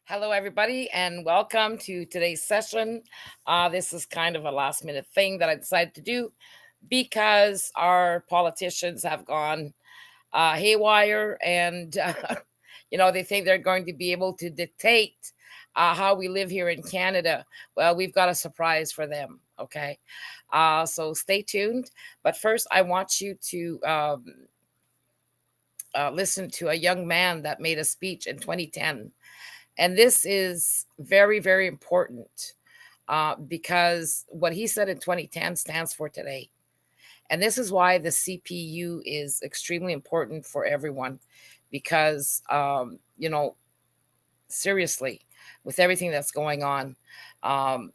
Hello, everybody, and welcome to today's session. This is kind of a last minute thing that I decided to do because our politicians have gone haywire and, they think they're going to be able to dictate how we live here in Canada. Well, we've got a surprise for them, okay? So stay tuned. But first, I want you to listen to a young man that made a speech in 2010. And this is very, very important because what he said in 2010 stands for today. And this is why the CPU is extremely important for everyone because, seriously, with everything that's going on, um,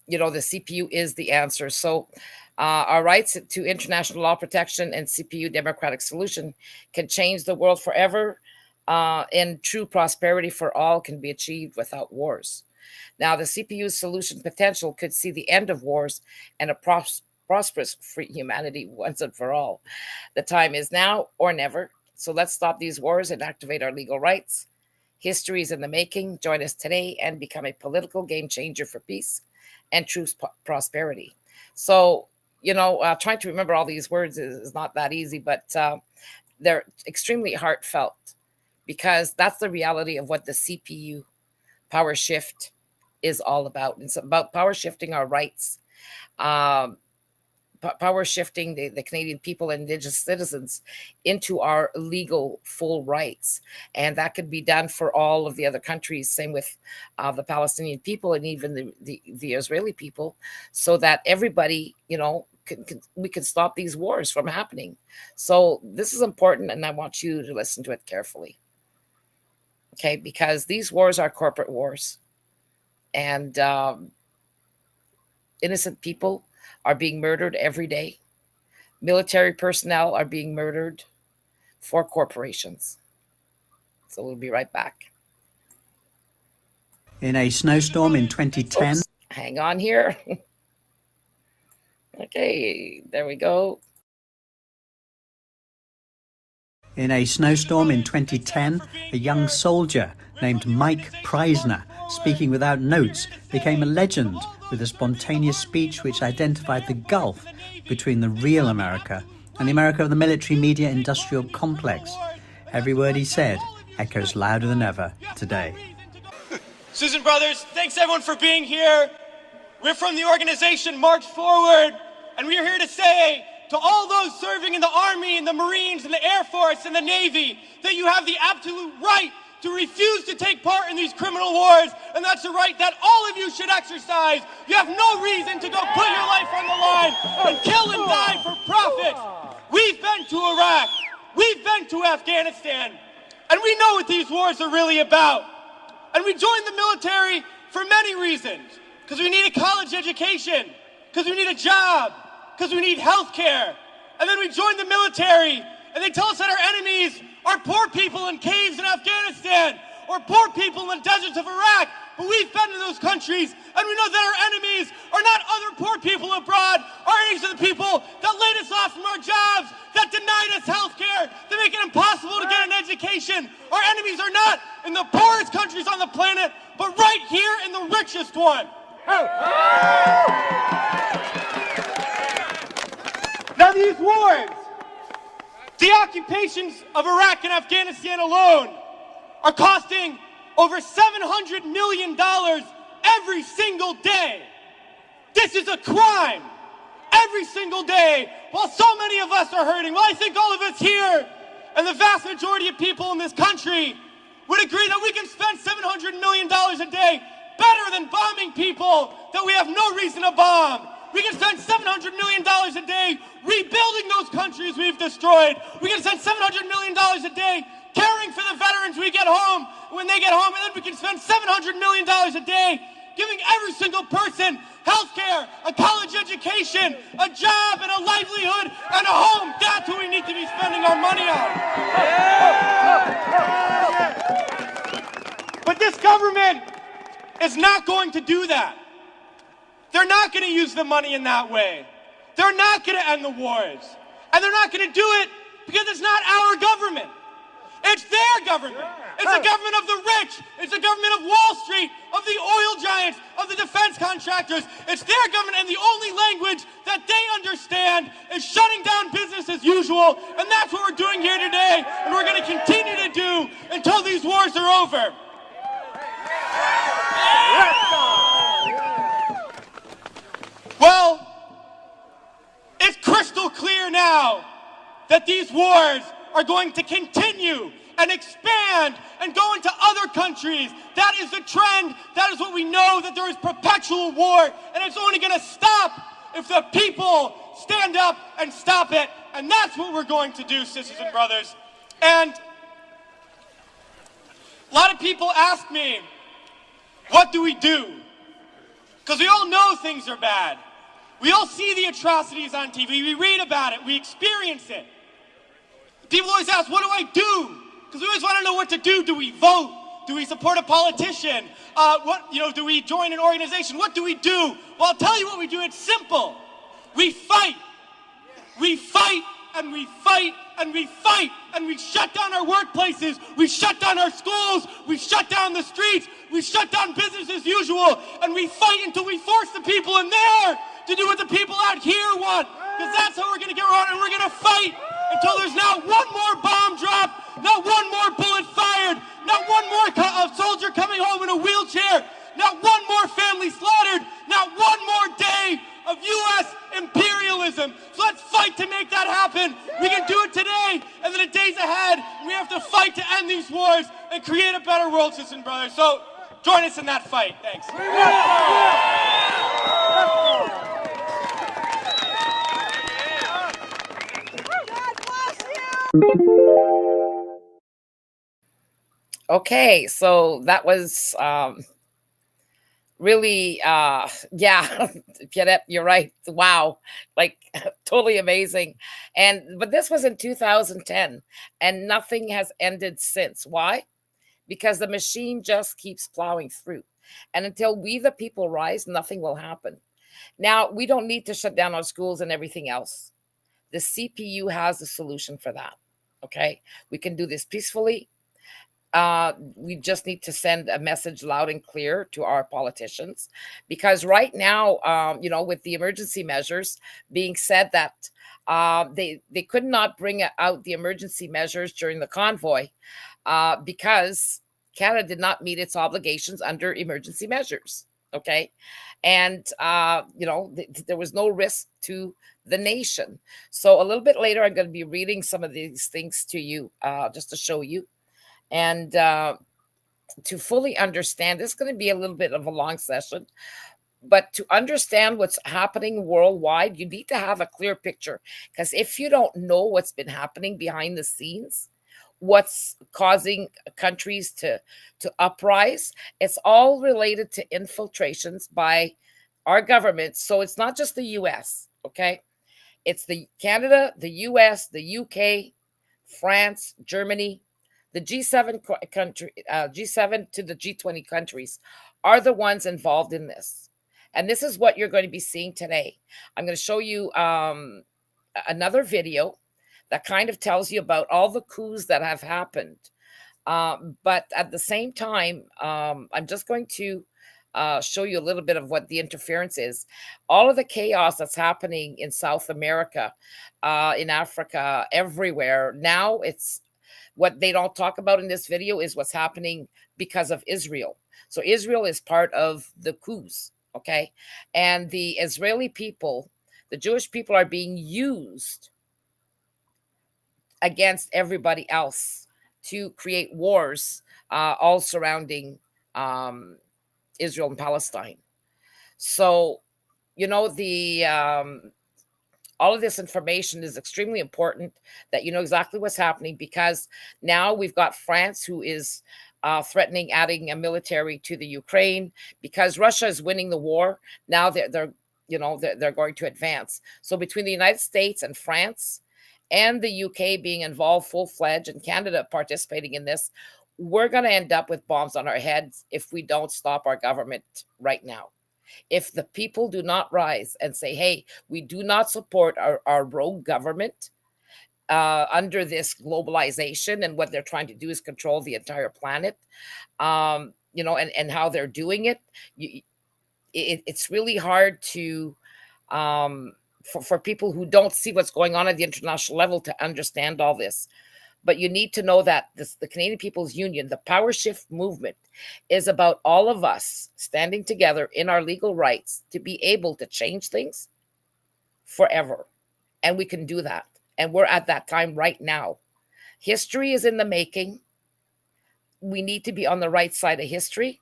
the CPU is the answer. So, our rights to international law protection and CPU democratic solution can change the world forever, and true prosperity for all can be achieved without wars. Now, the CPU's solution potential could see the end of wars and a prosperous free humanity once and for all. The time is now or never. So let's stop these wars and activate our legal rights. History is in the making. Join us today and become a political game changer for peace and true prosperity. So, trying to remember all these words is not that easy, but they're extremely heartfelt because that's the reality of what the CPU power shift is all about. It's about power shifting our rights, power shifting the Canadian people and Indigenous citizens into our legal full rights. And that could be done for all of the other countries, same with the Palestinian people and even the Israeli people, so that everybody, we can stop these wars from happening. So this is important, and I want you to listen to it carefully. Okay, because these wars are corporate wars, and innocent people are being murdered every day. Military personnel are being murdered for corporations. So we'll be right back. In a snowstorm in 2010. Oops, hang on here. Okay, there we go. In a snowstorm in 2010, a young soldier named Mike Preisner, speaking without notes, became a legend with a spontaneous speech which identified the gulf between the real America and the America of the military media industrial complex. Every word he said echoes louder than ever today. Susan Brothers, thanks everyone for being here. We're from the organization March Forward, and we're here to say to all those serving in the Army and the Marines and the Air Force and the Navy that you have the absolute right to refuse to take part in these criminal wars, and that's a right that all of you should exercise. You have no reason to go put your life on the line and kill and die for profit. We've been to Iraq, we've been to Afghanistan, and we know what these wars are really about. And we joined the military for many reasons. Because we need a college education, because we need a job, because we need health care. And then we joined the military, and they tell us that our enemies are poor people in caves in Afghanistan, or poor people in the deserts of Iraq. But we've been to those countries, and we know that our enemies are not other poor people abroad. Our enemies are the people that laid us off from our jobs, that denied us health care, that make it impossible to get an education. Our enemies are not in the poorest countries on the planet, but right here in the richest one. Now these wars, the occupations of Iraq and Afghanistan alone, are costing over $700 million every single day. This is a crime every single day, while so many of us are hurting. Well, I think all of us here and the vast majority of people in this country would agree that we can spend $700 million a day better than bombing people that we have no reason to bomb. We can spend $700 million a day rebuilding those countries we've destroyed. We can spend $700 million a day caring for the veterans we get home when they get home. And then we can spend $700 million a day giving every single person health care, a college education, a job, and a livelihood, and a home. That's what we need to be spending our money on. But this government is not going to do that. They're not going to use the money in that way. They're not going to end the wars. And they're not going to do it because it's not our government. It's their government. It's a government of the rich. It's a government of Wall Street, of the oil giants, of the defense contractors. It's their government, and the only language that they understand is shutting down business as usual. And that's what we're doing here today, and we're going to continue to do until these wars are over. Well, it's crystal clear now that these wars are going to continue and expand and go into other countries. That is the trend. That is what we know, that there is perpetual war, and it's only going to stop if the people stand up and stop it. And that's what we're going to do, sisters and brothers. And a lot of people ask me, what do we do? Because we all know things are bad. We all see the atrocities on TV. We read about it. We experience it. People always ask, what do I do? Because we always want to know what to do. Do we vote? Do we support a politician? Do we join an organization? What do we do? Well, I'll tell you what we do. It's simple. We fight. We fight and we fight and we fight, and we shut down our workplaces. We shut down our schools. We shut down the streets. We shut down business as usual, and we fight until we force the people in there to do what the people out here want, because that's how we're going to get around, and we're going to fight until there's not one more bomb dropped, not one more bullet fired, not one more soldier coming home in a wheelchair, not one more family slaughtered, not one more day of U.S. imperialism. So let's fight to make that happen. We can do it today and in the days ahead. We have to fight to end these wars and create a better world, sisters and brothers. So join us in that fight. Thanks. Okay, so that was really, yeah, Pierrette, you're right. Wow, like totally amazing. But this was in 2010, and nothing has ended since. Why? Because the machine just keeps plowing through. And until we, the people, rise, nothing will happen. Now, we don't need to shut down our schools and everything else. The CPU has a solution for that. Okay, we can do this peacefully. We just need to send a message loud and clear to our politicians, because right now, with the emergency measures being said that they could not bring out the emergency measures during the convoy because Canada did not meet its obligations under emergency measures. Okay, and there was no risk to the nation. So a little bit later, I'm going to be reading some of these things to you, just to show you. And to fully understand, this is going to be a little bit of a long session, but to understand what's happening worldwide, you need to have a clear picture. Because if you don't know what's been happening behind the scenes, what's causing countries to uprise, it's all related to infiltrations by our governments. So it's not just the US, okay? It's the Canada, the US, the UK, France, Germany. The G7 G7 to the G20 countries are the ones involved in this. And this is what you're going to be seeing today. I'm going to show you another video that kind of tells you about all the coups that have happened. But at the same time, I'm just going to show you a little bit of what the interference is. All of the chaos that's happening in South America, in Africa, everywhere. Now it's what they don't talk about in this video is what's happening because of Israel. So Israel is part of the coups, okay? And the Israeli people, the Jewish people, are being used against everybody else to create wars, all surrounding Israel and Palestine. So, all of this information is extremely important, that you know exactly what's happening, because now we've got France, who is threatening adding a military to the Ukraine because Russia is winning the war. Now they're going to advance. So between the United States and France and the UK being involved full-fledged, and Canada participating in this, we're going to end up with bombs on our heads if we don't stop our government right now. If the people do not rise and say, hey, we do not support our rogue government, under this globalization, and what they're trying to do is control the entire planet, and how they're doing it. It's really hard to for people who don't see what's going on at the international level to understand all this. But you need to know that the Canadian People's Union, the PowerShift movement, is about all of us standing together in our legal rights to be able to change things forever. And we can do that. And we're at that time right now. History is in the making. We need to be on the right side of history.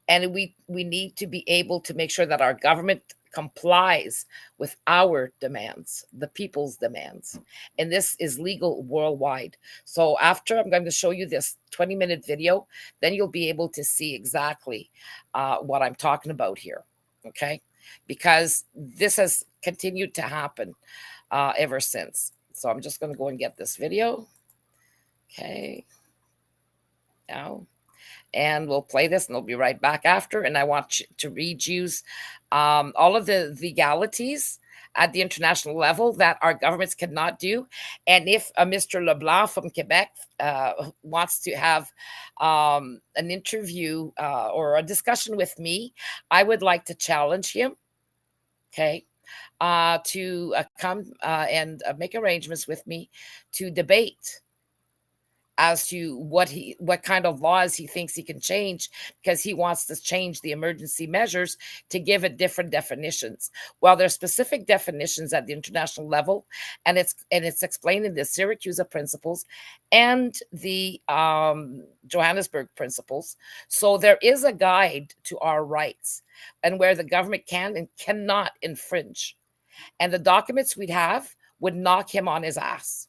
And we need to be able to make sure that our government complies with our demands, the people's demands. And this is legal worldwide. So after I'm going to show you this 20-minute video, then you'll be able to see exactly what I'm talking about here. Okay? Because this has continued to happen ever since. So I'm just going to go and get this video. Okay. Now. And we'll play this, and we'll be right back after. And I want to read you all of the legalities at the international level that our governments cannot do. And if Mr. Leblanc from Quebec wants to have an interview or a discussion with me, I would like to challenge him, okay, to come and make arrangements with me to debate as to what kind of laws he thinks he can change, because he wants to change the emergency measures to give it different definitions. Well, there's specific definitions at the international level, and it's explained in the Syracuse Principles and the Johannesburg Principles. So there is a guide to our rights and where the government can and cannot infringe. And the documents we'd have would knock him on his ass.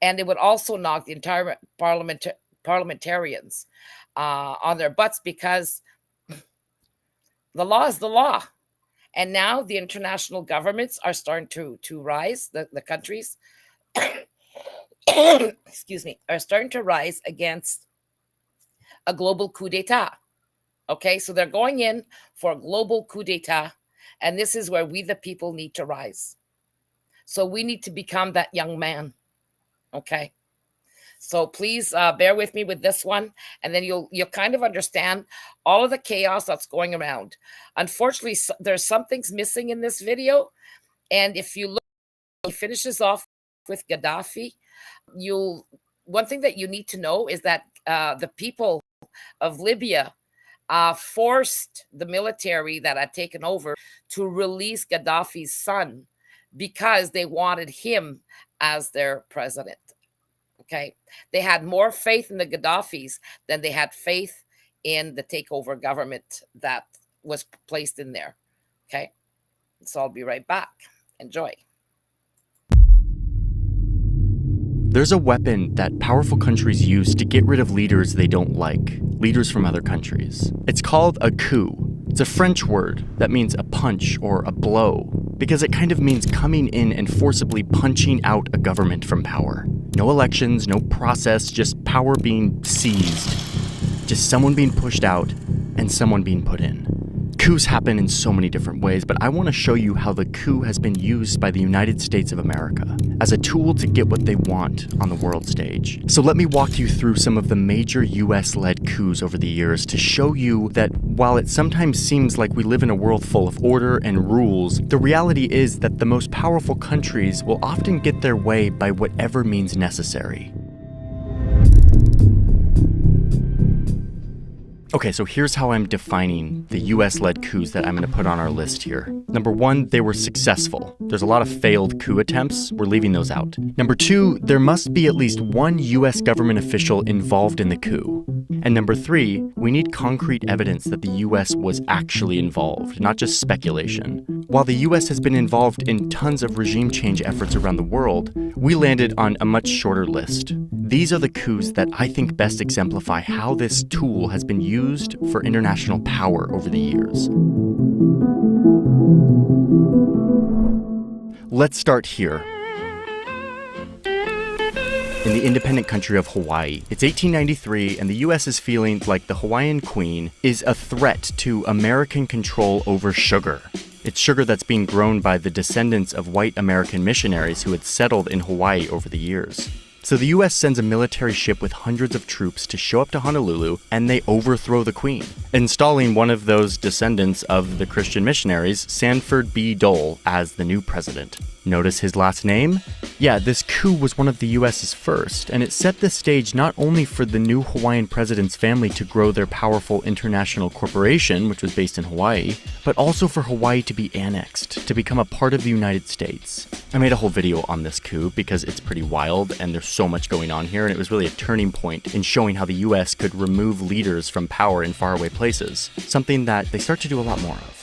And it would also knock the entire parliamentarians on their butts, because the law is the law. And now the international governments are starting to rise, the countries, excuse me, are starting to rise against a global coup d'etat. Okay, so they're going in for a global coup d'etat, and this is where we, the people, need to rise. So we need to become that young man. Okay, so please bear with me with this one, and then you'll kind of understand all of the chaos that's going around. Unfortunately, there's some things missing in this video, and if you look, he finishes off with Gaddafi. One thing that you need to know is that the people of Libya forced the military that had taken over to release Gaddafi's son because they wanted him as their president. Okay, they had more faith in the Gaddafis than they had faith in the takeover government that was placed in there. Okay, so I'll be right back. Enjoy. There's a weapon that powerful countries use to get rid of leaders they don't like, leaders from other countries. It's called a coup. It's a French word that means a punch or a blow, because it kind of means coming in and forcibly punching out a government from power. No elections, no process, just power being seized. Just someone being pushed out and someone being put in. Coups happen in so many different ways, but I want to show you how the coup has been used by the United States of America as a tool to get what they want on the world stage. So let me walk you through some of the major US-led coups over the years to show you that while it sometimes seems like we live in a world full of order and rules, the reality is that the most powerful countries will often get their way by whatever means necessary. Okay, so here's how I'm defining the US-led coups that I'm going to put on our list here. Number one, they were successful. There's a lot of failed coup attempts. We're leaving those out. Number two, there must be at least one US government official involved in the coup. And number three, we need concrete evidence that the US was actually involved, not just speculation. While the US has been involved in tons of regime change efforts around the world, we landed on a much shorter list. These are the coups that I think best exemplify how this tool has been used for international power over the years. Let's start here. In the independent country of Hawaii. It's 1893, and the US is feeling like the Hawaiian Queen is a threat to American control over sugar. It's sugar that's being grown by the descendants of white American missionaries who had settled in Hawaii over the years. So the US sends a military ship with hundreds of troops to show up to Honolulu, and they overthrow the queen, installing one of those descendants of the Christian missionaries, Sanford B. Dole, as the new president. Notice his last name? Yeah, this coup was one of the US's first, and it set the stage not only for the new Hawaiian president's family to grow their powerful international corporation, which was based in Hawaii, but also for Hawaii to be annexed, to become a part of the United States. I made a whole video on this coup because it's pretty wild and there's so much going on here, and it was really a turning point in showing how the US could remove leaders from power in faraway places, something that they start to do a lot more of.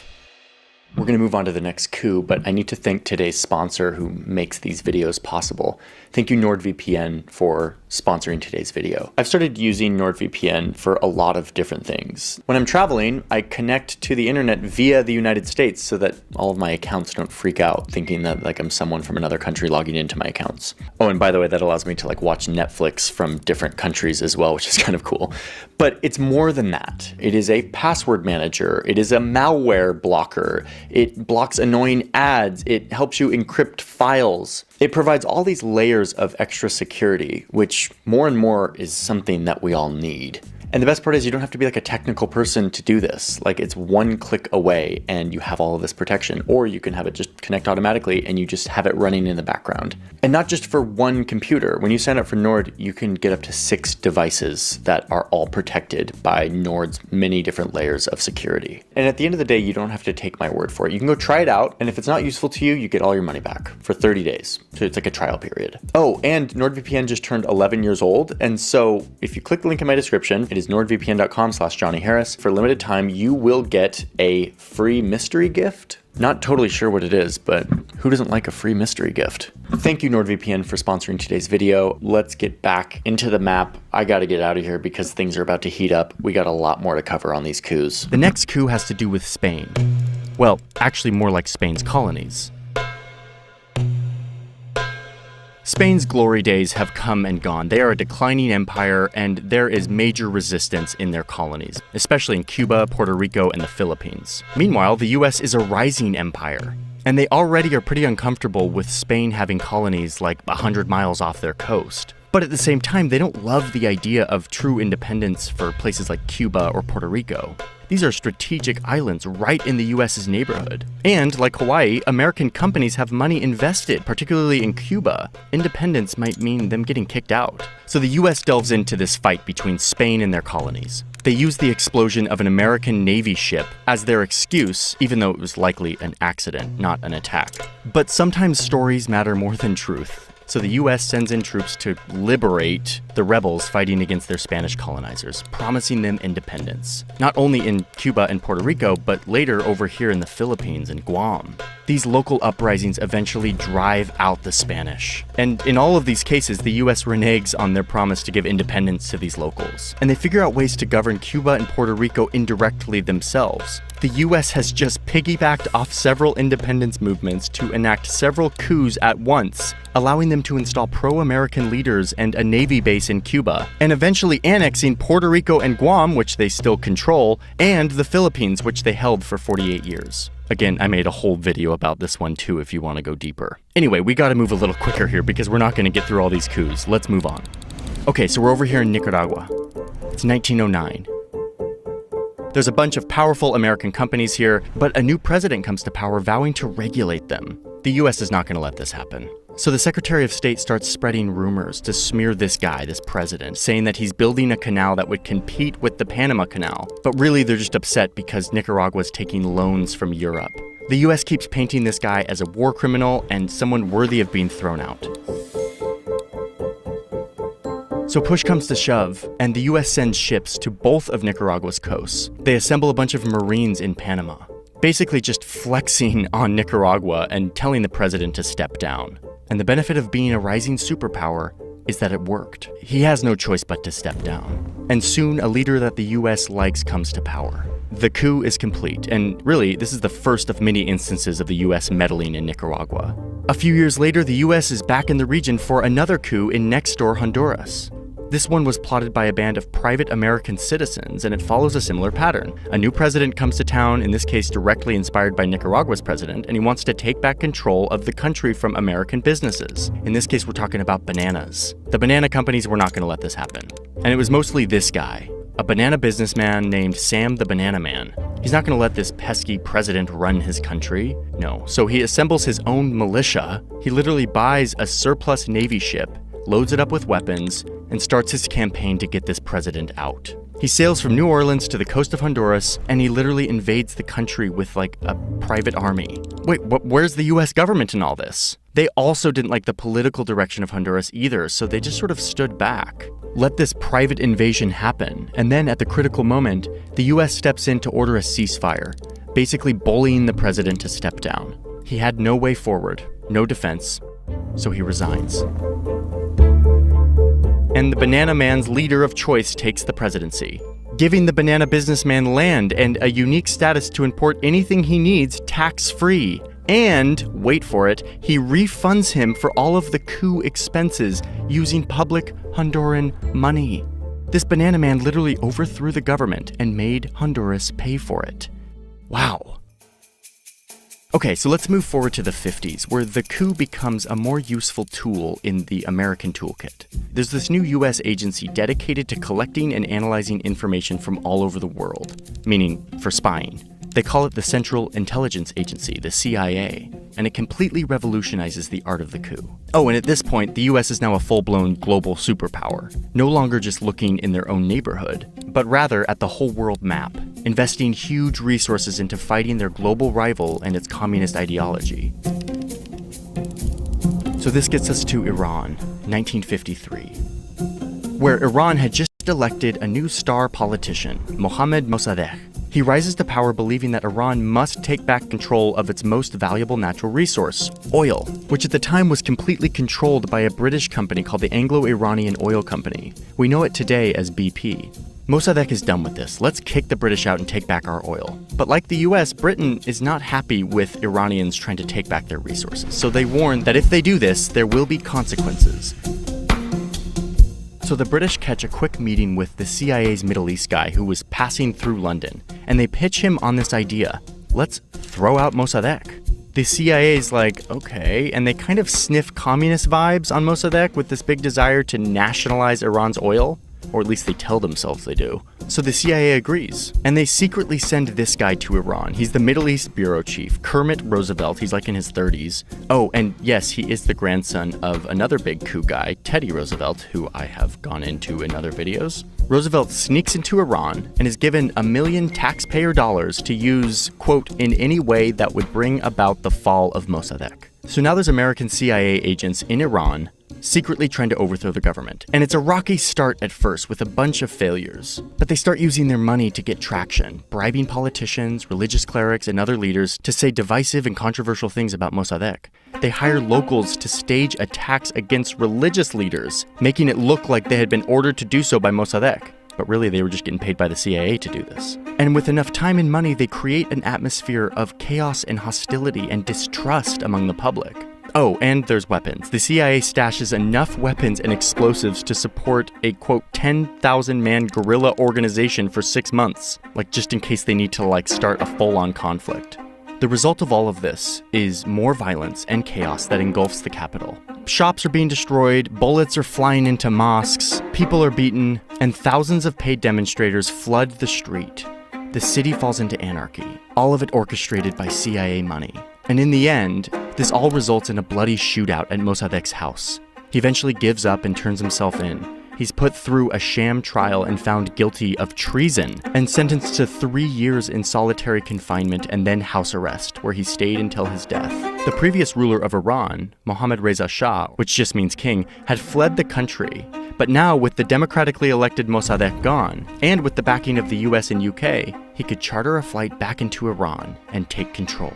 We're going to move on to the next coup, but I need to thank today's sponsor who makes these videos possible. Thank you, NordVPN, for sponsoring today's video. I've started using NordVPN for a lot of different things. When I'm traveling, I connect to the internet via the United States so that all of my accounts don't freak out thinking that I'm someone from another country logging into my accounts. Oh, and by the way, that allows me to watch Netflix from different countries as well, which is kind of cool. But it's more than that. It is a password manager. It is a malware blocker. It blocks annoying ads. It helps you encrypt files. It provides all these layers of extra security, which more and more is something that we all need. And the best part is you don't have to be a technical person to do this. It's one click away and you have all of this protection, or you can have it just connect automatically and you just have it running in the background. And not just for one computer. When you sign up for Nord, you can get up to 6 devices that are all protected by Nord's many different layers of security. And at the end of the day, you don't have to take my word for it. You can go try it out, and if it's not useful to you, you get all your money back for 30 days. So it's a trial period. Oh, and NordVPN just turned 11 years old, and so if you click the link in my description, it is nordvpn.com/Johnny Harris. For a limited time, you will get a free mystery gift. Not totally sure what it is, but who doesn't like a free mystery gift? Thank you, NordVPN, for sponsoring today's video. Let's get back into the map. I gotta get out of here because things are about to heat up. We got a lot more to cover on these coups. The next coup has to do with Spain. Well, actually more like Spain's colonies. Spain's glory days have come and gone. They are a declining empire, and there is major resistance in their colonies, especially in Cuba, Puerto Rico, and the Philippines. Meanwhile, the US is a rising empire, and they already are pretty uncomfortable with Spain having colonies 100 miles off their coast. But at the same time, they don't love the idea of true independence for places like Cuba or Puerto Rico. These are strategic islands right in the US's neighborhood. And, like Hawaii, American companies have money invested, particularly in Cuba. Independence might mean them getting kicked out. So the US delves into this fight between Spain and their colonies. They use the explosion of an American Navy ship as their excuse, even though it was likely an accident, not an attack. But sometimes stories matter more than truth. So the US sends in troops to liberate the rebels fighting against their Spanish colonizers, promising them independence. Not only in Cuba and Puerto Rico, but later over here in the Philippines and Guam. These local uprisings eventually drive out the Spanish. And in all of these cases, the US reneges on their promise to give independence to these locals. And they figure out ways to govern Cuba and Puerto Rico indirectly themselves. The US has just piggybacked off several independence movements to enact several coups at once, allowing them to install pro-American leaders and a Navy base in Cuba, and eventually annexing Puerto Rico and Guam, which they still control, and the Philippines, which they held for 48 years. Again, I made a whole video about this one too if you want to go deeper. Anyway, we gotta move a little quicker here because we're not gonna get through all these coups. Let's move on. Okay, so we're over here in Nicaragua. It's 1909. There's a bunch of powerful American companies here, but a new president comes to power vowing to regulate them. The US is not going to let this happen. So the Secretary of State starts spreading rumors to smear this guy, this president, saying that he's building a canal that would compete with the Panama Canal. But really, they're just upset because Nicaragua's taking loans from Europe. The US keeps painting this guy as a war criminal and someone worthy of being thrown out. So push comes to shove, and the US sends ships to both of Nicaragua's coasts. They assemble a bunch of Marines in Panama, basically just flexing on Nicaragua and telling the president to step down. And the benefit of being a rising superpower is that it worked. He has no choice but to step down. And soon, a leader that the US likes comes to power. The coup is complete, and really, this is the first of many instances of the US meddling in Nicaragua. A few years later, the US is back in the region for another coup in next-door Honduras. This one was plotted by a band of private American citizens, and it follows a similar pattern. A new president comes to town, in this case directly inspired by Nicaragua's president, and he wants to take back control of the country from American businesses. In this case, we're talking about bananas. The banana companies were not going to let this happen. And it was mostly this guy, a banana businessman named Sam the Banana Man. He's not going to let this pesky president run his country. No. So he assembles his own militia. He literally buys a surplus Navy ship, loads it up with weapons, and starts his campaign to get this president out. He sails from New Orleans to the coast of Honduras, and he literally invades the country with like a private army. Wait, where's the US government in all this? They also didn't like the political direction of Honduras either, so they just sort of stood back. Let this private invasion happen, and then at the critical moment, the US steps in to order a ceasefire, basically bullying the president to step down. He had no way forward, no defense, so he resigns. And the Banana Man's leader of choice takes the presidency, giving the banana businessman land and a unique status to import anything he needs tax-free. And, wait for it, he refunds him for all of the coup expenses using public Honduran money. This banana man literally overthrew the government and made Honduras pay for it. Wow. Okay, so let's move forward to the 50s, where the coup becomes a more useful tool in the American toolkit. There's this new US agency dedicated to collecting and analyzing information from all over the world, meaning for spying. They call it the Central Intelligence Agency, the CIA, and it completely revolutionizes the art of the coup. Oh, and at this point, the US is now a full-blown global superpower, no longer just looking in their own neighborhood, but rather at the whole world map, investing huge resources into fighting their global rival and its communist ideology. So this gets us to Iran, 1953, where Iran had just elected a new star politician, Mohammad Mossadegh. He rises to power believing that Iran must take back control of its most valuable natural resource, oil, which at the time was completely controlled by a British company called the Anglo-Iranian Oil Company. We know it today as BP. Mossadegh is done with this. Let's kick the British out and take back our oil. But like the US, Britain is not happy with Iranians trying to take back their resources. So they warn that if they do this, there will be consequences. So the British catch a quick meeting with the CIA's Middle East guy who was passing through London, and they pitch him on this idea. Let's throw out Mossadegh. The CIA's like, okay, and they kind of sniff communist vibes on Mossadegh with this big desire to nationalize Iran's oil, or at least they tell themselves they do. So the CIA agrees, and they secretly send this guy to Iran. He's the Middle East bureau chief, Kermit Roosevelt. He's like in his 30s. Oh, and yes, he is the grandson of another big coup guy, Teddy Roosevelt, who I have gone into in other videos. Roosevelt sneaks into Iran and is given $1 million taxpayer dollars to use, quote, in any way that would bring about the fall of Mossadegh. So now there's American CIA agents in Iran secretly trying to overthrow the government. And it's a rocky start at first with a bunch of failures. But they start using their money to get traction, bribing politicians, religious clerics, and other leaders to say divisive and controversial things about Mossadegh. They hire locals to stage attacks against religious leaders, making it look like they had been ordered to do so by Mossadegh. But really, they were just getting paid by the CIA to do this. And with enough time and money, they create an atmosphere of chaos and hostility and distrust among the public. Oh, and there's weapons. The CIA stashes enough weapons and explosives to support a, quote, 10,000-man guerrilla organization for 6 months, like just in case they need to, start a full-on conflict. The result of all of this is more violence and chaos that engulfs the capital. Shops are being destroyed, bullets are flying into mosques, people are beaten, and thousands of paid demonstrators flood the street. The city falls into anarchy, all of it orchestrated by CIA money. And in the end, this all results in a bloody shootout at Mossadegh's house. He eventually gives up and turns himself in. He's put through a sham trial and found guilty of treason and sentenced to 3 years in solitary confinement and then house arrest, where he stayed until his death. The previous ruler of Iran, Mohammad Reza Shah, which just means king, had fled the country. But now, with the democratically elected Mossadegh gone, and with the backing of the US and UK, he could charter a flight back into Iran and take control.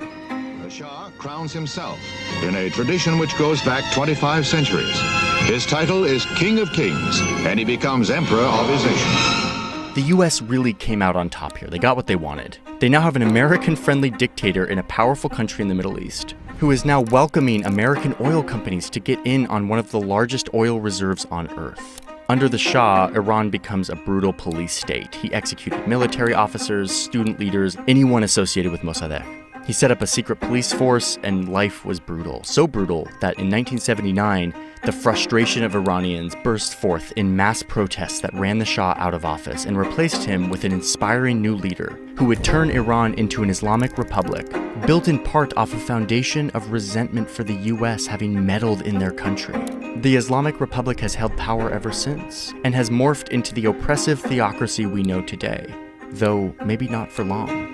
The Shah crowns himself in a tradition which goes back 25 centuries. His title is King of Kings, and he becomes Emperor of his nation. The US really came out on top here. They got what they wanted. They now have an American-friendly dictator in a powerful country in the Middle East, who is now welcoming American oil companies to get in on one of the largest oil reserves on Earth. Under the Shah, Iran becomes a brutal police state. He executed military officers, student leaders, anyone associated with Mossadegh. He set up a secret police force, and life was brutal. So brutal that in 1979, the frustration of Iranians burst forth in mass protests that ran the Shah out of office and replaced him with an inspiring new leader who would turn Iran into an Islamic republic, built in part off a foundation of resentment for the US having meddled in their country. The Islamic Republic has held power ever since, and has morphed into the oppressive theocracy we know today, though maybe not for long.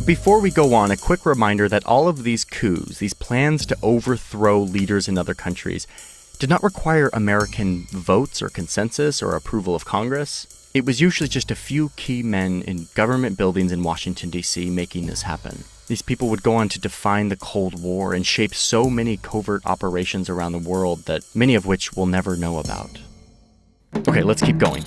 Before we go on, a quick reminder that all of these coups, these plans to overthrow leaders in other countries, did not require American votes or consensus or approval of Congress. It was usually just a few key men in government buildings in Washington, D.C. making this happen. These people would go on to define the Cold War and shape so many covert operations around the world that many of which we'll never know about. Okay, let's keep going.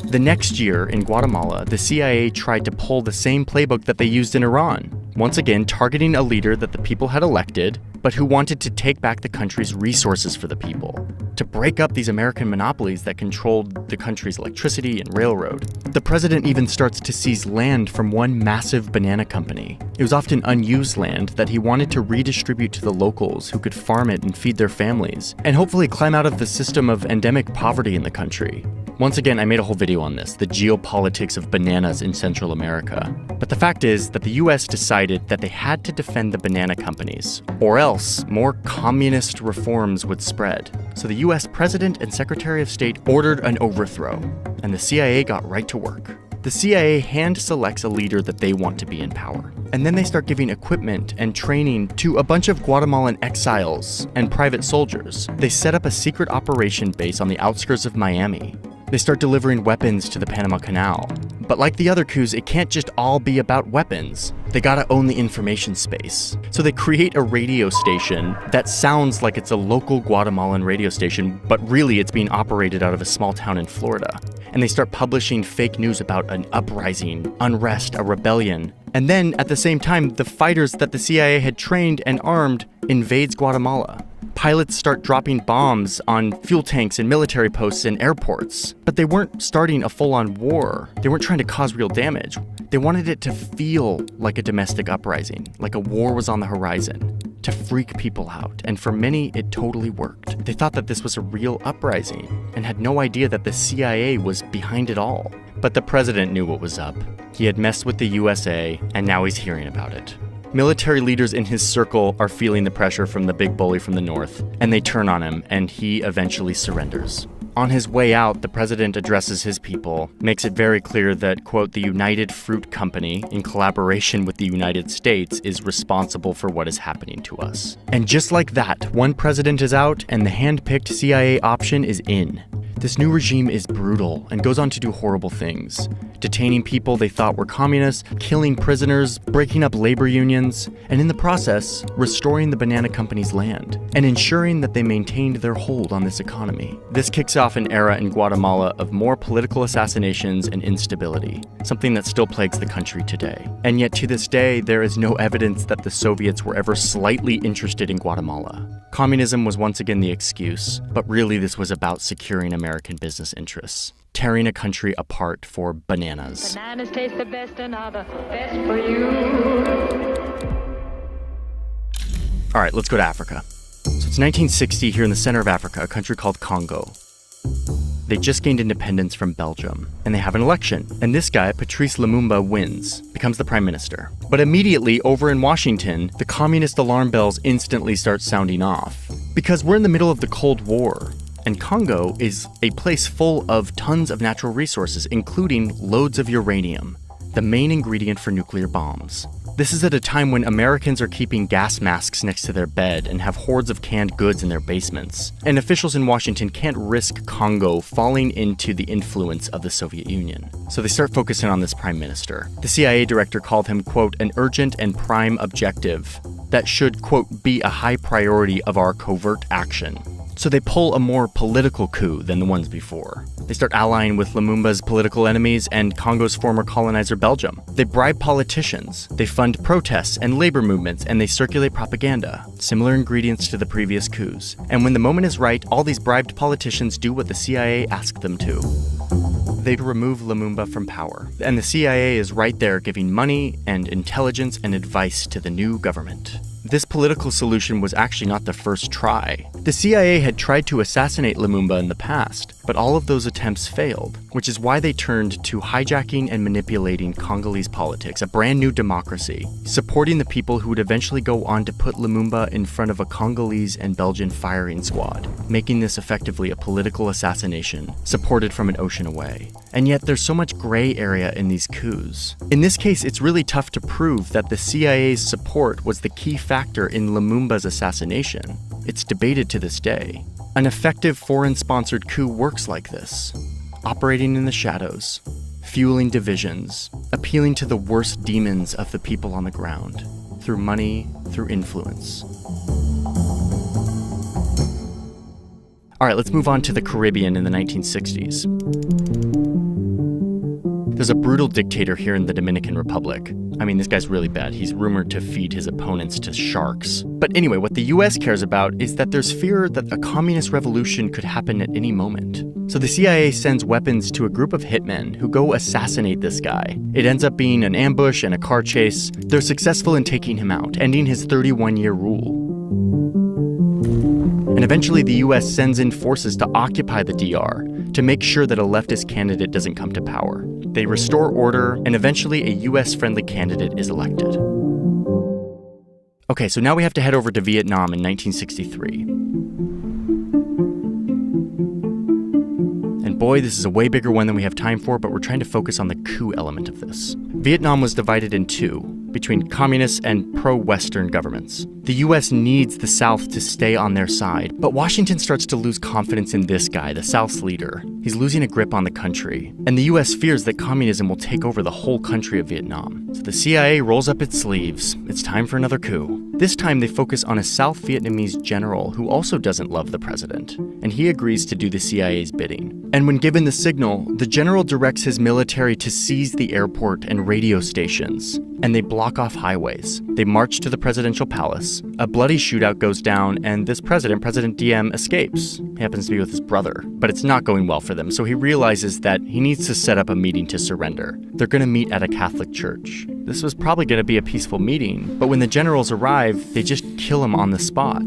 The next year in Guatemala, the CIA tried to pull the same playbook that they used in Iran, once again targeting a leader that the people had elected, but who wanted to take back the country's resources for the people, to break up these American monopolies that controlled the country's electricity and railroad. The president even starts to seize land from one massive banana company. It was often unused land that he wanted to redistribute to the locals who could farm it and feed their families, and hopefully climb out of the system of endemic poverty in the country. Once again, I made a whole video on this, the geopolitics of bananas in Central America. But the fact is that the US decided that they had to defend the banana companies, or else more communist reforms would spread. So the US President and Secretary of State ordered an overthrow, and the CIA got right to work. The CIA hand selects a leader that they want to be in power. And then they start giving equipment and training to a bunch of Guatemalan exiles and private soldiers. They set up a secret operation base on the outskirts of Miami. They start delivering weapons to the Panama Canal. But like the other coups, it can't just all be about weapons. They gotta own the information space. So they create a radio station that sounds like it's a local Guatemalan radio station, but really it's being operated out of a small town in Florida. And they start publishing fake news about an uprising, unrest, a rebellion. And then, at the same time, the fighters that the CIA had trained and armed invades Guatemala. Pilots start dropping bombs on fuel tanks and military posts and airports. But they weren't starting a full-on war. They weren't trying to cause real damage. They wanted it to feel like a domestic uprising, like a war was on the horizon, to freak people out. And for many, it totally worked. They thought that this was a real uprising and had no idea that the CIA was behind it all. But the president knew what was up. He had messed with the USA, and now he's hearing about it. Military leaders in his circle are feeling the pressure from the big bully from the north, and they turn on him, and he eventually surrenders. On his way out, the president addresses his people, makes it very clear that, quote, the United Fruit Company, in collaboration with the United States, is responsible for what is happening to us. And just like that, one president is out, and the hand-picked CIA option is in. This new regime is brutal and goes on to do horrible things. Detaining people they thought were communists, killing prisoners, breaking up labor unions, and in the process, restoring the banana company's land, and ensuring that they maintained their hold on this economy. This kicks off an era in Guatemala of more political assassinations and instability, something that still plagues the country today. And yet to this day, there is no evidence that the Soviets were ever slightly interested in Guatemala. Communism was once again the excuse, but really this was about securing American business interests, tearing a country apart for bananas. Bananas taste the best and are the best for you. All right, let's go to Africa. So it's 1960 here in the center of Africa, a country called Congo. They just gained independence from Belgium, and they have an election. And this guy, Patrice Lumumba, wins, becomes the prime minister. But immediately, over in Washington, the communist alarm bells instantly start sounding off. Because we're in the middle of the Cold War, and Congo is a place full of tons of natural resources, including loads of uranium, the main ingredient for nuclear bombs. This is at a time when Americans are keeping gas masks next to their bed and have hordes of canned goods in their basements. And officials in Washington can't risk Congo falling into the influence of the Soviet Union. So they start focusing on this prime minister. The CIA director called him, quote, an urgent and prime objective that should, quote, be a high priority of our covert action. So they pull a more political coup than the ones before. They start allying with Lumumba's political enemies and Congo's former colonizer Belgium. They bribe politicians, they fund protests and labor movements, and they circulate propaganda, similar ingredients to the previous coups. And when the moment is right, all these bribed politicians do what the CIA asked them to. They remove Lumumba from power, and the CIA is right there giving money and intelligence and advice to the new government. This political solution was actually not the first try. The CIA had tried to assassinate Lumumba in the past, but all of those attempts failed, which is why they turned to hijacking and manipulating Congolese politics, a brand new democracy, supporting the people who would eventually go on to put Lumumba in front of a Congolese and Belgian firing squad, making this effectively a political assassination, supported from an ocean away. And yet there's so much gray area in these coups. In this case, it's really tough to prove that the CIA's support was the key factor in Lumumba's assassination. It's debated to this day. An effective foreign-sponsored coup works like this, operating in the shadows, fueling divisions, appealing to the worst demons of the people on the ground, through money, through influence. All right, let's move on to the Caribbean in the 1960s. There's a brutal dictator here in the Dominican Republic. I mean, this guy's really bad. He's rumored to feed his opponents to sharks. But anyway, what the US cares about is that there's fear that a communist revolution could happen at any moment. So the CIA sends weapons to a group of hitmen who go assassinate this guy. It ends up being an ambush and a car chase. They're successful in taking him out, ending his 31-year rule. And eventually the US sends in forces to occupy the DR to make sure that a leftist candidate doesn't come to power. They restore order, and eventually a US-friendly candidate is elected. Okay, so now we have to head over to Vietnam in 1963. And boy, this is a way bigger one than we have time for, but we're trying to focus on the coup element of this. Vietnam was divided in two, between communist and pro-Western governments. The US needs the South to stay on their side, but Washington starts to lose confidence in this guy, the South's leader. He's losing a grip on the country, and the US fears that communism will take over the whole country of Vietnam. So the CIA rolls up its sleeves. It's time for another coup. This time they focus on a South Vietnamese general who also doesn't love the president, and he agrees to do the CIA's bidding. And when given the signal, the general directs his military to seize the airport and radio stations, and they block off highways. They march to the presidential palace. A bloody shootout goes down, and this president, President Diem, escapes. He happens to be with his brother, but it's not going well for them, so he realizes that he needs to set up a meeting to surrender. They're going to meet at a Catholic church. This was probably going to be a peaceful meeting, but when the generals arrive, they just kill him on the spot,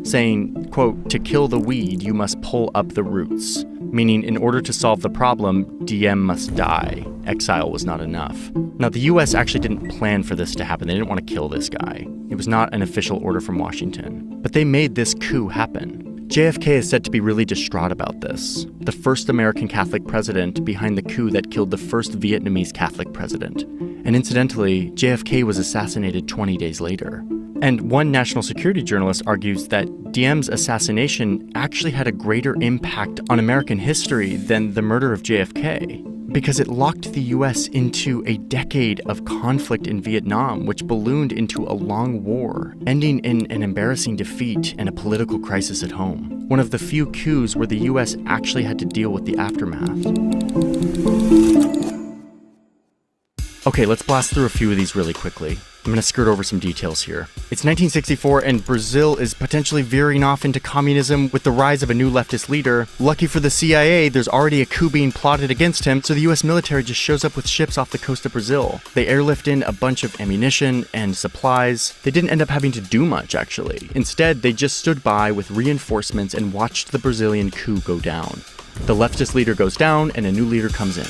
saying, quote, "To kill the weed, you must pull up the roots," meaning in order to solve the problem, Diem must die. Exile was not enough. Now, the US actually didn't plan for this to happen. They didn't want to kill this guy. It was not an official order from Washington. But they made this coup happen. JFK is said to be really distraught about this. The first American Catholic president behind the coup that killed the first Vietnamese Catholic president. And incidentally, JFK was assassinated 20 days later. And one national security journalist argues that Diem's assassination actually had a greater impact on American history than the murder of JFK, because it locked the US into a decade of conflict in Vietnam, which ballooned into a long war, ending in an embarrassing defeat and a political crisis at home. One of the few coups where the US actually had to deal with the aftermath. Okay, let's blast through a few of these really quickly. I'm going to skirt over some details here. It's 1964 and Brazil is potentially veering off into communism with the rise of a new leftist leader. Lucky for the CIA, there's already a coup being plotted against him, so the US military just shows up with ships off the coast of Brazil. They airlift in a bunch of ammunition and supplies. They didn't end up having to do much, actually. Instead, they just stood by with reinforcements and watched the Brazilian coup go down. The leftist leader goes down and a new leader comes in.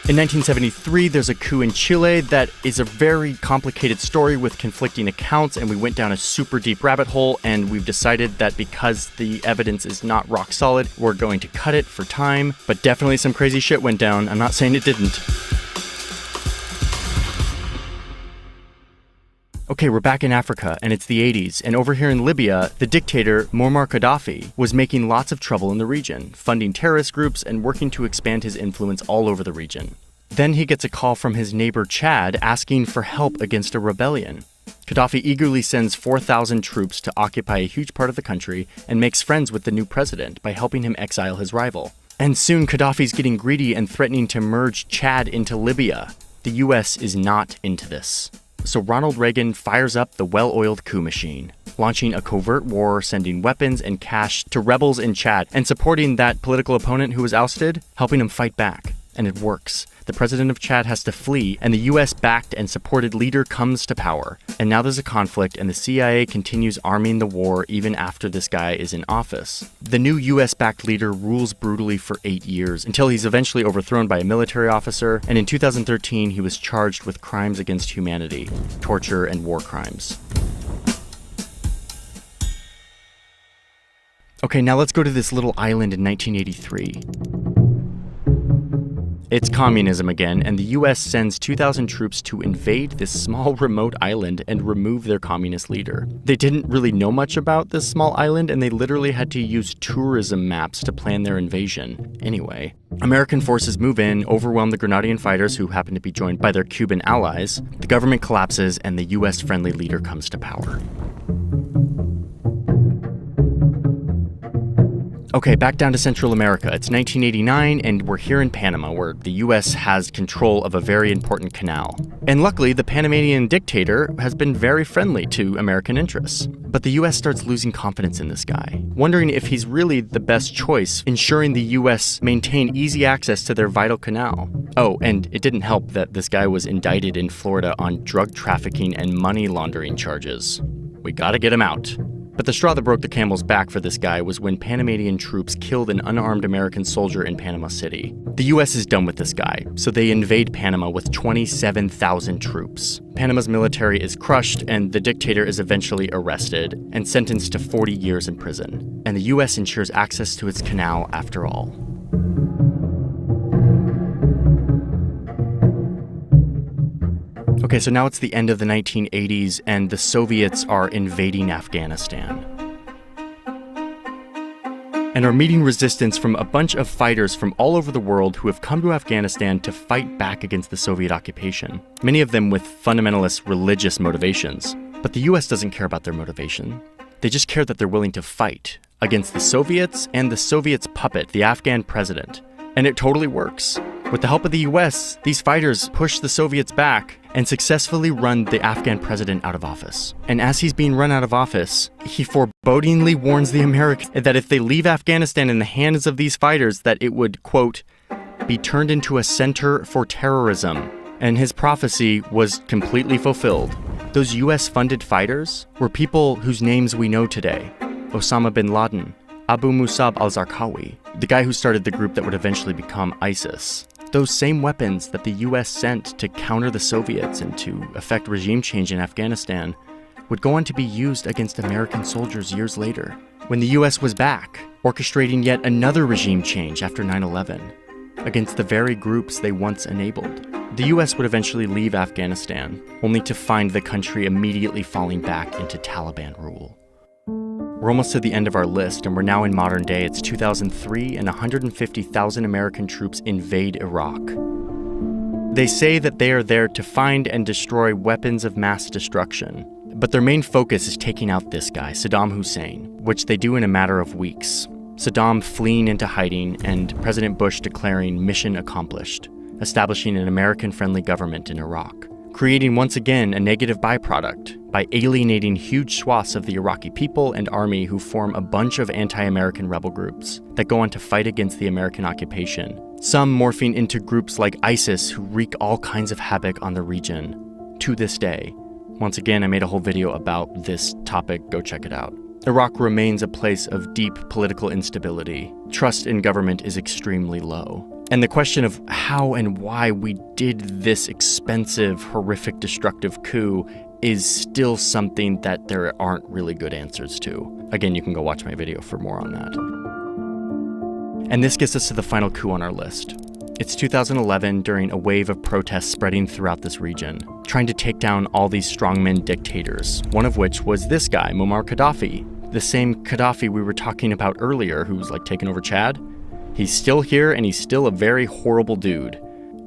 In 1973, there's a coup in Chile that is a very complicated story with conflicting accounts, and we went down a super deep rabbit hole, and we've decided that because the evidence is not rock solid, we're going to cut it for time, but definitely some crazy shit went down. I'm not saying it didn't. Okay, we're back in Africa, and it's the 80s, and over here in Libya, the dictator, Muammar Gaddafi, was making lots of trouble in the region, funding terrorist groups and working to expand his influence all over the region. Then he gets a call from his neighbor Chad asking for help against a rebellion. Gaddafi eagerly sends 4,000 troops to occupy a huge part of the country and makes friends with the new president by helping him exile his rival. And soon Gaddafi's getting greedy and threatening to merge Chad into Libya. The US is not into this. So Ronald Reagan fires up the well-oiled coup machine, launching a covert war, sending weapons and cash to rebels in Chad, and supporting that political opponent who was ousted, helping him fight back. And it works. The president of Chad has to flee, and the US-backed and supported leader comes to power. And now there's a conflict, and the CIA continues arming the war even after this guy is in office. The new US-backed leader rules brutally for 8 years, until he's eventually overthrown by a military officer, and in 2013 he was charged with crimes against humanity, torture, and war crimes. Okay, now let's go to this little island in 1983. It's communism again, and the US sends 2,000 troops to invade this small remote island and remove their communist leader. They didn't really know much about this small island, and they literally had to use tourism maps to plan their invasion. Anyway, American forces move in, overwhelm the Grenadian fighters who happen to be joined by their Cuban allies. The government collapses, and the US-friendly leader comes to power. Okay, back down to Central America. It's 1989, and we're here in Panama, where the US has control of a very important canal. And luckily, the Panamanian dictator has been very friendly to American interests. But the US starts losing confidence in this guy, wondering if he's really the best choice, ensuring the US maintain easy access to their vital canal. Oh, and it didn't help that this guy was indicted in Florida on drug trafficking and money laundering charges. We gotta get him out. But the straw that broke the camel's back for this guy was when Panamanian troops killed an unarmed American soldier in Panama City. The US is done with this guy, so they invade Panama with 27,000 troops. Panama's military is crushed, and the dictator is eventually arrested and sentenced to 40 years in prison. And the US ensures access to its canal after all. Okay, so now it's the end of the 1980s, and the Soviets are invading Afghanistan. And are meeting resistance from a bunch of fighters from all over the world who have come to Afghanistan to fight back against the Soviet occupation, many of them with fundamentalist religious motivations. But the US doesn't care about their motivation. They just care that they're willing to fight against the Soviets and the Soviets' puppet, the Afghan president. And it totally works. With the help of the US, these fighters push the Soviets back and successfully run the Afghan president out of office. And as he's being run out of office, he forebodingly warns the Americans that if they leave Afghanistan in the hands of these fighters, that it would, quote, be turned into a center for terrorism. And his prophecy was completely fulfilled. Those US-funded fighters were people whose names we know today. Osama bin Laden, Abu Musab al-Zarqawi, the guy who started the group that would eventually become ISIS. Those same weapons that the US sent to counter the Soviets and to effect regime change in Afghanistan would go on to be used against American soldiers years later, when the US was back, orchestrating yet another regime change after 9/11, against the very groups they once enabled. The US would eventually leave Afghanistan, only to find the country immediately falling back into Taliban rule. We're almost to the end of our list, and we're now in modern day. It's 2003, and 150,000 American troops invade Iraq. They say that they are there to find and destroy weapons of mass destruction, but their main focus is taking out this guy, Saddam Hussein, which they do in a matter of weeks. Saddam fleeing into hiding, and President Bush declaring mission accomplished, establishing an American-friendly government in Iraq, creating once again a negative byproduct by alienating huge swaths of the Iraqi people and army who form a bunch of anti-American rebel groups that go on to fight against the American occupation, some morphing into groups like ISIS who wreak all kinds of havoc on the region to this day. Once again, I made a whole video about this topic, go check it out. Iraq remains a place of deep political instability. Trust in government is extremely low. And the question of how and why we did this expensive, horrific, destructive coup is still something that there aren't really good answers to. Again, you can go watch my video for more on that. And this gets us to the final coup on our list. It's 2011 during a wave of protests spreading throughout this region, trying to take down all these strongmen dictators, one of which was this guy, Muammar Gaddafi, the same Gaddafi we were talking about earlier who's like taking over Chad. He's still here, and he's still a very horrible dude.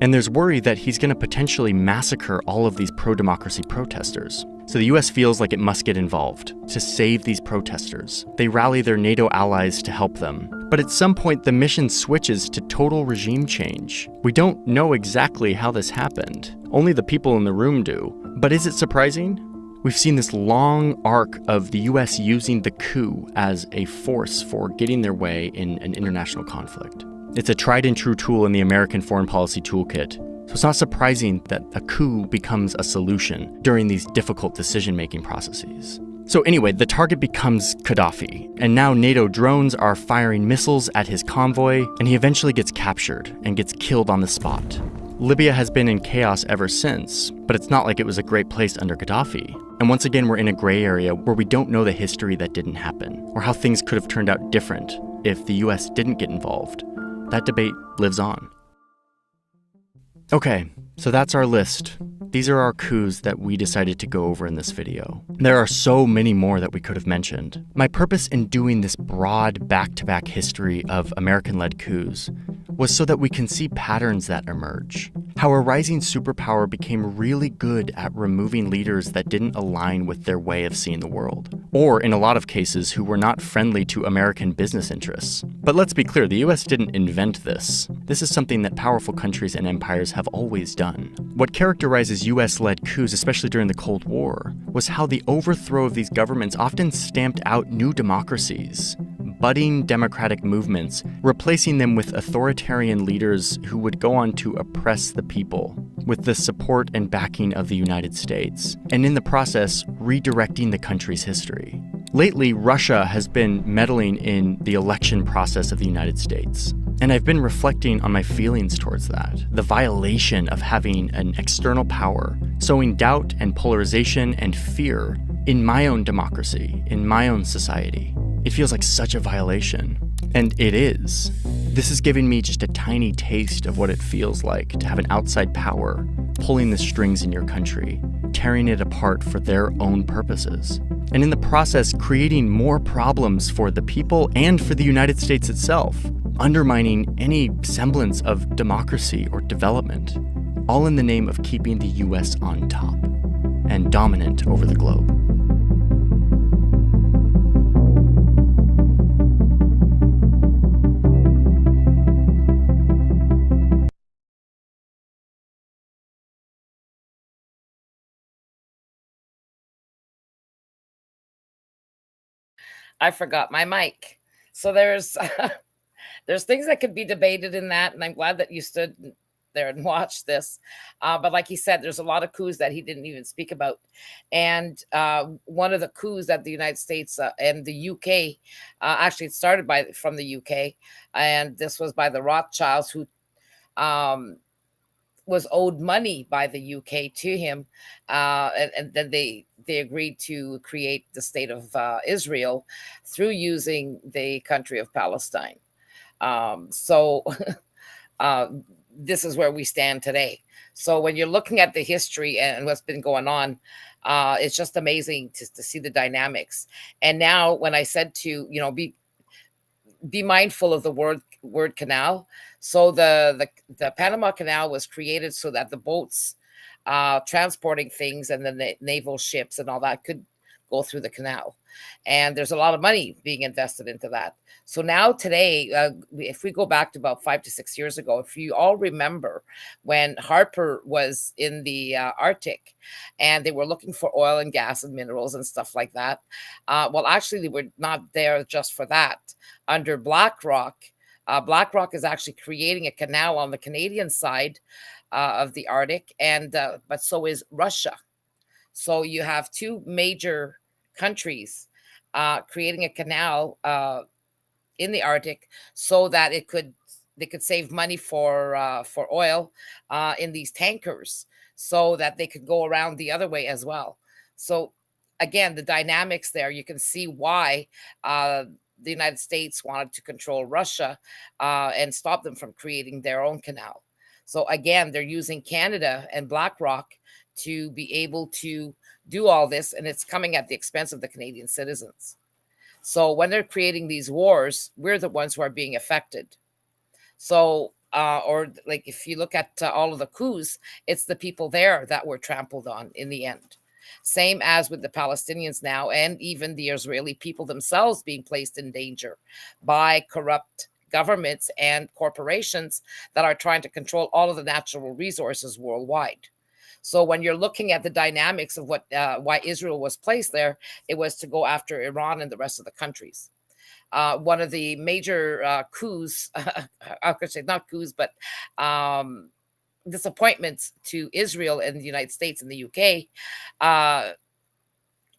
And there's worry that he's going to potentially massacre all of these pro-democracy protesters. So the US feels like it must get involved to save these protesters. They rally their NATO allies to help them. But at some point, the mission switches to total regime change. We don't know exactly how this happened. Only the people in the room do. But is it surprising? We've seen this long arc of the US using the coup as a force for getting their way in an international conflict. It's a tried and true tool in the American foreign policy toolkit. So it's not surprising that a coup becomes a solution during these difficult decision-making processes. So anyway, the target becomes Gaddafi, and now NATO drones are firing missiles at his convoy, and he eventually gets captured and gets killed on the spot. Libya has been in chaos ever since, but it's not like it was a great place under Gaddafi. And once again, we're in a gray area where we don't know the history that didn't happen, or how things could have turned out different if the US didn't get involved. That debate lives on. Okay, so that's our list. These are our coups that we decided to go over in this video. There are so many more that we could have mentioned. My purpose in doing this broad back-to-back history of American-led coups was so that we can see patterns that emerge. How a rising superpower became really good at removing leaders that didn't align with their way of seeing the world, or in a lot of cases who were not friendly to American business interests. But let's be clear, the US didn't invent this. This is something that powerful countries and empires have always done. What characterizes US-led coups, especially during the Cold War, was how the overthrow of these governments often stamped out new democracies, budding democratic movements, replacing them with authoritarian leaders who would go on to oppress the people with the support and backing of the United States, and in the process, redirecting the country's history. Lately, Russia has been meddling in the election process of the United States. And I've been reflecting on my feelings towards that, the violation of having an external power, sowing doubt and polarization and fear in my own democracy, in my own society. It feels like such a violation. And it is. This is giving me just a tiny taste of what it feels like to have an outside power pulling the strings in your country, tearing it apart for their own purposes, and in the process creating more problems for the people and for the United States itself, undermining any semblance of democracy or development, all in the name of keeping the US on top and dominant over the globe. I forgot my mic. So there's there's things that could be debated in that, and I'm glad that you stood there and watched this. But like he said, there's a lot of coups that he didn't even speak about. And one of the coups that the United States and the UK, actually it started from the UK, and this was by the Rothschilds, who was owed money by the UK to him, and then they agreed to create the state of Israel through using the country of Palestine. So this is where we stand today. So when you're looking at the history and what's been going on, it's just amazing to see the dynamics. And now when I said to, be mindful of the word canal. So the Panama Canal was created so that the boats transporting things and the naval ships and all that could go through the canal. And there's a lot of money being invested into that. So now today, if we go back to about 5 to 6 years ago, if you all remember when Harper was in the Arctic and they were looking for oil and gas and minerals and stuff like that. Well, actually, they were not there just for that. Under BlackRock, BlackRock is actually creating a canal on the Canadian side of the Arctic, and but so is Russia. So you have two major countries creating a canal in the Arctic so that they could save money for oil in these tankers, so that they could go around the other way as well. So again, the dynamics there, you can see why the United States wanted to control Russia and stop them from creating their own canal. So again, they're using Canada and BlackRock to be able to do all this, and it's coming at the expense of the Canadian citizens. So when they're creating these wars, we're the ones who are being affected. So or like if you look at all of the coups, it's the people there that were trampled on in the end. Same as with the Palestinians now, and even the Israeli people themselves being placed in danger by corrupt governments and corporations that are trying to control all of the natural resources worldwide. So when you're looking at the dynamics of what why Israel was placed there, it was to go after Iran and the rest of the countries. One of the major coups, I could say not coups, but um, disappointments to Israel and the United States and the UK uh,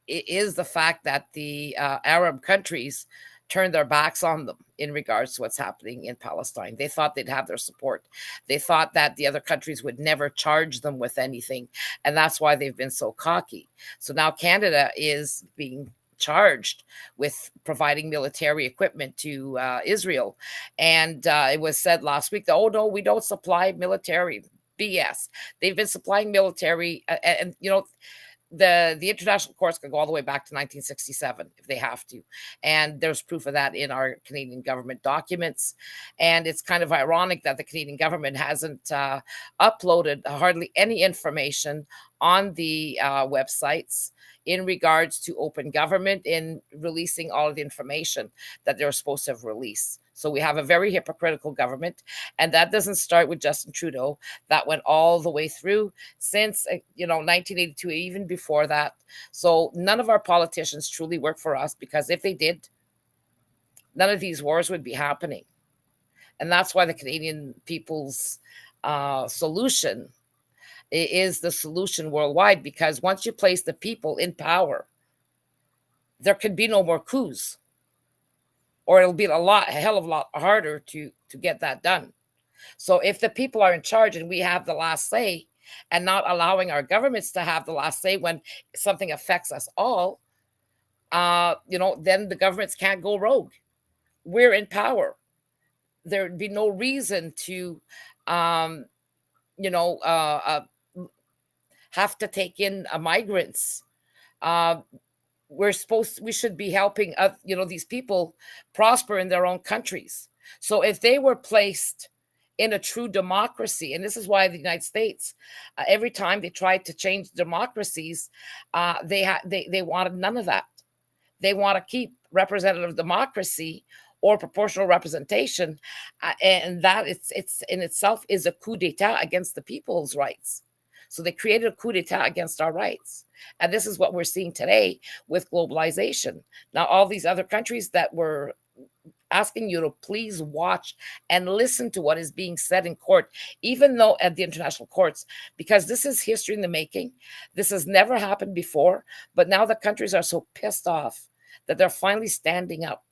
is the fact that the Arab countries turned their backs on them in regards to what's happening in Palestine. They thought they'd have their support. They thought that the other countries would never charge them with anything. And that's why they've been so cocky. So now Canada is being charged with providing military equipment to Israel. And it was said last week that, oh, no, we don't supply military. BS. They've been supplying military. And you know, the international courts can go all the way back to 1967 if they have to, and there's proof of that in our Canadian government documents. And it's kind of ironic that the Canadian government hasn't uploaded hardly any information on the websites in regards to open government in releasing all of the information that they're supposed to have released. So we have a very hypocritical government, and that doesn't start with Justin Trudeau. That went all the way through since 1982, even before that. So none of our politicians truly work for us, because if they did, none of these wars would be happening. And that's why the Canadian people's solution is the solution worldwide, because once you place the people in power, there can be no more coups, or it'll be a hell of a lot harder to get that done. So if the people are in charge and we have the last say, and not allowing our governments to have the last say when something affects us all, then the governments can't go rogue. We're in power. There'd be no reason to, have to take in migrants. We should be helping these people prosper in their own countries. So if they were placed in a true democracy, and this is why the United States, every time they tried to change democracies, they wanted none of that. They want to keep representative democracy or proportional representation, and that it's in itself is a coup d'état against the people's rights. So they created a coup d'etat against our rights. And this is what we're seeing today with globalization. Now, all these other countries that were asking you to please watch and listen to what is being said in court, even though at the international courts, because this is history in the making. This has never happened before. But now the countries are so pissed off that they're finally standing up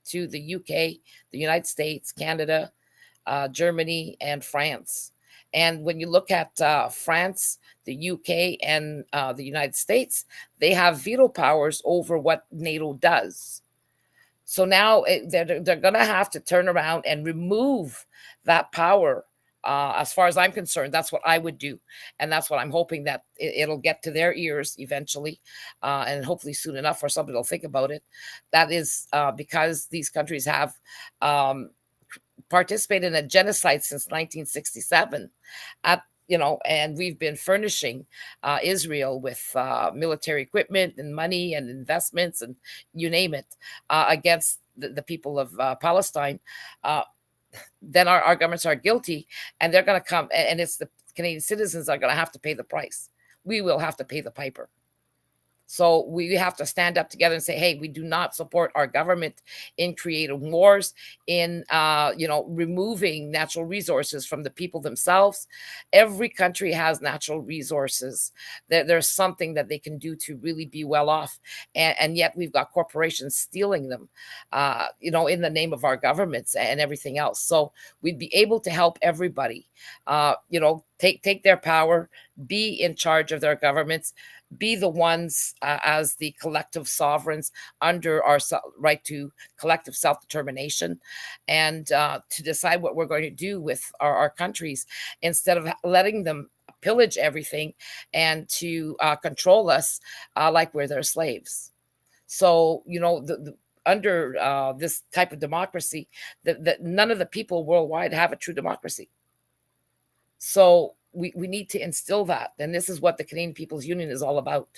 to the UK, the United States, Canada, Germany, and France. And when you look at France, the UK, and the United States, they have veto powers over what NATO does. So now they're going to have to turn around and remove that power. As far as I'm concerned, that's what I would do. And that's what I'm hoping that it'll get to their ears eventually, and hopefully soon enough, or somebody will think about it. That is because these countries have participated in a genocide since 1967 and we've been furnishing Israel with military equipment and money and investments and you name it against the people of Palestine. Then our governments are guilty, and they're going to come, and it's the Canadian citizens are going to have to pay the price. We will have to pay the piper. So we have to stand up together and say, hey, we do not support our government in creating wars, in, removing natural resources from the people themselves. Every country has natural resources. There's something that they can do to really be well off. And yet we've got corporations stealing them, in the name of our governments and everything else. So we'd be able to help everybody, take their power, be in charge of their governments, be the ones as the collective sovereigns under our right to collective self-determination, and to decide what we're going to do with our countries, instead of letting them pillage everything and to control us like we're their slaves. So, this type of democracy, that none of the people worldwide have a true democracy. So we need to instill that. And this is what the Canadian People's Union is all about.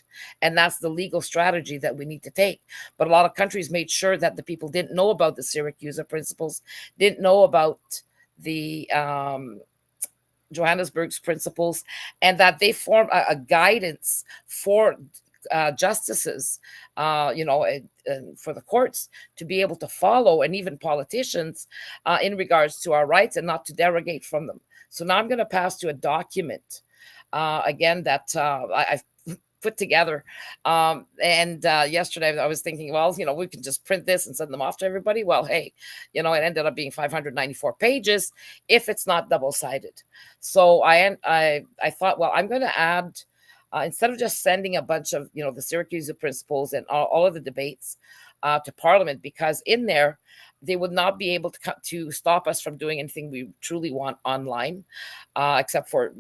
And that's the legal strategy that we need to take. But a lot of countries made sure that the people didn't know about the Syracuse principles, didn't know about the Johannesburg's principles, and that they form a guidance for justices, for the courts to be able to follow, and even politicians, in regards to our rights and not to derogate from them. So now I'm going to pass to a document again that I've put together. And yesterday I was thinking, well, we can just print this and send them off to everybody. Well, hey, it ended up being 594 pages if it's not double-sided. So I thought, well, I'm going to add, instead of just sending a bunch of, the Syracuse principles and all of the debates to Parliament, because in there, they would not be able to stop us from doing anything we truly want online, except for,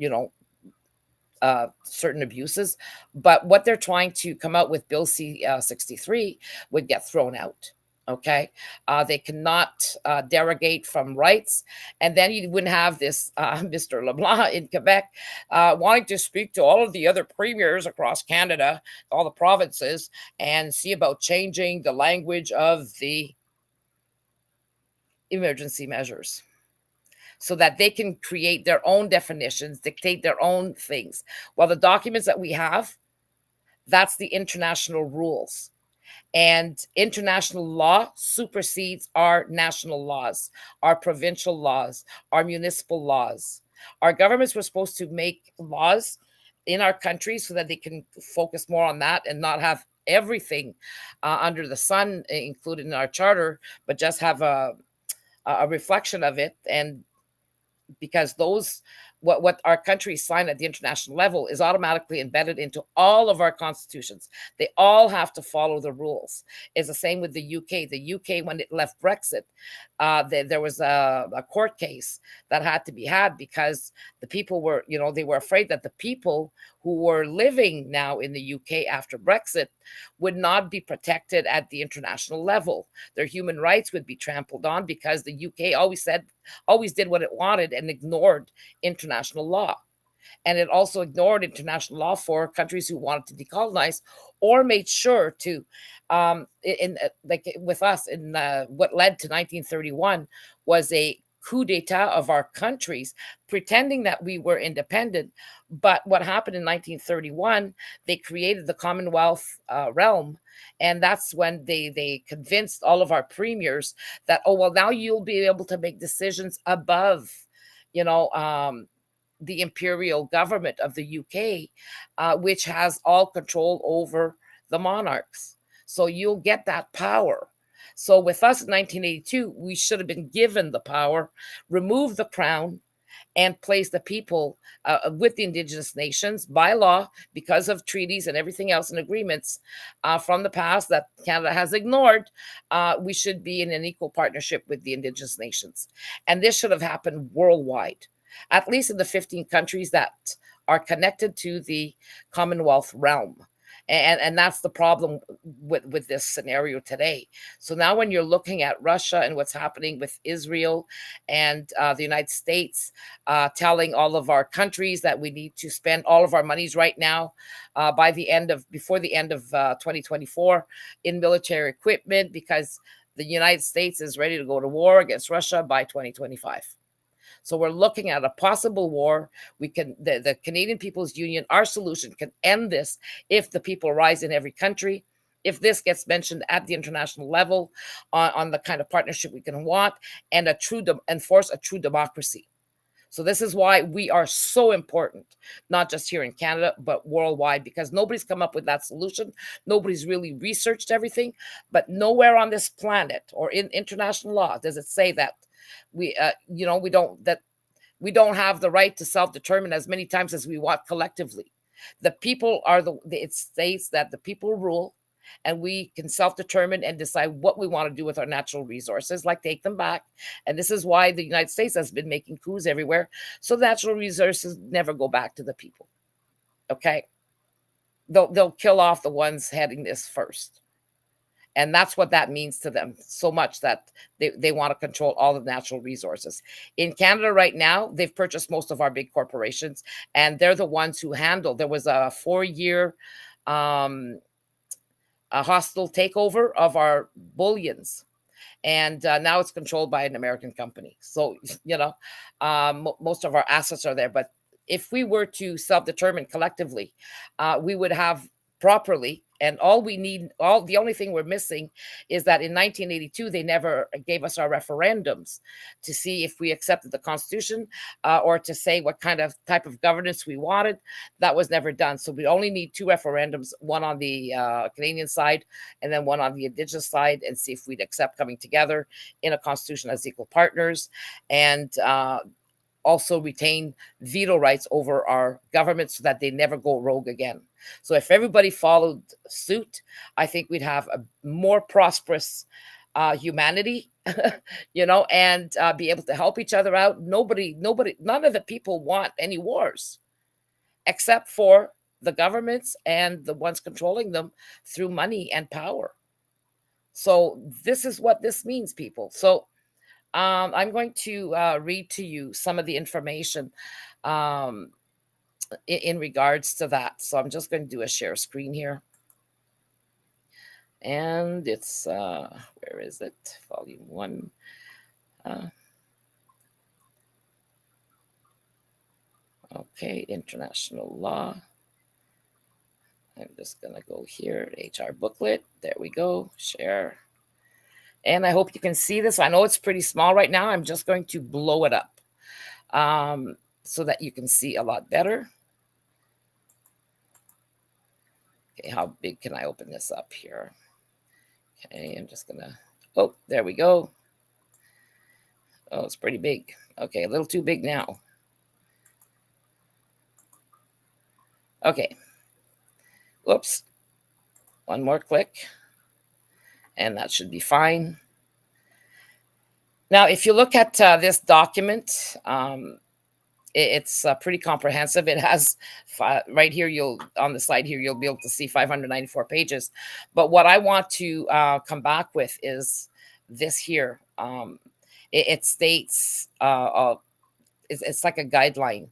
certain abuses. But what they're trying to come out with, Bill C-63, would get thrown out. Okay, they cannot derogate from rights, and then you wouldn't have this Mr. LeBlanc in Quebec wanting to speak to all of the other premiers across Canada, all the provinces, and see about changing the language of the emergency measures, so that they can create their own definitions, dictate their own things. Well, the documents that we have, that's the international rules. And international law supersedes our national laws, our provincial laws, our municipal laws. Our governments were supposed to make laws in our country so that they can focus more on that and not have everything under the sun included in our charter, but just have a reflection of it. And because what our countries sign at the international level is automatically embedded into all of our constitutions. They all have to follow the rules. It's the same with the UK. The UK, when it left Brexit, there was a court case that had to be had because the people were, they were afraid that the people who were living now in the UK after Brexit would not be protected at the international level. Their human rights would be trampled on because the UK always did what it wanted and ignored international law. And it also ignored international law for countries who wanted to decolonize, or made sure to, like with us, in what led to 1931 was a coup d'etat of our countries, pretending that we were independent. But what happened in 1931, they created the Commonwealth realm. And that's when they convinced all of our premiers that, oh, well, now you'll be able to make decisions above, the imperial government of the UK, which has all control over the monarchs. So you'll get that power. So with us in 1982, we should have been given the power, remove the crown, and place the people with the Indigenous nations by law, because of treaties and everything else and agreements from the past that Canada has ignored. We should be in an equal partnership with the Indigenous nations. And this should have happened worldwide, at least in the 15 countries that are connected to the Commonwealth realm. And that's the problem with this scenario today. So now when you're looking at Russia and what's happening with Israel and the United States telling all of our countries that we need to spend all of our monies right now before the end of 2024 in military equipment, because the United States is ready to go to war against Russia by 2025. So we're looking at a possible war. The Canadian People's Union, our solution, can end this if the people rise in every country, if this gets mentioned at the international level on the kind of partnership we can want, and enforce a true democracy. So this is why we are so important, not just here in Canada, but worldwide, because nobody's come up with that solution. Nobody's really researched everything, but nowhere on this planet or in international law does it say that we don't have the right to self-determine as many times as we want collectively. The people are it states that the people rule, and we can self-determine and decide what we want to do with our natural resources, like take them back. And this is why the United States has been making coups everywhere, so natural resources never go back to the people. Okay, they'll kill off the ones heading this first. And that's what that means to them so much that they want to control all the natural resources. In Canada right now, they've purchased most of our big corporations, and they're the ones who handle. There was a 4-year a hostile takeover of our bullions, and now it's controlled by an American company. So, most of our assets are there. But if we were to self-determine collectively, we would have properly. And the only thing we're missing is that in 1982, they never gave us our referendums to see if we accepted the Constitution or to say what kind of type of governance we wanted. That was never done. So we only need 2 referendums, one on the Canadian side and then one on the Indigenous side, and see if we'd accept coming together in a Constitution as equal partners, and also retain veto rights over our government so that they never go rogue again. So if everybody followed suit, I think we'd have a more prosperous humanity, and be able to help each other out. None of the people want any wars, except for the governments and the ones controlling them through money and power. So this is what this means, people. So I'm going to read to you some of the information in regards to that. So I'm just going to do a share screen here. And it's, where is it? Volume 1. Okay, international law. I'm just going to go here, HR booklet. There we go, share. And I hope you can see this. I know it's pretty small right now. I'm just going to blow it up so that you can see a lot better. Okay, how big can I open this up here? Okay, I'm just going to, oh, there we go. Oh, it's pretty big. Okay, a little too big now. Okay. Whoops. One more click. And that should be fine. Now, if you look at this document, it's pretty comprehensive. It has right here, on the slide here, you'll be able to see 594 pages. But what I want to come back with is this here. It states, it's like a guideline.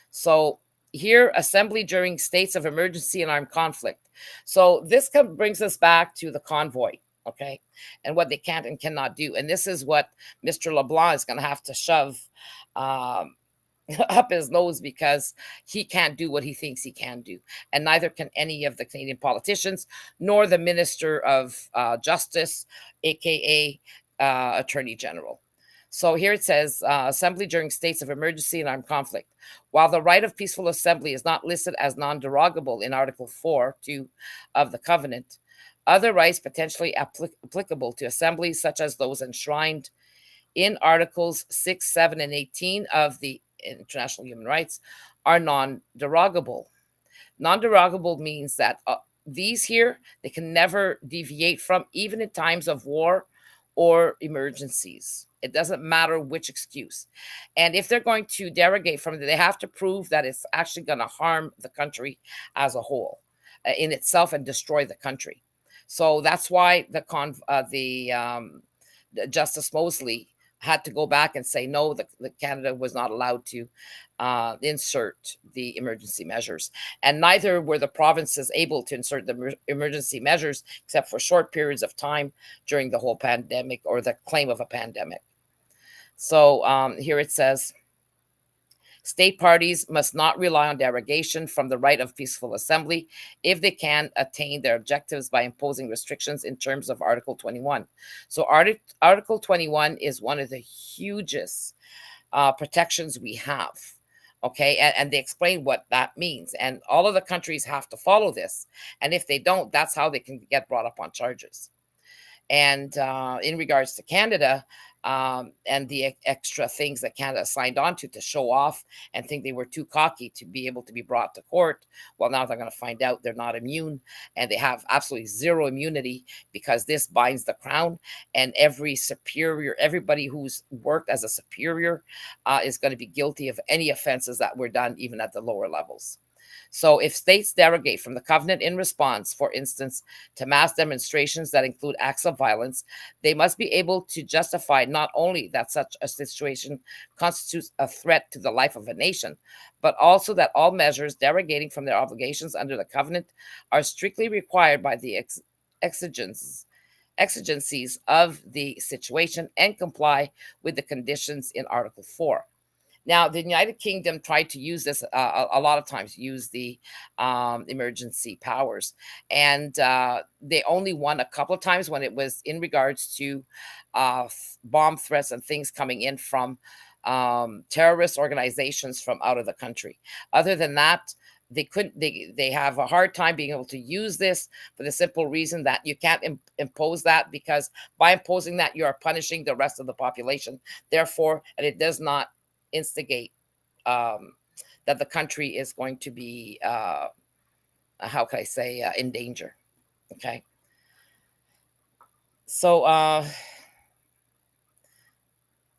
So here, assembly during states of emergency and armed conflict. So this brings us back to the convoy. Okay, and what they can and cannot do. And this is what Mr. LeBlanc is going to have to shove up his nose, because he can't do what he thinks he can do. And neither can any of the Canadian politicians, nor the Minister of Justice, aka Attorney General. So here it says, assembly during states of emergency and armed conflict. While the right of peaceful assembly is not listed as non-derogable in Article 4.2 of the Covenant, other rights potentially applicable to assemblies, such as those enshrined in Articles 6, 7, and 18 of the International Human Rights, are non-derogable. Non-derogable means that these here, they can never deviate from, even in times of war or emergencies. It doesn't matter which excuse. And if they're going to derogate from it, they have to prove that it's actually going to harm the country as a whole in itself and destroy the country. So that's why Justice Mosley had to go back and say, no, the Canada was not allowed to insert the emergency measures. And neither were the provinces able to insert the emergency measures, except for short periods of time during the whole pandemic, or the claim of a pandemic. So here it says, state parties must not rely on derogation from the right of peaceful assembly if they can attain their objectives by imposing restrictions in terms of Article 21. So Article 21 is one of the hugest protections we have. Okay, and they explain what that means. And all of the countries have to follow this. And if they don't, that's how they can get brought up on charges. And in regards to Canada, and the extra things that Canada signed on to show off and think they were too cocky to be able to be brought to court. Well, now they're going to find out they're not immune, and they have absolutely zero immunity, because this binds the crown, and every superior, everybody who's worked as a superior is going to be guilty of any offenses that were done, even at the lower levels. So if states derogate from the covenant in response, for instance, to mass demonstrations that include acts of violence, they must be able to justify not only that such a situation constitutes a threat to the life of a nation, but also that all measures derogating from their obligations under the covenant are strictly required by the exigencies of the situation and comply with the conditions in Article 4. Now, the United Kingdom tried to use this a lot of times, use the emergency powers, and they only won a couple of times when it was in regards to bomb threats and things coming in from terrorist organizations from out of the country. Other than that, they couldn't. They have a hard time being able to use this for the simple reason that you can't impose that, because by imposing that, you are punishing the rest of the population. Therefore, and it does not instigate that the country is going to be, how can I say, in danger. Okay. So,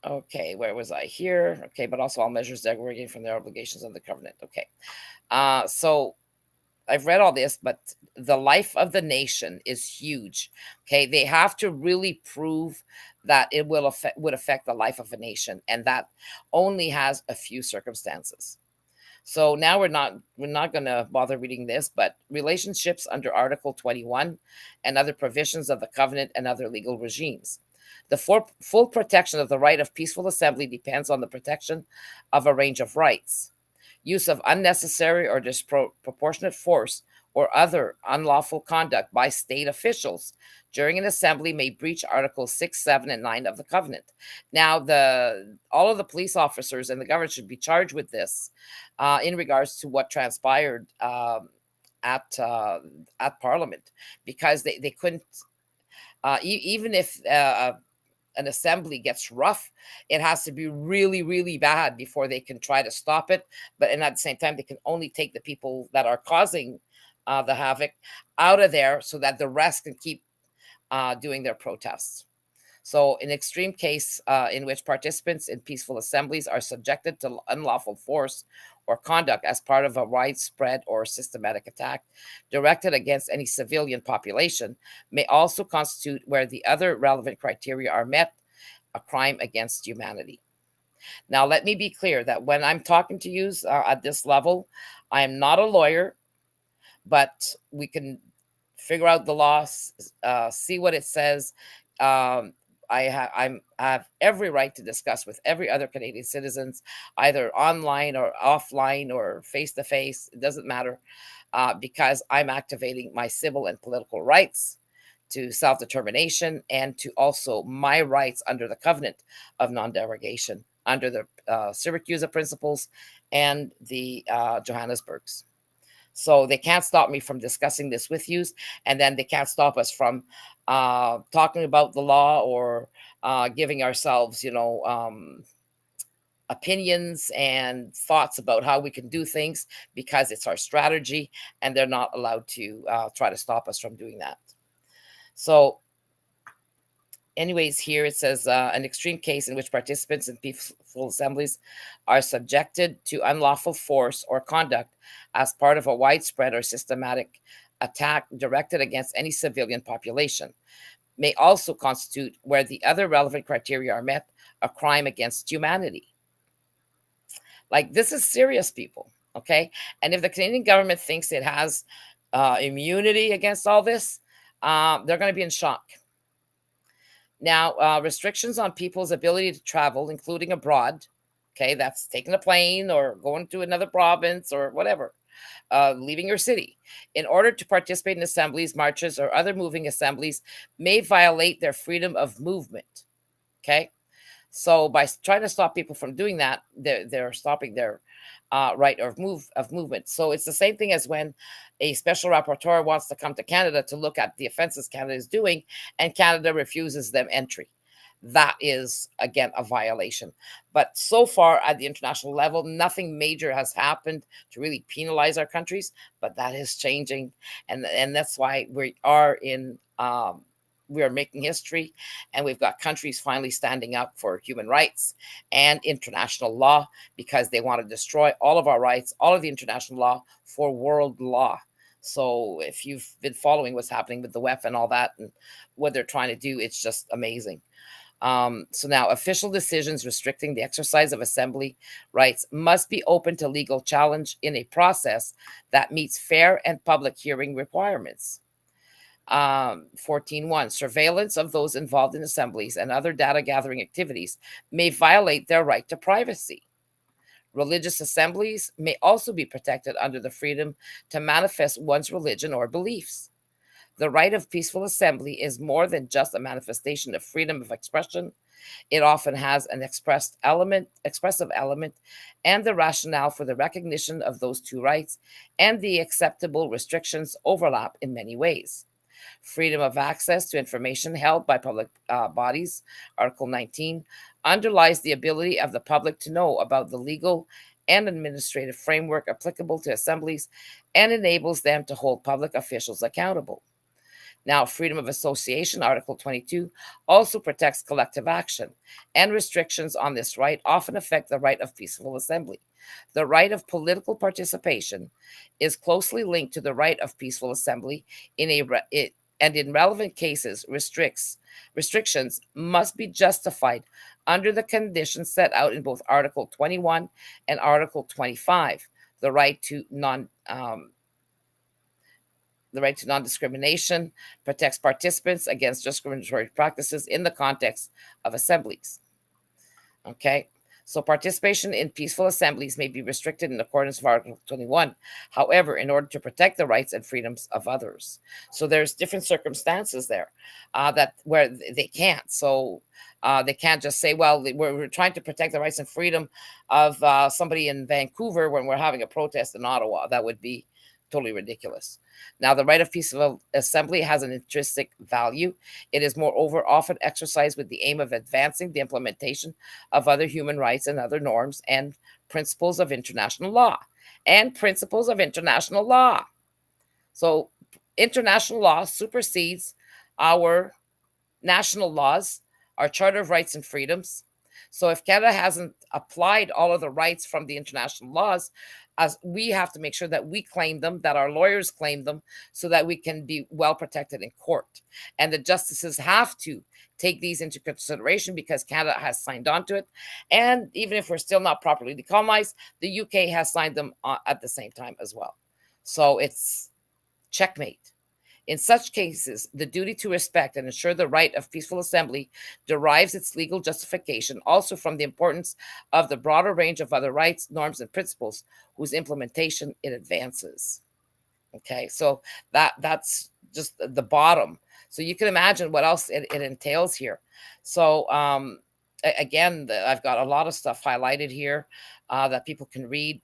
okay, where was I here? Okay, but also all measures derogating from their obligations of the covenant. Okay. So I've read all this, but the life of the nation is huge. Okay, they have to really prove that it would affect the life of a nation, and that only has a few circumstances. So now we're not going to bother reading this, but relationships under Article 21 and other provisions of the covenant and other legal regimes. The full protection of the right of peaceful assembly depends on the protection of a range of rights. Use of unnecessary or disproportionate force or other unlawful conduct by state officials during an assembly may breach Articles 6, 7, and 9 of the covenant. Now, all of the police officers and the government should be charged with this in regards to what transpired at Parliament, because they couldn't, even if an assembly gets rough, it has to be really, really bad before they can try to stop it. But and at the same time, they can only take the people that are causing the havoc out of there so that the rest can keep doing their protests. So, an extreme case in which participants in peaceful assemblies are subjected to unlawful force or conduct as part of a widespread or systematic attack directed against any civilian population may also constitute, where the other relevant criteria are met, a crime against humanity. Now, let me be clear that when I'm talking to you at this level, I am not a lawyer, but we can figure out the law, see what it says. I have every right to discuss with every other Canadian citizens, either online or offline or face to face. It doesn't matter, because I'm activating my civil and political rights to self-determination and to also my rights under the covenant of non-derogation, under the Syracuse principles and the Johannesburgs. So they can't stop me from discussing this with you, and then they can't stop us from talking about the law or giving ourselves, opinions and thoughts about how we can do things, because it's our strategy, and they're not allowed to try to stop us from doing that. So anyways, here it says an extreme case in which participants in peaceful assemblies are subjected to unlawful force or conduct as part of a widespread or systematic attack directed against any civilian population may also constitute, where the other relevant criteria are met, a crime against humanity. Like, this is serious, people. Okay. And if the Canadian government thinks it has immunity against all this, they're going to be in shock. Now, restrictions on people's ability to travel, including abroad, okay, that's taking a plane or going to another province or whatever, leaving your city, in order to participate in assemblies, marches, or other moving assemblies, may violate their freedom of movement. Okay, so by trying to stop people from doing that, they're stopping their right of movement. So it's the same thing as when a special rapporteur wants to come to Canada to look at the offenses Canada is doing, and Canada refuses them entry. That is, again, a violation. But so far at the international level, nothing major has happened to really penalize our countries, but that is changing. And that's why we are in we are making history, and we've got countries finally standing up for human rights and international law because they want to destroy all of our rights, all of the international law for world law. So if you've been following what's happening with the WEF and all that and what they're trying to do, it's just amazing. So now official decisions restricting the exercise of assembly rights must be open to legal challenge in a process that meets fair and public hearing requirements. 14.1 Surveillance of those involved in assemblies and other data gathering activities may violate their right to privacy. Religious assemblies may also be protected under the freedom to manifest one's religion or beliefs. The right of peaceful assembly is more than just a manifestation of freedom of expression. It often has an expressive element, and the rationale for the recognition of those two rights and the acceptable restrictions overlap in many ways. Freedom of access to information held by public bodies, Article 19, underlies the ability of the public to know about the legal and administrative framework applicable to assemblies and enables them to hold public officials accountable. Now, freedom of association, Article 22, also protects collective action, and restrictions on this right often affect the right of peaceful assembly. The right of political participation is closely linked to the right of peaceful assembly and in relevant cases restrictions must be justified under the conditions set out in both Article 21 and Article 25, the right to non-discrimination protects participants against discriminatory practices in the context of assemblies. Okay, so participation in peaceful assemblies may be restricted in accordance with Article 21. However, in order to protect the rights and freedoms of others, so there's different circumstances there that where they can't. So they can't just say, "Well, we're trying to protect the rights and freedom of somebody in Vancouver when we're having a protest in Ottawa." That would be totally ridiculous. Now, the right of peaceful assembly has an intrinsic value. It is, moreover, often exercised with the aim of advancing the implementation of other human rights and other norms and principles of international law. So, international law supersedes our national laws, our Charter of Rights and Freedoms. So if Canada hasn't applied all of the rights from the international laws, as we have to make sure that we claim them, that our lawyers claim them, so that we can be well protected in court. And the justices have to take these into consideration because Canada has signed on to it. And even if we're still not properly decolonized, the UK has signed them at the same time as well. So it's checkmate. In such cases, the duty to respect and ensure the right of peaceful assembly derives its legal justification also from the importance of the broader range of other rights, norms, and principles whose implementation it advances. Okay, so that's just the bottom. So you can imagine what else it entails here. So again, I've got a lot of stuff highlighted here that people can read.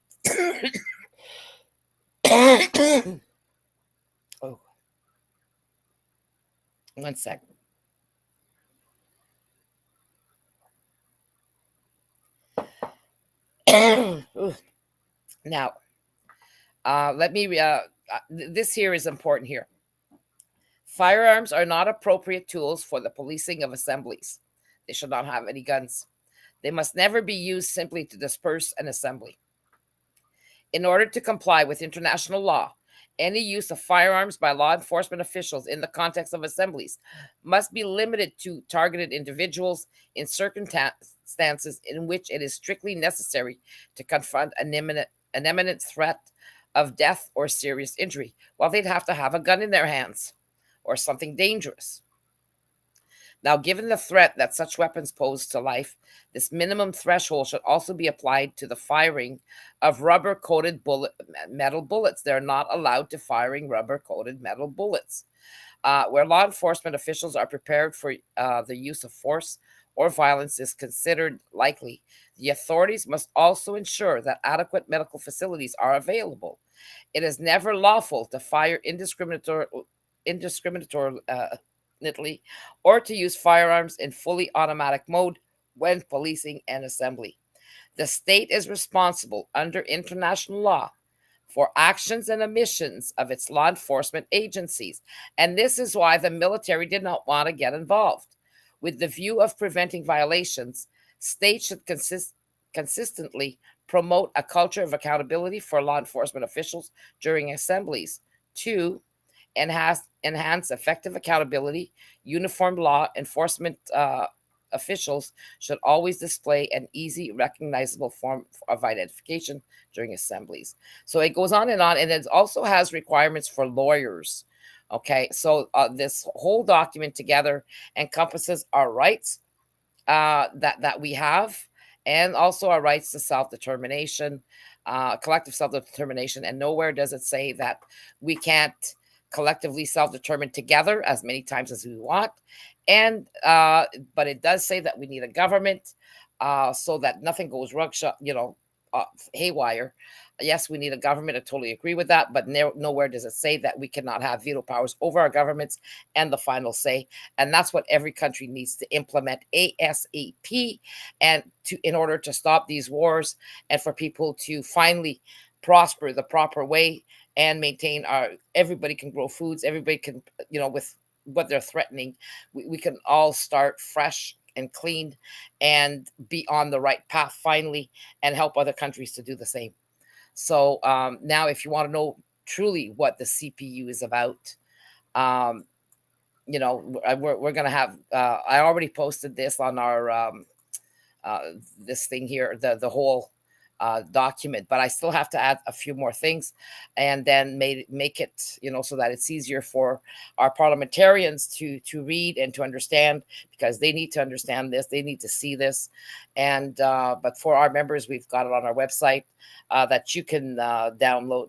Oh. One second. Now, let me. This here is important here. Firearms are not appropriate tools for the policing of assemblies. They should not have any guns. They must never be used simply to disperse an assembly. In order to comply with international law, any use of firearms by law enforcement officials in the context of assemblies must be limited to targeted individuals in circumstances in which it is strictly necessary to confront an imminent threat of death or serious injury. Well, they'd have to have a gun in their hands or something dangerous. Now, given the threat that such weapons pose to life, this minimum threshold should also be applied to the firing of rubber-coated metal bullets. They're not allowed to firing rubber-coated metal bullets. Where law enforcement officials are prepared for the use of force or violence is considered likely, the authorities must also ensure that adequate medical facilities are available. It is never lawful to fire indiscriminatorily or to use firearms in fully automatic mode when policing an assembly. The state is responsible under international law for actions and omissions of its law enforcement agencies. And this is why the military did not want to get involved. With the view of preventing violations, states should consistently promote a culture of accountability for law enforcement officials during assemblies. Two, enhance effective accountability. Uniform law enforcement officials should always display an easy, recognizable form of identification during assemblies. So it goes on, and it also has requirements for lawyers. Okay, so this whole document together encompasses our rights that we have, and also our rights to self-determination, collective self-determination. And nowhere does it say that we can't collectively self-determine together as many times as we want. And but it does say that we need a government so that nothing goes haywire. Yes, we need a government. I totally agree with that. But nowhere does it say that we cannot have veto powers over our governments and the final say. And that's what every country needs to implement ASAP, and in order to stop these wars and for people to finally prosper the proper way and maintain everybody can grow foods. Everybody can, with what they're threatening, we can all start fresh and clean and be on the right path finally, and help other countries to do the same. So now, if you want to know truly what the CPU is about, we're going to have, I already posted this on our, this thing here, the whole document, but I still have to add a few more things, and then make it, so that it's easier for our parliamentarians to read and to understand, because they need to understand this, they need to see this. And but for our members, we've got it on our website that you can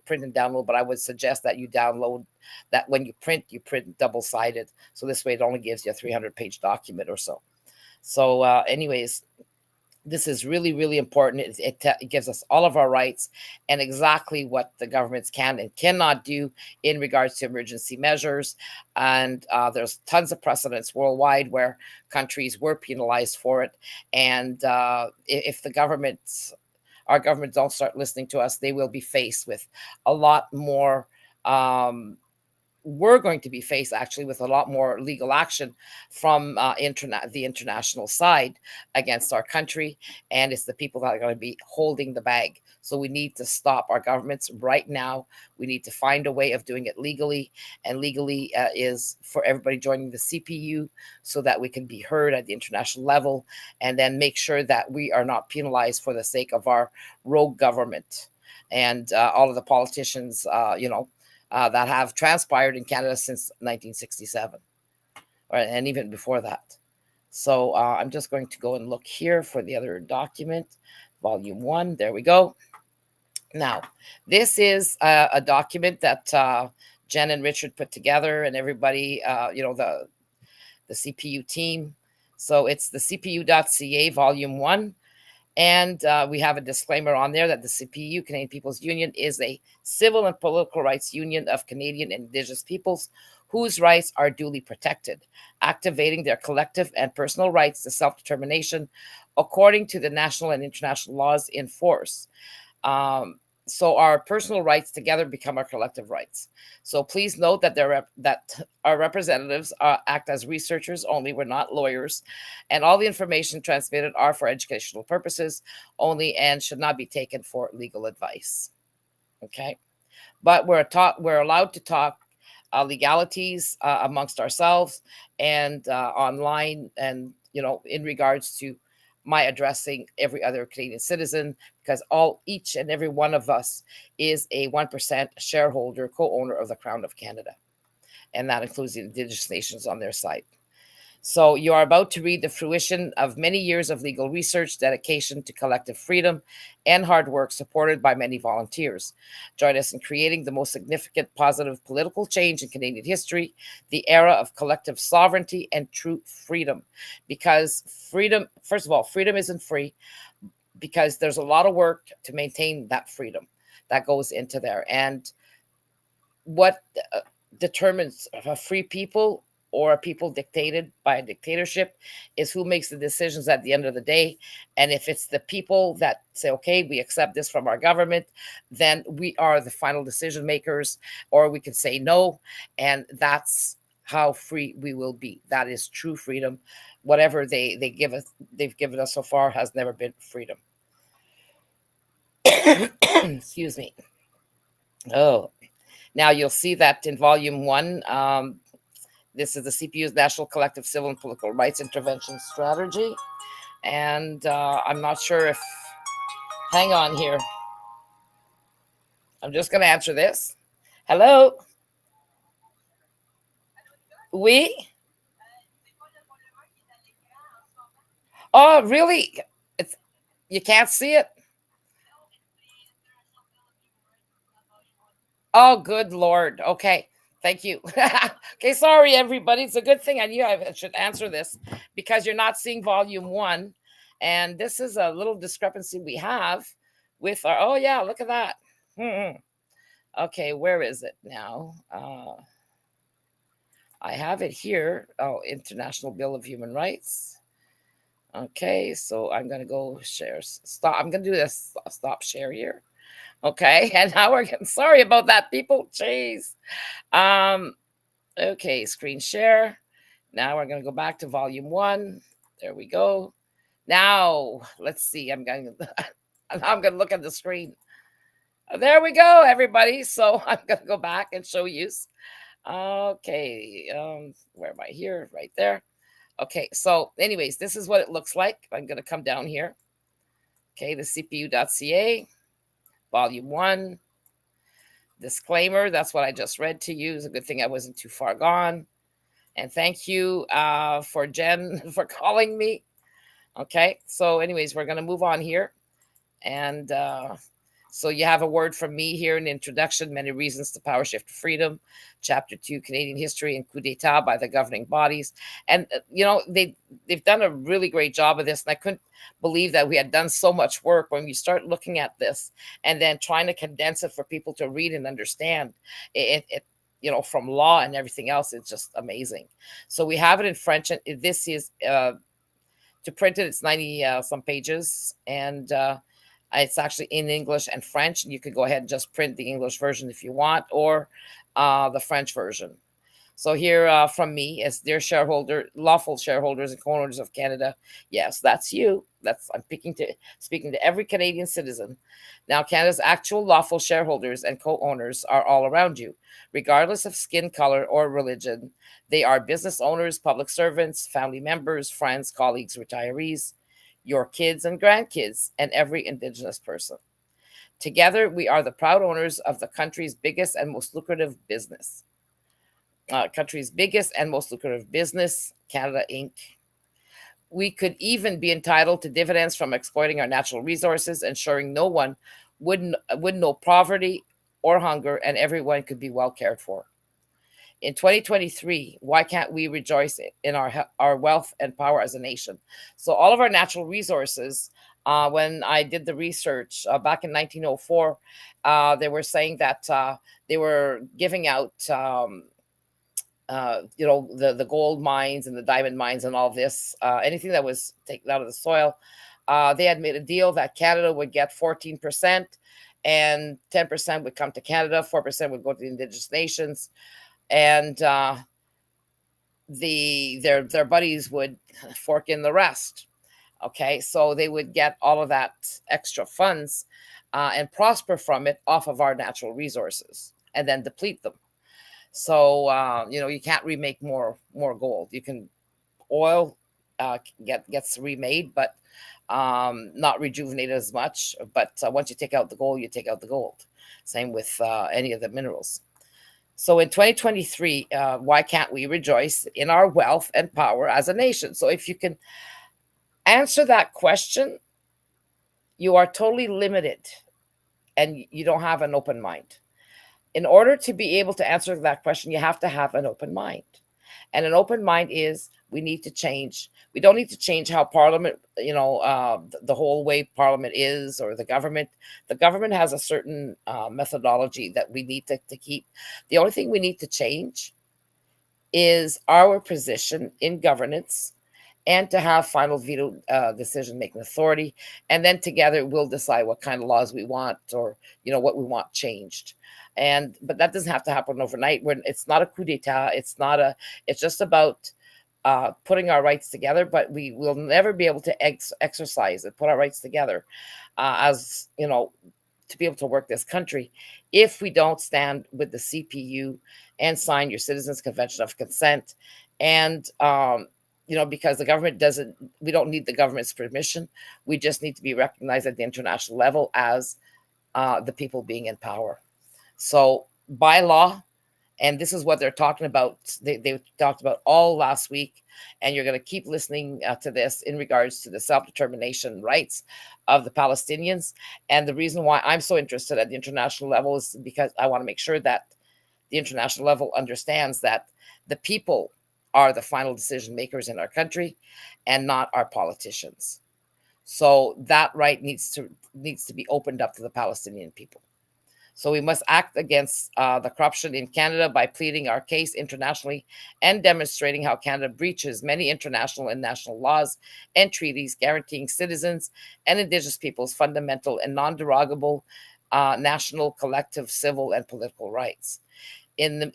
print and download. But I would suggest that you download that. When you print double-sided, so this way it only gives you a 300-page document or so. So anyways, this is really, really important. It gives us all of our rights and exactly what the governments can and cannot do in regards to emergency measures. And there's tons of precedents worldwide where countries were penalized for it. And if our governments don't start listening to us, they will be faced with a lot more. We're going to be faced actually with a lot more legal action from the international side against our country. And it's the people that are going to be holding the bag. So we need to stop our governments right now. We need to find a way of doing it legally. And legally is for everybody joining the CPU, so that we can be heard at the international level, and then make sure that we are not penalized for the sake of our rogue government and all of the politicians, that have transpired in Canada since 1967, and even before that. So I'm just going to go and look here for the other document, volume 1. There we go. Now, this is a document that Jen and Richard put together, and everybody, the CPU team. So it's the CPU.ca, volume 1. And we have a disclaimer on there that the CPU, Canadian People's Union, is a civil and political rights union of Canadian and Indigenous peoples whose rights are duly protected, activating their collective and personal rights to self-determination according to the national and international laws in force. So our personal rights together become our collective rights. So please note that that our representatives act as researchers only. We're not lawyers, and all the information transmitted are for educational purposes only and should not be taken for legal advice. Okay, but we're allowed to talk legalities amongst ourselves and online, and in regards to my addressing every other Canadian citizen, because each and every one of us is a 1% shareholder, co-owner of the Crown of Canada. And that includes the Indigenous nations on their side. So you are about to read the fruition of many years of legal research, dedication to collective freedom, and hard work supported by many volunteers. Join us in creating the most significant positive political change in Canadian history, the era of collective sovereignty and true freedom. Because freedom, first of all, freedom isn't free, because there's a lot of work to maintain that freedom that goes into there. And what determines a free people or a people dictated by a dictatorship is who makes the decisions at the end of the day. And if it's the people that say, okay, we accept this from our government, then we are the final decision makers, or we can say no. And that's how free we will be. That is true freedom. Whatever they've given us so far has never been freedom. Excuse me. Oh, now you'll see that in volume 1, this is the CPU's National Collective Civil and Political Rights Intervention Strategy. And I'm not sure if, hang on here. I'm just going to answer this. Hello? Oui? Oh, really? You can't see it? Oh, good Lord. Okay. Thank you. Okay, sorry, everybody. It's a good thing I knew I should answer this because you're not seeing volume 1. And this is a little discrepancy we have with our, oh, yeah, look at that. Okay, where is it now? I have it here. Oh, International Bill of Human Rights. Okay, so I'm going to go share. Stop. I'm going to do this. Stop share here. Okay, and now we're getting sorry about that, people. Jeez. Okay, screen share. Now we're going to go back to volume 1. There we go. Now let's see. I'm going to look at the screen. There we go, everybody. So I'm going to go back and show you. Okay, where am I here? Right there. Okay, so anyways, this is what it looks like. I'm going to come down here. Okay, the CPU.ca, volume 1. Disclaimer, that's what I just read to you. It's a good thing I wasn't too far gone. And thank you for Jen for calling me. Okay, so anyways, we're going to move on here. And so you have a word from me here, an introduction, many reasons to PowerShift to freedom, chapter 2, Canadian history and coup d'etat by the governing bodies. And, they've done a really great job of this. And I couldn't believe that we had done so much work when you start looking at this and then trying to condense it for people to read and understand it from law and everything else. It's just amazing. So we have it in French. And this is, to print it, it's 90 some pages. And it's actually in English and French. You could go ahead and just print the English version if you want, or the French version. So here from me, as dear shareholder, lawful shareholders and co-owners of Canada, yes, that's you. I'm speaking to every Canadian citizen. Now, Canada's actual lawful shareholders and co-owners are all around you, regardless of skin color or religion. They are business owners, public servants, family members, friends, colleagues, retirees, your kids and grandkids, and every Indigenous person. Together, we are the proud owners of the country's biggest and most lucrative business. Canada Inc. We could even be entitled to dividends from exploiting our natural resources, ensuring no one would know poverty or hunger, and everyone could be well cared for. In 2023, why can't we rejoice in our wealth and power as a nation? So all of our natural resources, when I did the research back in 1904, they were saying that they were giving out, the gold mines and the diamond mines and all this, anything that was taken out of the soil. They had made a deal that Canada would get 14%, and 10% would come to Canada, 4% would go to the Indigenous nations. And their buddies would fork in the rest. Okay, so they would get all of that extra funds and prosper from it off of our natural resources, and then deplete them. So you can't remake more gold. You can oil gets remade, but not rejuvenated as much. But once you take out the gold, you take out the gold. Same with any of the minerals. So in 2023, why can't we rejoice in our wealth and power as a nation? So if you can answer that question, you are totally limited and you don't have an open mind. In order to be able to answer that question, you have to have an open mind. And an open mind is we need to change. We don't need to change how Parliament, the whole way Parliament is, or the government. The government has a certain methodology that we need to keep. The only thing we need to change is our position in governance and to have final veto decision making authority. And then together we'll decide what kind of laws we want, or what we want changed. But that doesn't have to happen overnight. It's not a coup d'etat. It's just about putting our rights together. But we will never be able to exercise and put our rights together, as to be able to work this country, if we don't stand with the CPU and sign your Citizens Convention of Consent. And because the government doesn't, we don't need the government's permission. We just need to be recognized at the international level as the people being in power. So by law, and this is what they're talking about. They talked about all last week, and you're going to keep listening to this in regards to the self-determination rights of the Palestinians. And the reason why I'm so interested at the international level is because I want to make sure that the international level understands that the people are the final decision makers in our country and not our politicians. So that right needs to be opened up to the Palestinian people. So we must act against the corruption in Canada by pleading our case internationally and demonstrating how Canada breaches many international and national laws and treaties guaranteeing citizens and Indigenous peoples fundamental and non-derogable national, collective, civil, and political rights. And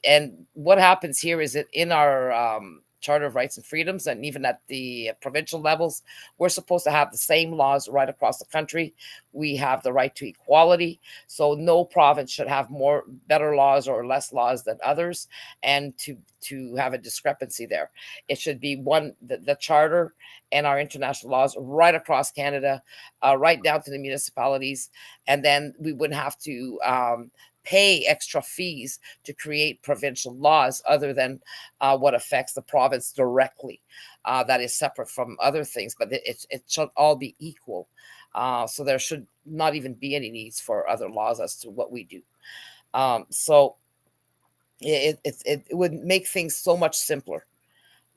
what happens here is that in our Charter of Rights and Freedoms, and even at the provincial levels, we're supposed to have the same laws right across the country. We have the right to equality, so no province should have better laws or less laws than others, and to have a discrepancy there. It should be the charter and our international laws right across Canada, right down to the municipalities, and then we wouldn't have to pay extra fees to create provincial laws other than what affects the province directly. That is separate from other things, but it should all be equal. So there should not even be any needs for other laws as to what we do. So it would make things so much simpler.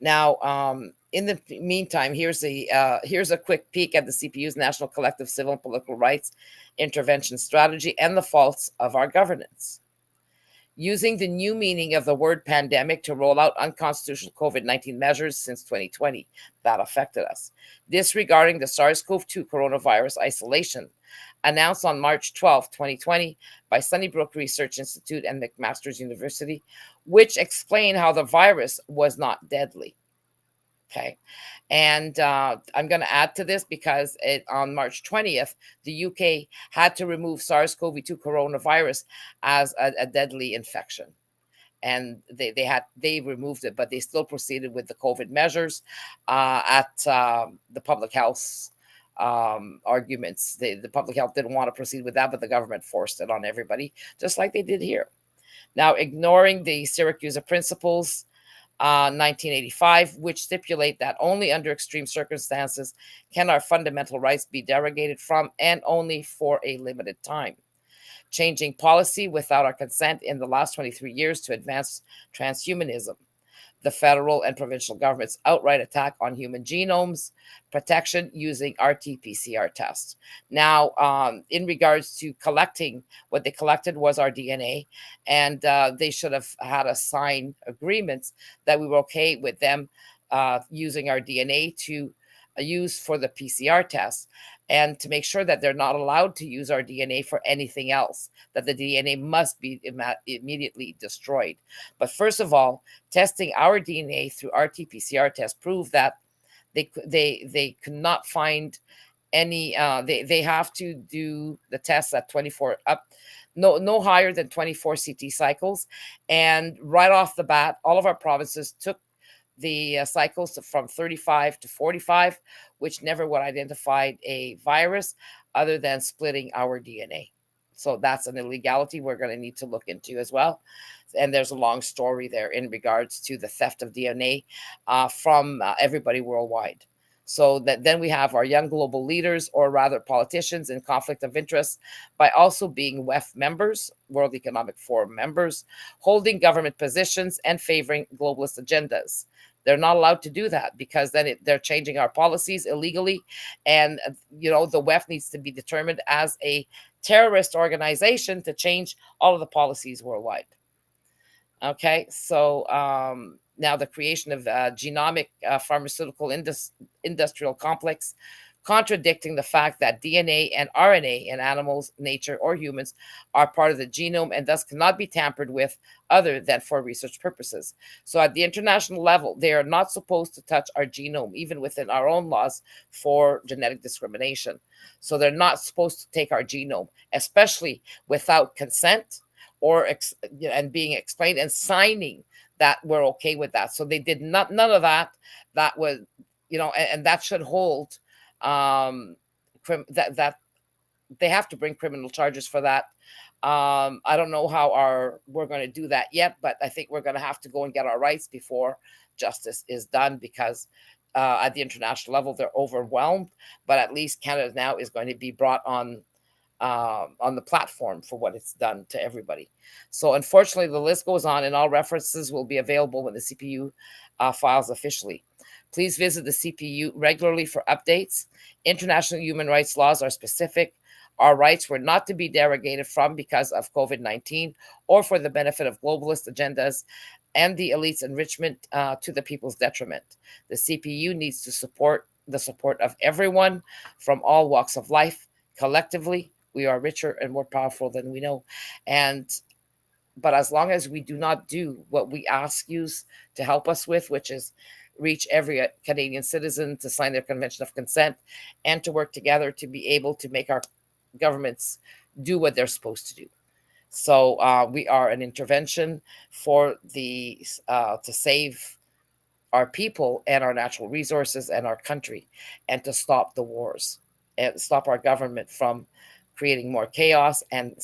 Now, in the meantime, here's a quick peek at the CPU's National Collective Civil and Political Rights Intervention Strategy and the faults of our governance. Using the new meaning of the word pandemic to roll out unconstitutional COVID-19 measures since 2020 that affected us. Disregarding the SARS-CoV-2 coronavirus isolation announced on March 12, 2020 by Sunnybrook Research Institute and McMaster's University, which explained how the virus was not deadly. Okay. And I'm going to add to this because on March 20th, the UK had to remove SARS-CoV-2 coronavirus as a deadly infection. And they removed it, but they still proceeded with the COVID measures at the public health arguments. The public health didn't want to proceed with that, but the government forced it on everybody, just like they did here. Now, ignoring the Syracuse Principles, 1985, which stipulate that only under extreme circumstances can our fundamental rights be derogated from, and only for a limited time. Changing policy without our consent in the last 23 years to advance transhumanism. The federal and provincial government's outright attack on human genomes, protection using RT-PCR tests. Now, in regards to collecting, what they collected was our DNA, and they should have had us sign agreements that we were okay with them using our DNA to use for the PCR test, and to make sure that they're not allowed to use our DNA for anything else, that the DNA must be immediately destroyed. But first of all, testing our DNA through RT-PCR tests proved that they could not find any. They have to do the tests at 24 up, no higher than 24 CT cycles, and right off the bat, all of our provinces took the cycles from 35 to 45, which never would identify a virus other than splitting our DNA. So that's an illegality we're going to need to look into as well. And there's a long story there in regards to the theft of DNA from everybody worldwide. So that then we have our young global leaders, or rather politicians, in conflict of interest by also being WEF members, World Economic Forum members, holding government positions and favoring globalist agendas. They're not allowed to do that because then they're changing our policies illegally. And, the WEF needs to be determined as a terrorist organization to change all of the policies worldwide. Okay, so now the creation of genomic pharmaceutical industrial complex, contradicting the fact that DNA and RNA in animals, nature, or humans are part of the genome and thus cannot be tampered with other than for research purposes. So at the international level, they are not supposed to touch our genome, even within our own laws for genetic discrimination. So they're not supposed to take our genome, especially without consent or and being explained and signing that we're okay with that. So they did none of that. That was, and that should hold that they have to bring criminal charges for that. I don't know how we're going to do that yet, but I think we're going to have to go and get our rights before justice is done, because at the international level they're overwhelmed. But at least Canada now is going to be brought on the platform for what it's done to everybody. So unfortunately, the list goes on, and all references will be available when the CPU files officially. Please visit the CPU regularly for updates. International human rights laws are specific. Our rights were not to be derogated from because of COVID-19 or for the benefit of globalist agendas and the elite's enrichment to the people's detriment. The CPU needs to support the support of everyone from all walks of life. Collectively, we are richer and more powerful than we know. But as long as we do not do what we ask you to help us with, which is reach every Canadian citizen to sign their convention of consent and to work together to be able to make our governments do what they're supposed to do. So we are an intervention for to save our people and our natural resources and our country, and to stop the wars and stop our government from creating more chaos and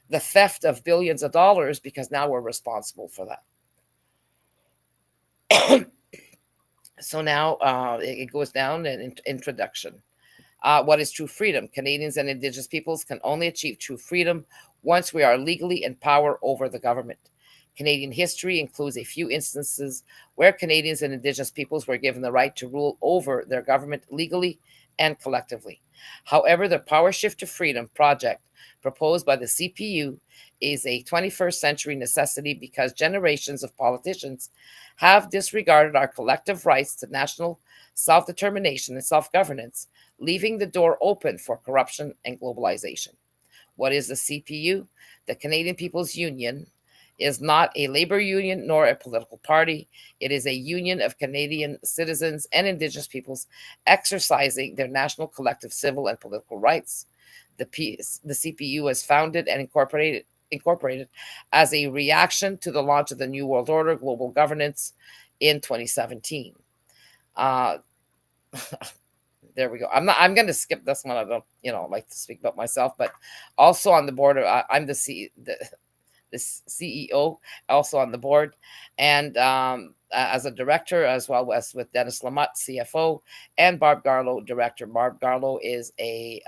the theft of billions of dollars, because now we're responsible for that. So now it goes down an introduction. What is true freedom? Canadians and Indigenous peoples can only achieve true freedom once we are legally in power over the government. Canadian history includes a few instances where Canadians and Indigenous peoples were given the right to rule over their government legally and collectively. However, the PowerShift to Freedom project proposed by the CPU is a 21st century necessity because generations of politicians have disregarded our collective rights to national self-determination and self-governance, leaving the door open for corruption and globalization. What is the CPU? The Canadian People's Union is not a labor union nor a political party. It is a union of Canadian citizens and Indigenous peoples exercising their national collective civil and political rights. The CPU was founded and incorporated as a reaction to the launch of the New World Order global governance in 2017. There we go. I'm going to skip this one. I don't, like to speak about myself, but also on the board, I'm the CEO, also on the board, and as a director, as well as with Dennis Lamotte, CFO, and Barb Garlow, director. Barb Garlow is a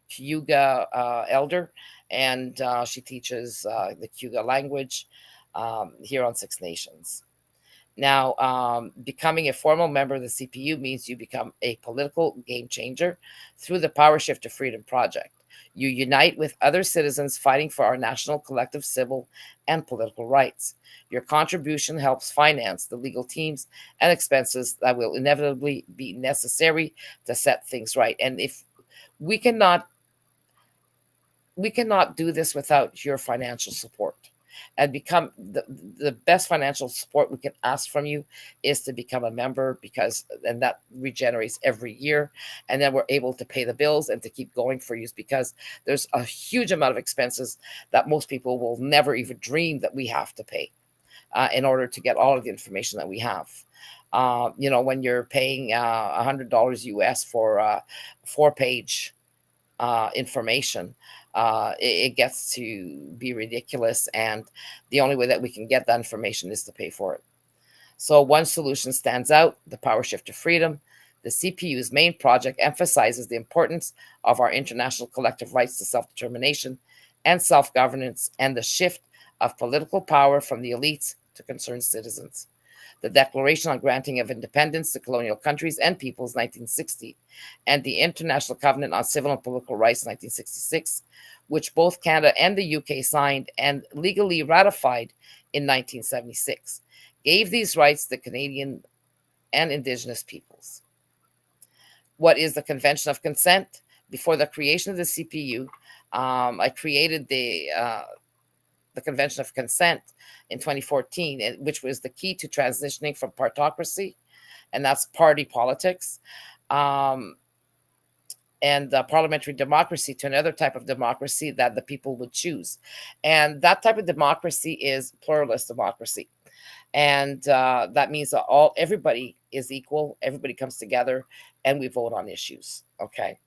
Cayuga elder, and she teaches the Cayuga language here on Six Nations. Now, becoming a formal member of the CPU means you become a political game changer through the PowerShift to Freedom project. You unite with other citizens fighting for our national collective civil and political rights. Your contribution helps finance the legal teams and expenses that will inevitably be necessary to set things right. And if we cannot do this without your financial support. And become the best financial support we can ask from you is to become a member, and that regenerates every year, and then we're able to pay the bills and to keep going for you, because there's a huge amount of expenses that most people will never even dream that we have to pay in order to get all of the information that we have. When you're paying $100 US for a 4-page information, it gets to be ridiculous, and the only way that we can get that information is to pay for it. So one solution stands out: the PowerShift to Freedom. The CPU's main project emphasizes the importance of our international collective rights to self-determination and self-governance, and the shift of political power from the elites to concerned citizens. The Declaration on Granting of Independence to Colonial Countries and Peoples, 1960, and the International Covenant on Civil and Political Rights, 1966, which both Canada and the UK signed and legally ratified in 1976, gave these rights to Canadian and Indigenous peoples. What is the Convention of Consent? Before the creation of the CPU, I created the Convention of Consent in 2014, which was the key to transitioning from partocracy, and that's party politics, um, and parliamentary democracy to another type of democracy that the people would choose. And that type of democracy is pluralist democracy. And that means that everybody is equal, everybody comes together, and we vote on issues. Okay.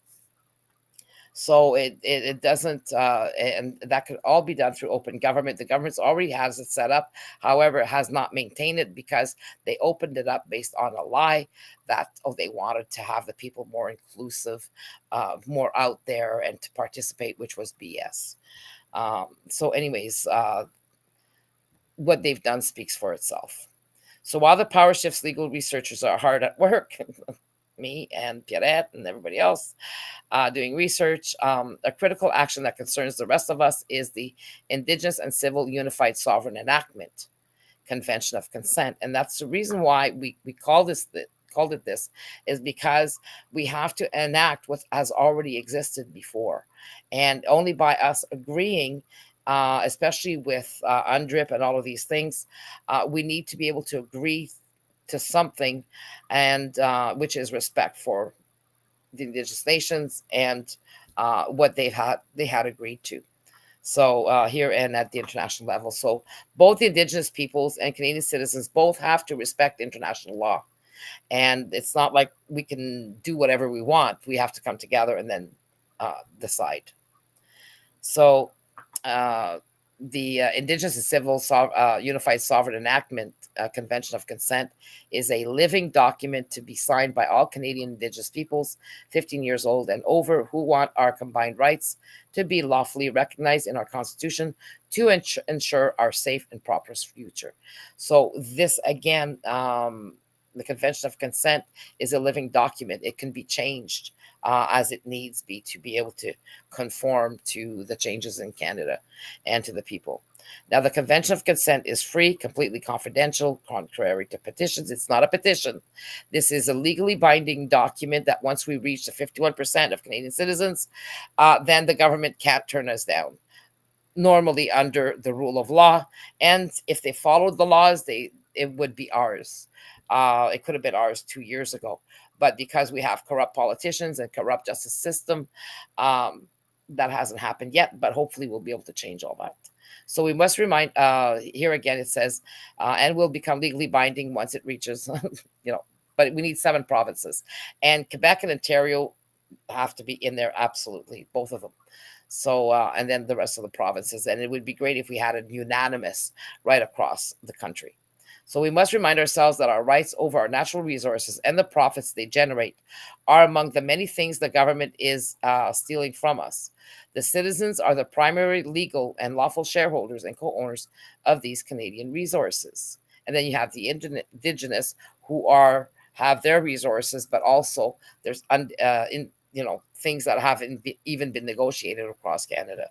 So it doesn't, and that could all be done through open government. The government's already has it set up. However, it has not maintained it because they opened it up based on a lie that, they wanted to have the people more inclusive, more out there and to participate, which was BS. So anyways, what they've done speaks for itself. So while the PowerShift's legal researchers are hard at work, me and Pierrette and everybody else doing research, a critical action that concerns the rest of us is the Indigenous and Civil Unified Sovereign Enactment Convention of Consent. And that's the reason why we called it this, is because we have to enact what has already existed before. And only by us agreeing, especially with UNDRIP and all of these things, we need to be able to agree to something, and which is respect for the Indigenous nations and what they had agreed to. So here and at the international level. So both the Indigenous peoples and Canadian citizens both have to respect international law. And it's not like we can do whatever we want. We have to come together and then decide. So the Indigenous and Civil Unified Sovereign Enactment Convention of Consent is a living document to be signed by all Canadian Indigenous peoples 15 years old and over who want our combined rights to be lawfully recognized in our Constitution to ensure our safe and prosperous future. So this, again, the Convention of Consent is a living document. It can be changed as it needs be to be able to conform to the changes in Canada and to the people. Now, the Convention of Consent is free, completely confidential, contrary to petitions. It's not a petition. This is a legally binding document that once we reach the 51% of Canadian citizens, then the government can't turn us down, normally under the rule of law. And if they followed the laws, it would be ours. It could have been ours 2 years ago. But because we have corrupt politicians and corrupt justice system, that hasn't happened yet. But hopefully we'll be able to change all that. So we must remind, here again it says, and will become legally binding once it reaches, but we need 7 provinces. And Quebec and Ontario have to be in there, absolutely, both of them. So, and then the rest of the provinces. And it would be great if we had a unanimous right across the country. So we must remind ourselves that our rights over our natural resources and the profits they generate are among the many things the government is stealing from us. The citizens are the primary legal and lawful shareholders and co-owners of these Canadian resources. And then you have the Indigenous who have their resources, but also there's things that haven't even been negotiated across Canada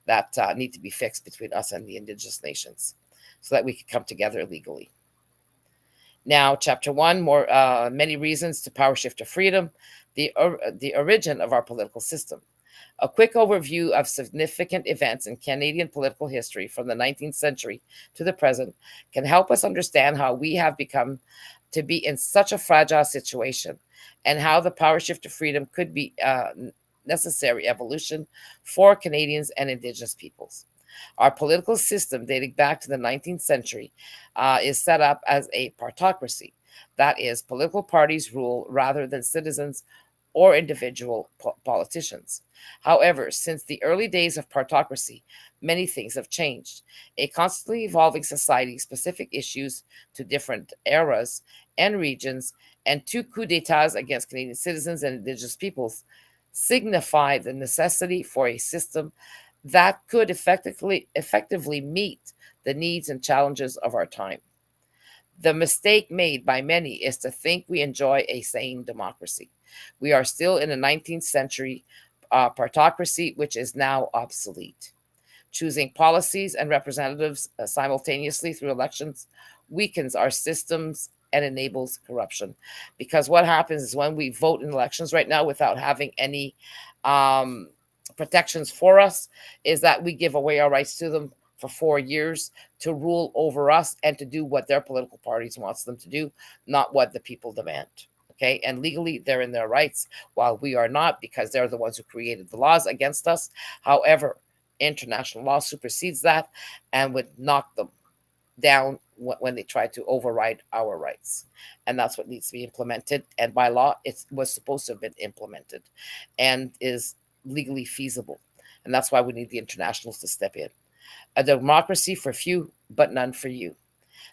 that need to be fixed between us and the Indigenous nations so that we can come together legally. Now, Chapter 1, many reasons to PowerShift to freedom, the origin of our political system. A quick overview of significant events in Canadian political history from the 19th century to the present can help us understand how we have become to be in such a fragile situation and how the PowerShift to freedom could be necessary evolution for Canadians and Indigenous peoples. Our political system, dating back to the 19th century, is set up as a partocracy. That is, political parties rule rather than citizens or individual politicians. However, since the early days of partocracy, many things have changed. A constantly evolving society, specific issues to different eras and regions, and 2 coups d'etats against Canadian citizens and Indigenous peoples signify the necessity for a system that could effectively meet the needs and challenges of our time. The mistake made by many is to think we enjoy a sane democracy. We are still in a 19th century partocracy, which is now obsolete. Choosing policies and representatives simultaneously through elections weakens our systems and enables corruption. Because what happens is when we vote in elections right now without having any protections for us, is that we give away our rights to them for 4 years to rule over us and to do what their political parties wants them to do, not what the people demand. Okay, and legally they're in their rights while we are not, because they're the ones who created the laws against us. However, international law supersedes that and would knock them down when they try to override our rights. And that's what needs to be implemented. And by law, it was supposed to have been implemented and is legally feasible. And that's why we need the internationals to step in. A democracy for few, but none for you.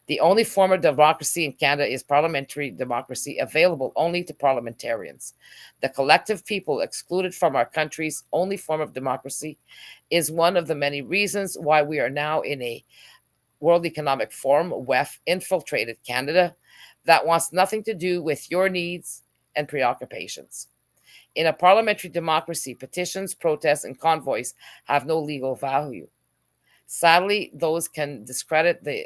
The only form of democracy in Canada is parliamentary democracy, available only to parliamentarians. The collective people excluded from our country's only form of democracy is one of the many reasons why we are now in a World Economic Forum, WEF, infiltrated Canada that wants nothing to do with your needs and preoccupations. In a parliamentary democracy, petitions, protests, and convoys have no legal value. Sadly, those can discredit the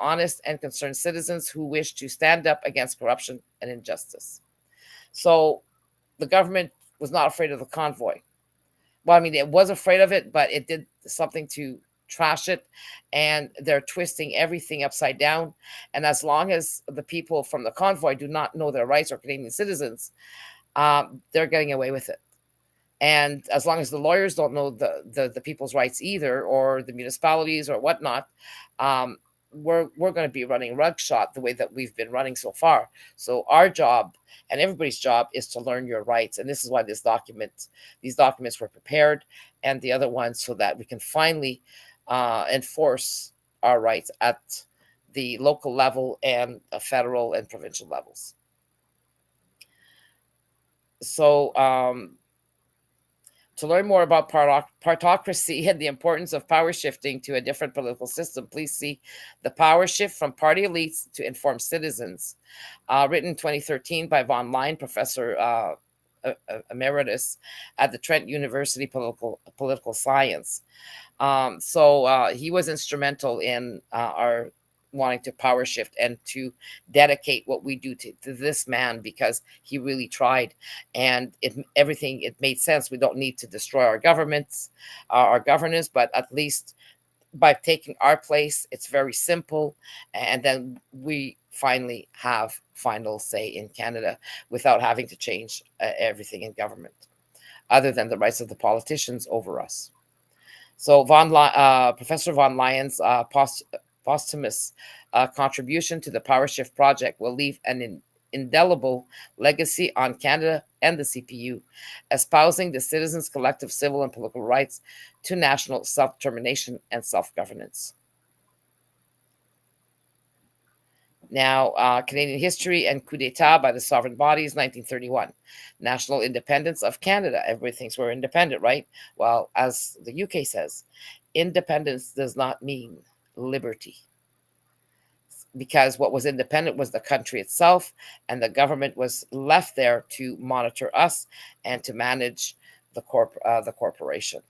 honest and concerned citizens who wish to stand up against corruption and injustice. So the government was not afraid of the convoy. Well, I mean, it was afraid of it, but it did something to trash it, and they're twisting everything upside down. And as long as the people from the convoy do not know their rights, or Canadian citizens, they're getting away with it. And as long as the lawyers don't know the people's rights either, or the municipalities or whatnot, we're going to be running rugshot the way that we've been running so far. So our job and everybody's job is to learn your rights. And this is why these documents were prepared, and the other ones, so that we can finally enforce our rights at the local level and federal and provincial levels. So to learn more about partocracy and the importance of power shifting to a different political system, please see The Power Shift from Party Elites to Informed Citizens, written in 2013 by Von Leyen, Professor Emeritus at the Trent University Political Science. So he was instrumental in our wanting to power shift and to dedicate what we do to this man, because he really tried, and it made sense. We don't need to destroy our governments, our governance, but at least by taking our place, it's very simple, and then we finally have final say in Canada without having to change everything in government, other than the rights of the politicians over us. So Professor Von Leyen's posthumous contribution to the PowerShift project will leave an indelible legacy on Canada and the CPU, espousing the citizens' collective civil and political rights to national self-determination and self-governance. Now, Canadian history and coup d'etat by the sovereign bodies, 1931. National independence of Canada. Everybody thinks we're independent, right? Well, as the UK says, independence does not mean liberty. Because what was independent was the country itself, and the government was left there to monitor us and to manage the corporation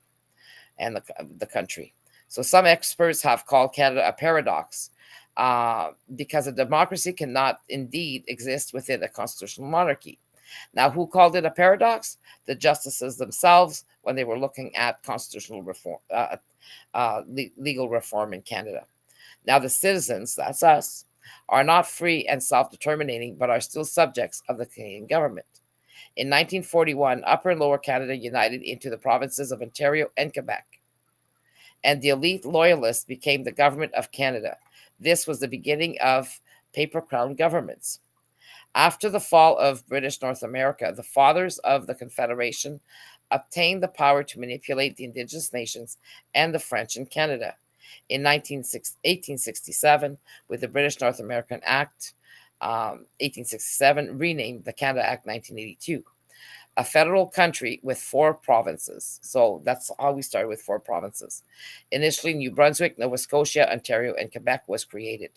and the country. So some experts have called Canada a paradox, because a democracy cannot indeed exist within a constitutional monarchy. Now, who called it a paradox? The justices themselves, when they were looking at constitutional reform, legal reform in Canada. Now, the citizens, that's us, are not free and self-determinating, but are still subjects of the Canadian government. In 1941, Upper and Lower Canada united into the provinces of Ontario and Quebec, and the elite loyalists became the government of Canada. This was the beginning of paper crown governments. After the fall of British North America, the fathers of the Confederation obtained the power to manipulate the Indigenous nations and the French in Canada. In 1867, with the British North American Act, 1867, renamed the Canada Act 1982. A federal country with 4 provinces. So that's how we started, with 4 provinces. Initially, New Brunswick, Nova Scotia, Ontario, and Quebec was created.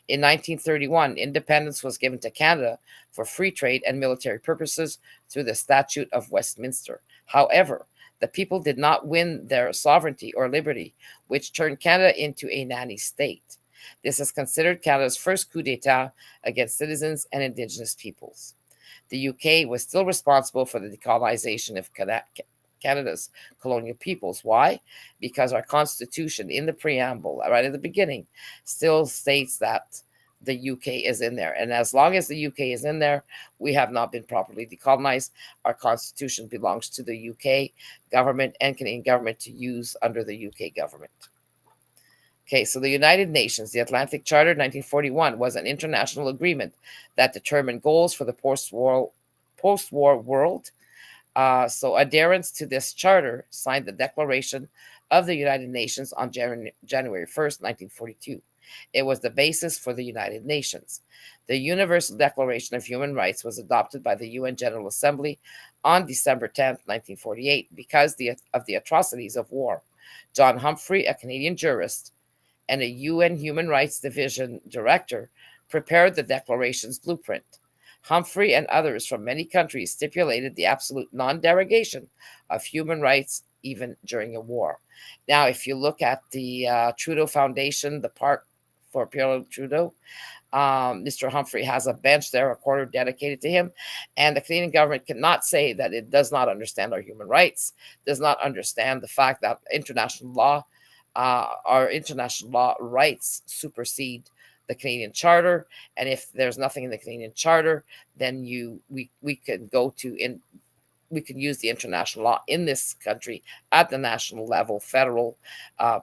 In 1931, independence was given to Canada for free trade and military purposes through the Statute of Westminster. However, The people did not win their sovereignty or liberty, which turned Canada into a nanny state. This is considered Canada's first coup d'etat against citizens and Indigenous peoples. The UK was still responsible for the decolonization of Canada's colonial peoples. Why? Because our Constitution, in the preamble, right at the beginning, still states that the UK is in there. And as long as the UK is in there, we have not been properly decolonized. Our Constitution belongs to the UK government and Canadian government to use under the UK government. Okay, so the United Nations, the Atlantic Charter 1941, was an international agreement that determined goals for the post-war world. So adherents to this charter signed the Declaration of the United Nations on January 1st, 1942. It was the basis for the United Nations. The Universal Declaration of Human Rights was adopted by the UN General Assembly on December 10th, 1948, because of the atrocities of war. John Humphrey, a Canadian jurist and a UN Human Rights Division director, prepared the Declaration's blueprint. Humphrey and others from many countries stipulated the absolute non-derogation of human rights even during a war. Now, if you look at the Trudeau Foundation, the park for Pierre Trudeau, Mr. Humphrey has a bench there, a corner dedicated to him, and the Canadian government cannot say that it does not understand our human rights, does not understand the fact that our international law rights supersede the Canadian Charter, and if there's nothing in the Canadian Charter, then we can we can use the international law in this country at the national level, federal,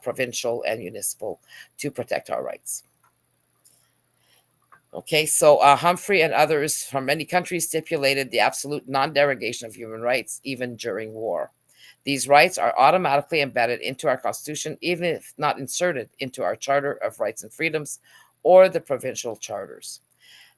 provincial, and municipal, to protect our rights. Okay, so Humphrey and others from many countries stipulated the absolute non-derogation of human rights even during war. These rights are automatically embedded into our Constitution, even if not inserted into our Charter of Rights and Freedoms or the provincial charters.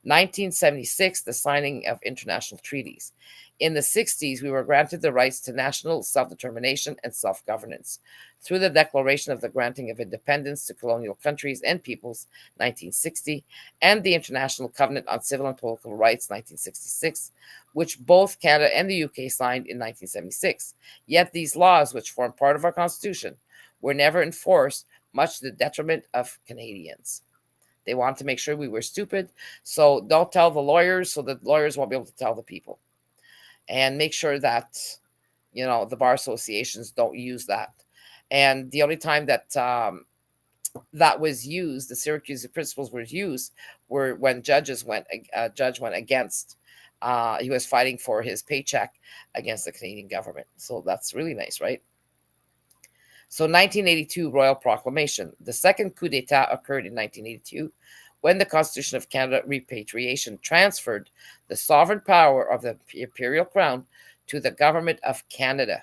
1976, the signing of international treaties. In the 60s, we were granted the rights to national self-determination and self-governance through the Declaration of the Granting of Independence to Colonial Countries and Peoples, 1960, and the International Covenant on Civil and Political Rights, 1966, which both Canada and the UK signed in 1976. Yet these laws, which form part of our Constitution, were never enforced, much to the detriment of Canadians. They wanted to make sure we were stupid, so don't tell the lawyers, so the lawyers won't be able to tell the people. And make sure that, the bar associations don't use that. And the only time that that was used, the Syracuse principles were used, were when a judge went against, he was fighting for his paycheck against the Canadian government. So that's really nice, right? So 1982 Royal Proclamation. The second coup d'etat occurred in 1982 when the Constitution of Canada repatriation transferred the sovereign power of the Imperial Crown to the Government of Canada,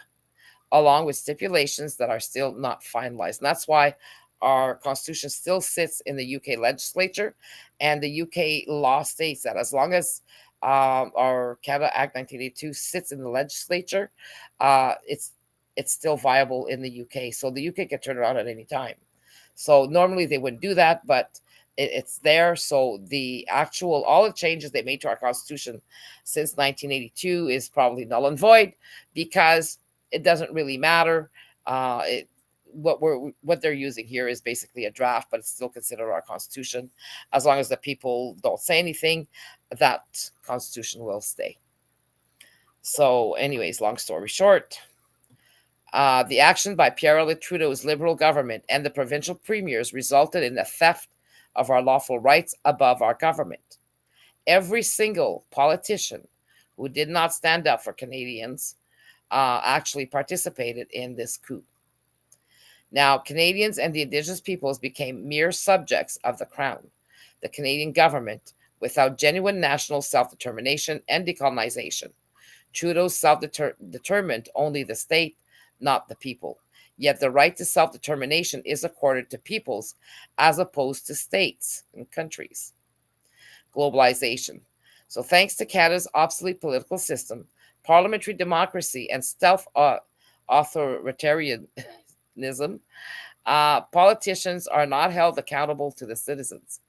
along with stipulations that are still not finalized. And that's why our Constitution still sits in the UK legislature, and the UK law states that as long as our Canada Act 1982 sits in the legislature, it's still viable in the UK. So the UK can turn around at any time. So normally they wouldn't do that, but it's there. So all the changes they made to our Constitution since 1982 is probably null and void, because it doesn't really matter. What they're using here is basically a draft, but it's still considered our Constitution. As long as the people don't say anything, that Constitution will stay. So anyways, long story short, the action by Pierre Trudeau's Liberal government and the provincial premiers resulted in the theft of our lawful rights above our government. Every single politician who did not stand up for Canadians actually participated in this coup. Now, Canadians and the Indigenous peoples became mere subjects of the Crown, the Canadian government, without genuine national self-determination and decolonization. Trudeau self-determined only the state, not the people. Yet the right to self-determination is accorded to peoples as opposed to states and countries. Globalization. So thanks to Canada's obsolete political system, parliamentary democracy, and stealth authoritarianism, politicians are not held accountable to the citizens.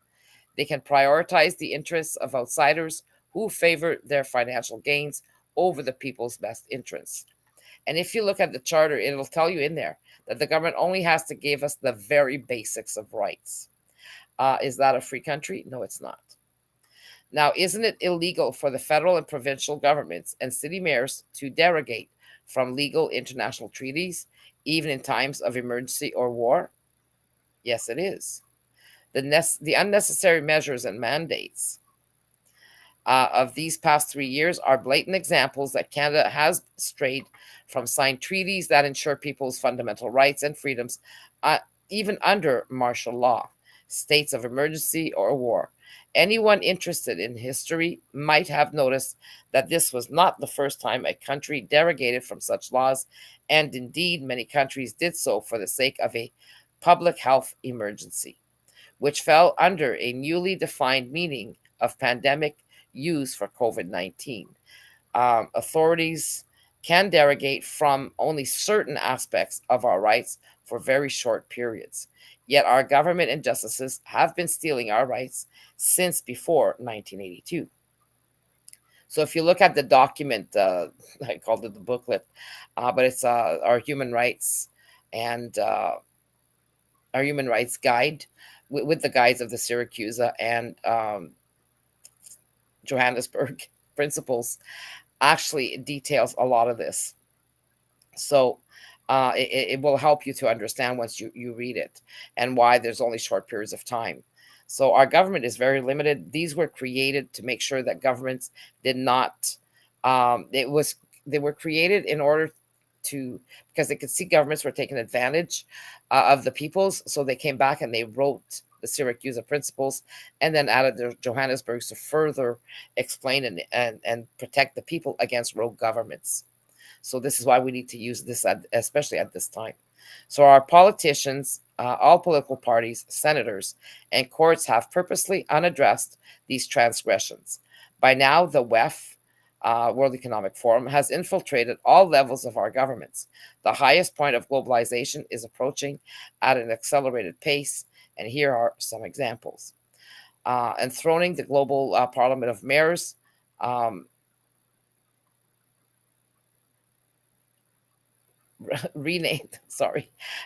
They can prioritize the interests of outsiders who favor their financial gains over the people's best interests. And if you look at the charter, it'll tell you in there that the government only has to give us the very basics of rights. Is that a free country? No, it's not. Now, isn't it illegal for the federal and provincial governments and city mayors to derogate from legal international treaties, even in times of emergency or war? Yes, it is. The unnecessary measures and mandates of these past 3 years are blatant examples that Canada has strayed from signed treaties that ensure people's fundamental rights and freedoms, uh, even under martial law, states of emergency, or war. Anyone interested in history might have noticed that this was not the first time a country derogated from such laws, and indeed, many countries did so for the sake of a public health emergency, which fell under a newly defined meaning of pandemic used for COVID 19. Authorities can derogate from only certain aspects of our rights for very short periods. Yet our government and justices have been stealing our rights since before 1982. So if you look at the document, I called it the booklet, but it's our human rights and our human rights guide with the guides of the Syracuse and Johannesburg principles, actually details a lot of this. So it will help you to understand once you read it and why there's only short periods of time. So our government is very limited. These were created to make sure that governments did not. They were created in order to, because they could see governments were taking advantage of the peoples. So they came back and they wrote the Syracuse principles and then added the Johannesburgs to further explain and protect the people against rogue governments. So this is why we need to use this, especially at this time. So our politicians, all political parties, senators, and courts have purposely unaddressed these transgressions. By now, the WEF, World Economic Forum, has infiltrated all levels of our governments. The highest point of globalization is approaching at an accelerated pace, and here are some examples. Enthroning the global Parliament of Mayors,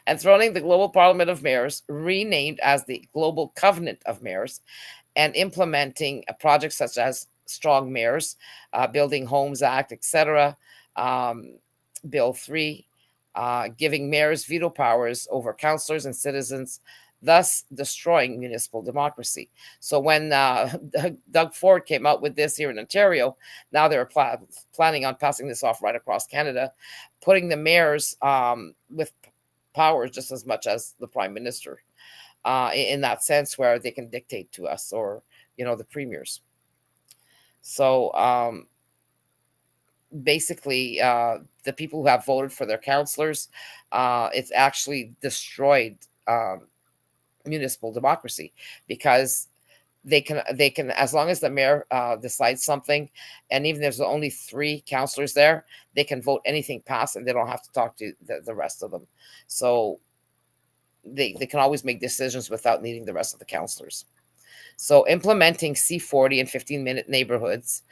enthroning the global Parliament of Mayors, renamed as the Global Covenant of Mayors, and implementing projects such as Strong Mayors, Building Homes Act, etc., Bill 3, giving mayors veto powers over councillors and citizens, thus destroying municipal democracy. So when Doug Ford came out with this here in Ontario, now they're planning on passing this off right across Canada, putting the mayors with powers just as much as the prime minister, in that sense, where they can dictate to us, or the premiers. So basically, the people who have voted for their councillors, it's actually destroyed municipal democracy, because they can, as long as the mayor decides something, and even if there's only 3 councillors there, they can vote anything past, and they don't have to talk to the rest of them. So they can always make decisions without needing the rest of the councillors. So implementing C40 and 15-minute neighborhoods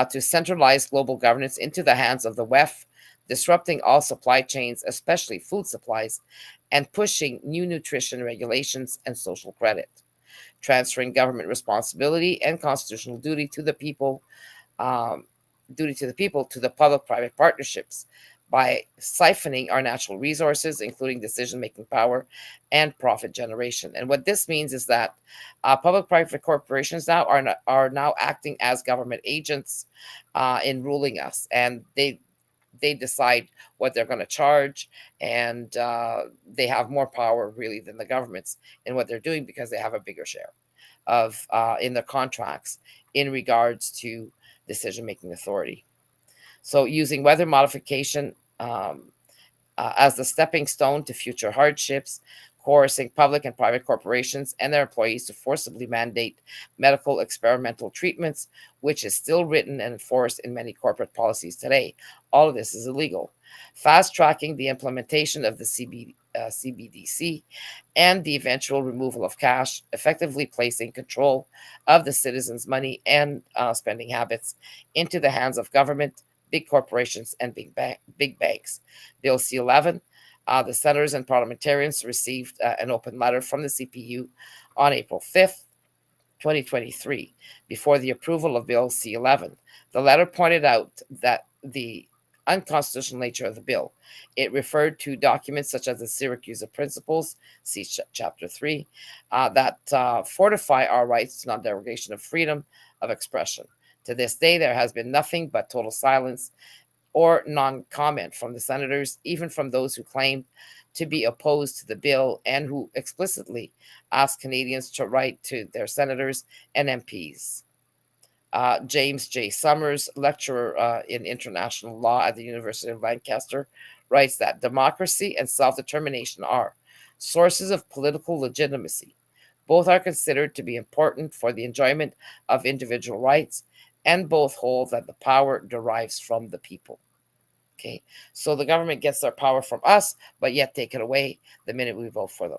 to centralize global governance into the hands of the WEF, disrupting all supply chains, especially food supplies, and pushing new nutrition regulations and social credit, transferring government responsibility and constitutional duty to the people, to the public-private partnerships, by siphoning our natural resources, including decision-making power and profit generation. And what this means is that public-private corporations now are now acting as government agents in ruling us, and they decide what they're going to charge, and they have more power really than the governments in what they're doing, because they have a bigger share of in the contracts in regards to decision-making authority. So using weather modification as the stepping stone to future hardships, coercing public and private corporations and their employees to forcibly mandate medical experimental treatments, which is still written and enforced in many corporate policies today. All of this is illegal. Fast tracking the implementation of the CBDC and the eventual removal of cash, effectively placing control of the citizens' money and spending habits into the hands of government, big corporations, and big banks. Bill C-11, the senators and parliamentarians received an open letter from the CPU on April 5th, 2023, before the approval of Bill C-11. The letter pointed out that the unconstitutional nature of the bill. It referred to documents such as the Syracuse Principles, see Chapter 3, that fortify our rights to non-derogation of freedom of expression. To this day, there has been nothing but total silence or non-comment from the senators, even from those who claim to be opposed to the bill and who explicitly ask Canadians to write to their senators and MPs. James J. Summers, lecturer in international law at the University of Lancaster, writes that democracy and self-determination are sources of political legitimacy. Both are considered to be important for the enjoyment of individual rights, and both hold that the power derives from the people. Okay, so the government gets their power from us, but yet take it away the minute we vote for them.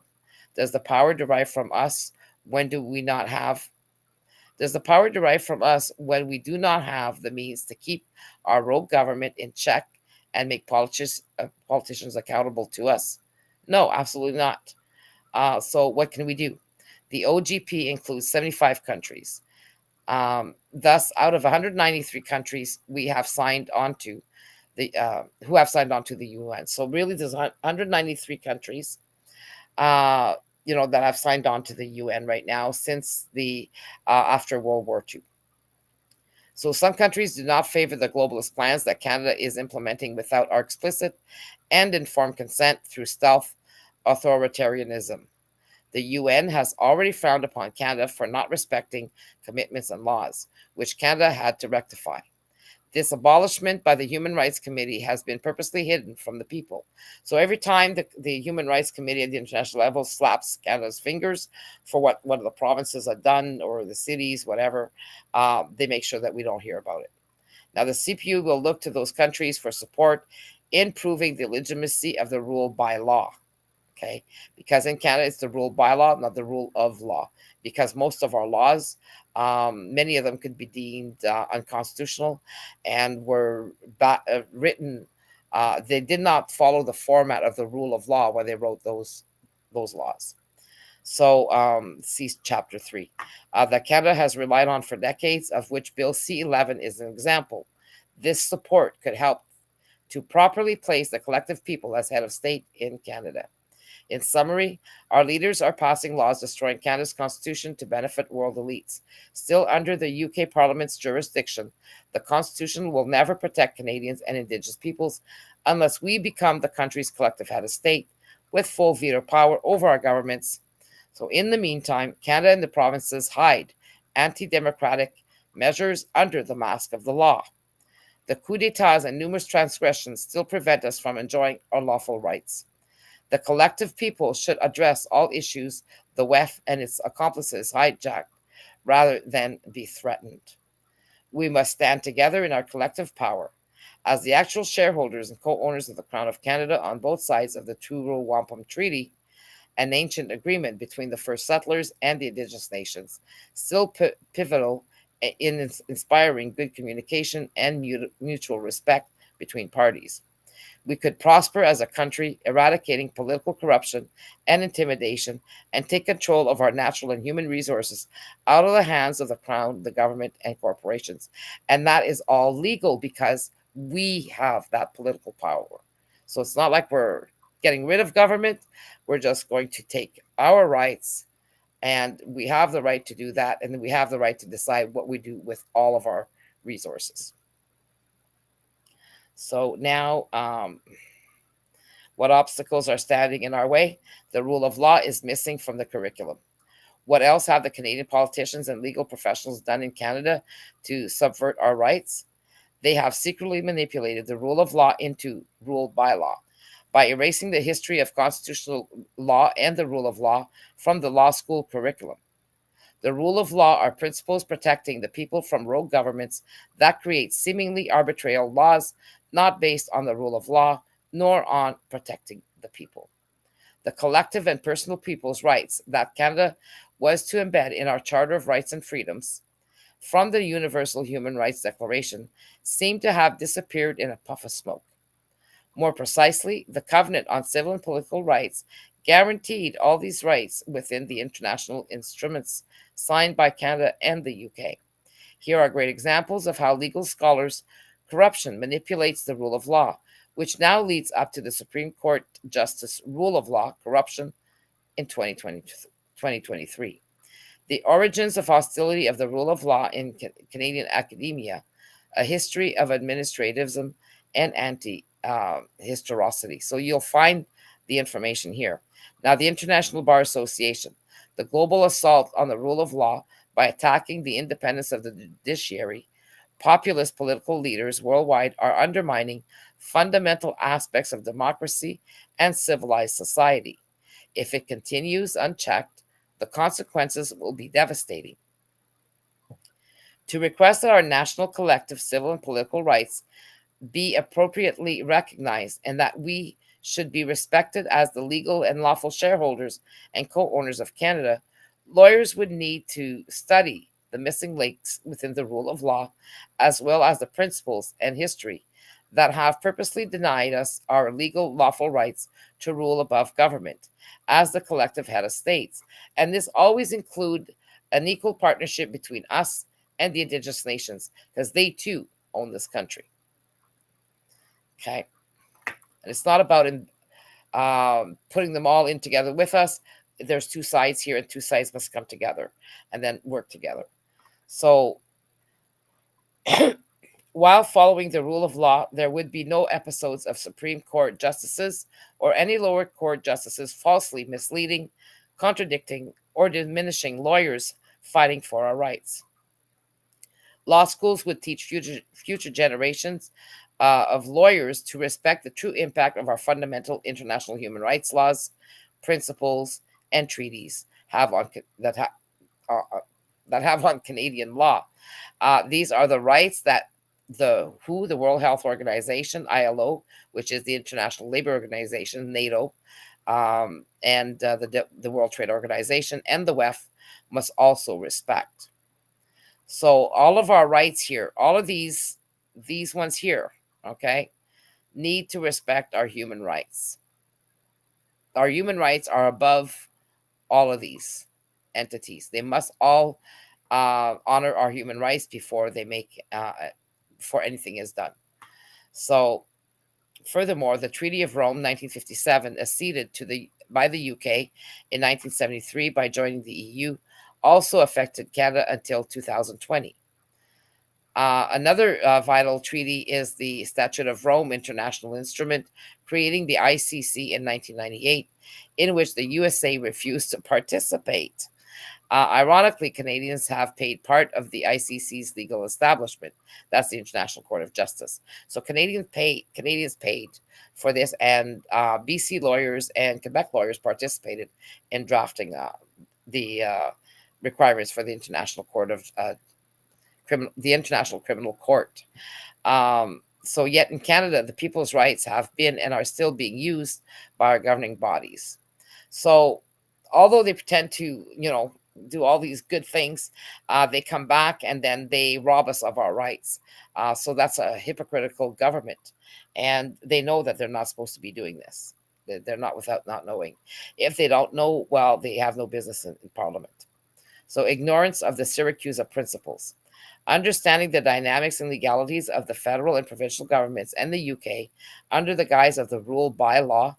Does the power derive from us? When do we not have? Does the power derive from us when we do not have the means to keep our rogue government in check and make politicians accountable to us? No, absolutely not. So what can we do? The OGP includes 75 countries. Thus, out of 193 countries, we have signed on to who have signed on to the UN. So really, there's 193 countries, that have signed on to the UN right now since the after World War II. So some countries do not favor the globalist plans that Canada is implementing without our explicit and informed consent through stealth authoritarianism. The UN has already frowned upon Canada for not respecting commitments and laws, which Canada had to rectify. This abolishment by the Human Rights Committee has been purposely hidden from the people. So every time the Human Rights Committee at the international level slaps Canada's fingers for what one of the provinces have done, or the cities, whatever, they make sure that we don't hear about it. Now, the CPU will look to those countries for support in proving the legitimacy of the rule by law. Okay, because in Canada it's the rule by law, not the rule of law. Because most of our laws, many of them could be deemed unconstitutional, and were written. They did not follow the format of the rule of law when they wrote those laws. So, see Chapter 3, that Canada has relied on for decades, of which Bill C-11 is an example. This support could help to properly place the collective people as head of state in Canada. In summary, our leaders are passing laws destroying Canada's constitution to benefit world elites. Still under the UK Parliament's jurisdiction, the constitution will never protect Canadians and Indigenous peoples unless we become the country's collective head of state with full veto power over our governments. So in the meantime, Canada and the provinces hide anti-democratic measures under the mask of the law. The coup d'etats and numerous transgressions still prevent us from enjoying our lawful rights. The collective people should address all issues the WEF and its accomplices hijacked, rather than be threatened. We must stand together in our collective power. As the actual shareholders and co-owners of the Crown of Canada on both sides of the Truro Wampum Treaty, an ancient agreement between the first settlers and the Indigenous nations, still pivotal in inspiring good communication and mutual respect between parties. We could prosper as a country, eradicating political corruption and intimidation, and take control of our natural and human resources out of the hands of the Crown, the government, and corporations. And that is all legal because we have that political power. So it's not like we're getting rid of government. We're just going to take our rights, and we have the right to do that. And then we have the right to decide what we do with all of our resources. So now, what obstacles are standing in our way? The rule of law is missing from the curriculum. What else have the Canadian politicians and legal professionals done in Canada to subvert our rights? They have secretly manipulated the rule of law into rule by law by erasing the history of constitutional law and the rule of law from the law school curriculum. The rule of law are principles protecting the people from rogue governments that create seemingly arbitrary laws not based on the rule of law, nor on protecting the people. The collective and personal people's rights that Canada was to embed in our Charter of Rights and Freedoms from the Universal Human Rights Declaration seem to have disappeared in a puff of smoke. More precisely, the Covenant on Civil and Political Rights guaranteed all these rights within the international instruments signed by Canada and the UK. Here are great examples of how legal scholars' corruption manipulates the rule of law, which now leads up to the Supreme Court Justice Rule of Law Corruption in 2023. The Origins of Hostility of the Rule of Law in Canadian Academia, a History of Administrativism and Anti-Historicity. So you'll find the information here. Now, the International Bar Association, the global assault on the rule of law by attacking the independence of the judiciary, populist political leaders worldwide are undermining fundamental aspects of democracy and civilized society. If it continues unchecked, the consequences will be devastating. To request that our national collective civil and political rights be appropriately recognized and that we should be respected as the legal and lawful shareholders and co-owners of Canada, lawyers would need to study the missing links within the rule of law, as well as the principles and history that have purposely denied us our legal lawful rights to rule above government as the collective head of states. And this always include an equal partnership between us and the Indigenous nations, because they too own this country. Okay. And it's not about putting them all in together with us. There's two sides here, and two sides must come together and then work together. So while following the rule of law, there would be no episodes of Supreme Court justices or any lower court justices falsely misleading, contradicting, or diminishing lawyers fighting for our rights. Law schools would teach future generations of lawyers to respect the true impact of our fundamental international human rights laws, principles, and treaties that have on Canadian law. These are the rights that the World Health Organization, ILO, which is the International Labor Organization, NATO, and the World Trade Organization, and the WEF must also respect. So all of our rights here, all of these ones here, okay, need to respect our human rights. Our human rights are above all of these entities. They must all honor our human rights before they before anything is done. So, furthermore, the Treaty of Rome, 1957, acceded by the UK in 1973 by joining the EU, also affected Canada until 2020. Another vital treaty is the Statute of Rome International Instrument, creating the ICC in 1998, in which the USA refused to participate. Ironically, Canadians have paid part of the ICC's legal establishment. That's the International Court of Justice. So Canadians paid for this, and BC lawyers and Quebec lawyers participated in drafting the requirements for the International Court of the International Criminal Court. So yet in Canada, the people's rights have been and are still being used by our governing bodies. So although they pretend to, do all these good things, they come back and then they rob us of our rights. So that's a hypocritical government. And they know that they're not supposed to be doing this. They're not without not knowing. If they don't know, well, they have no business in Parliament. So ignorance of the Syracuse principles. Understanding the dynamics and legalities of the federal and provincial governments and the UK under the guise of the rule by law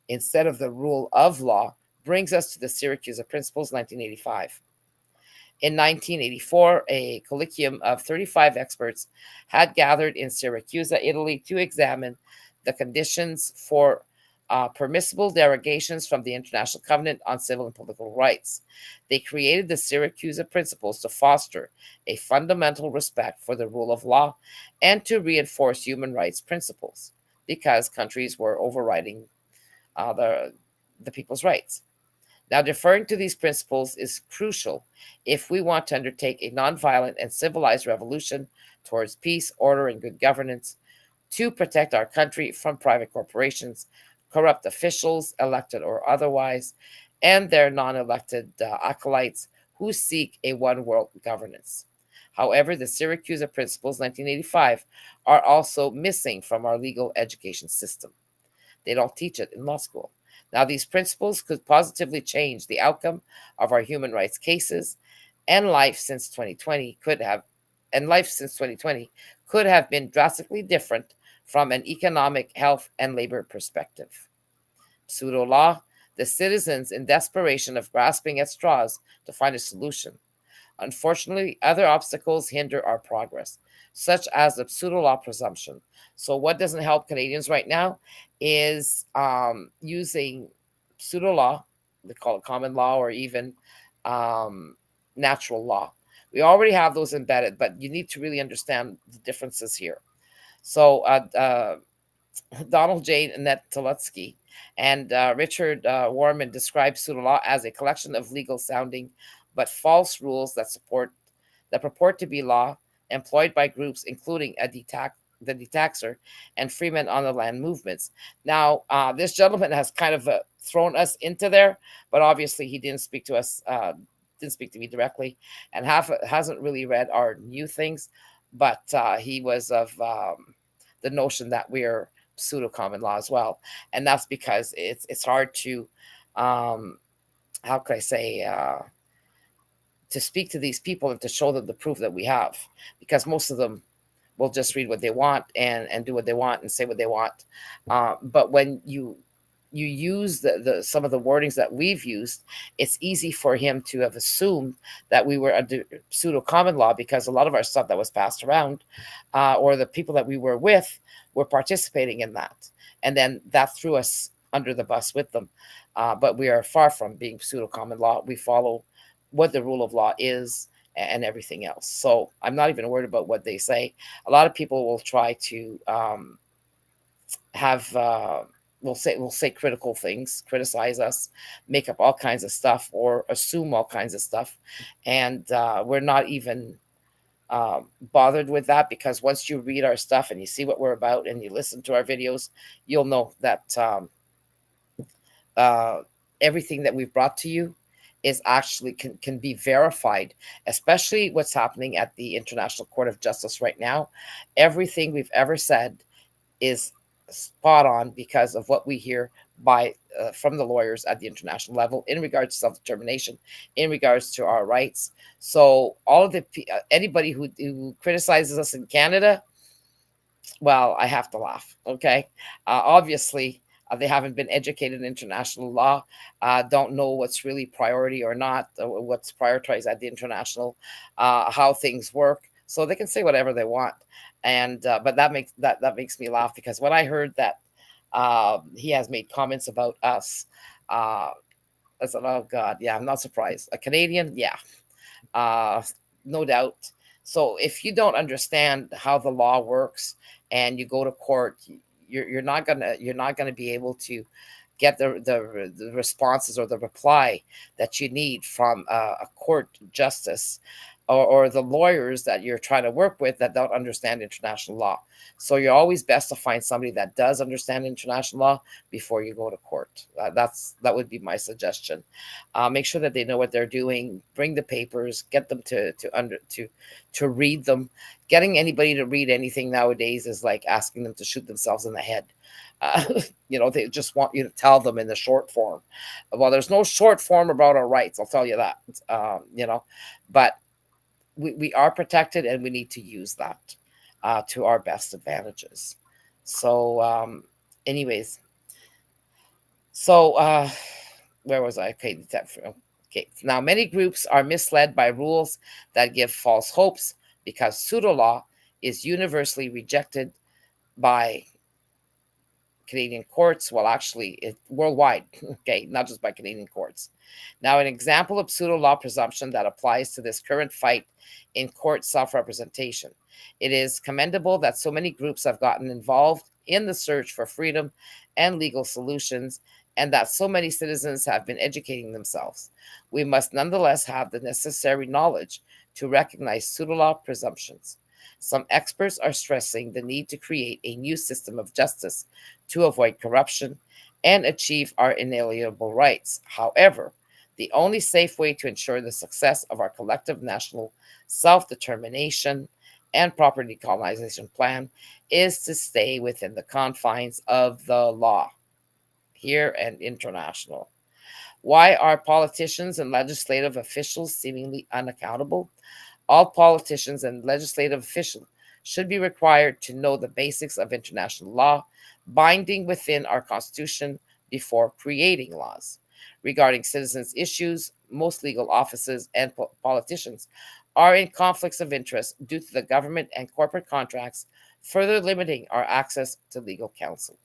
instead of the rule of law brings us to the Syracuse Principles, 1985. In 1984, a colloquium of 35 experts had gathered in Syracuse, Italy, to examine the conditions for permissible derogations from the International Covenant on Civil and Political Rights. They created the Syracuse Principles to foster a fundamental respect for the rule of law and to reinforce human rights principles, because countries were overriding the people's rights. Now, deferring to these principles is crucial if we want to undertake a nonviolent and civilized revolution towards peace, order, and good governance, to protect our country from private corporations, corrupt officials, elected or otherwise, and their non-elected acolytes who seek a one-world governance. However, the Syracuse Principles 1985 are also missing from our legal education system. They don't teach it in law school. Now, these principles could positively change the outcome of our human rights cases, and life since 2020 could have been drastically different from an economic, health, and labor perspective. Pseudo law, the citizens in desperation of grasping at straws to find a solution. Unfortunately, other obstacles hinder our progress, such as the pseudo law presumption. So, what doesn't help Canadians right now is using pseudo law, they call it common law or even um, natural law. We already have those embedded, but you need to really understand the differences here. So, Donald J. Netoletsky and Richard Warman describe pseudo law as a collection of legal sounding but false rules that purport to be law employed by groups including the detaxer and freemen on the land movements. Now, this gentleman has kind of thrown us into there, but obviously he didn't speak to us, didn't speak to me directly, and hasn't really read our new things. But he was of the notion that we're pseudo common law as well, and that's because it's hard to, how could I say, to speak to these people and to show them the proof that we have, because most of them will just read what they want and do what they want and say what they want. But when you use the some of the wordings that we've used, it's easy for him to have assumed that we were under pseudo common law because a lot of our stuff that was passed around, or the people that we were with, were participating in that, and then that threw us under the bus with them. But we are far from being pseudo common law. We follow what the rule of law is and everything else. So I'm not even worried about what they say. A lot of people will try to have will say critical things, criticize us, make up all kinds of stuff, or assume all kinds of stuff, and we're not even bothered with that, because once you read our stuff and you see what we're about and you listen to our videos, you'll know that everything that we've brought to you is actually can be verified, especially what's happening at the International Court of Justice right now. Everything we've ever said is spot on because of what we hear by from the lawyers at the international level in regards to self-determination, in regards to our rights. So all of the anybody who criticizes us in Canada, well, I have to laugh. Okay, obviously they haven't been educated in international law, don't know what's really priority or not, what's prioritized at the international, how things work. So they can say whatever they want, and but that makes me laugh, because when I heard that he has made comments about us, I said, "Oh God, yeah, I'm not surprised." A Canadian, yeah, uh, no doubt. So if you don't understand how the law works and you go to court, you're not gonna be able to get the responses or the reply that you need from a court justice, or the lawyers that you're trying to work with that don't understand international law. So you're always best to find somebody that does understand international law before you go to court. That would be my suggestion. Make sure that they know what they're doing. Bring the papers. Get them to read them. Getting anybody to read anything nowadays is like asking them to shoot themselves in the head. Uh, they just want you to tell them in the short form. Well, there's no short form about our rights. I'll tell you that. But we are protected, and we need to use that to our best advantages. So, anyways, so where was I? Okay, okay. Now, many groups are misled by rules that give false hopes, because pseudo law is universally rejected by Canadian courts. Well, actually, worldwide, okay, not just by Canadian courts. Now, an example of pseudo law presumption that applies to this current fight in court self representation. It is commendable that so many groups have gotten involved in the search for freedom and legal solutions, and that so many citizens have been educating themselves. We must nonetheless have the necessary knowledge to recognize pseudo law presumptions. Some experts are stressing the need to create a new system of justice to avoid corruption and achieve our inalienable rights. However, The only safe way to ensure the success of our collective national self-determination and proper decolonization plan is to stay within the confines of the law, here and international. Why are politicians and legislative officials seemingly unaccountable? All politicians and legislative officials should be required to know the basics of international law, binding within our Constitution before creating laws. Regarding citizens' issues, most legal offices and politicians are in conflicts of interest due to the government and corporate contracts, further limiting our access to legal counsel.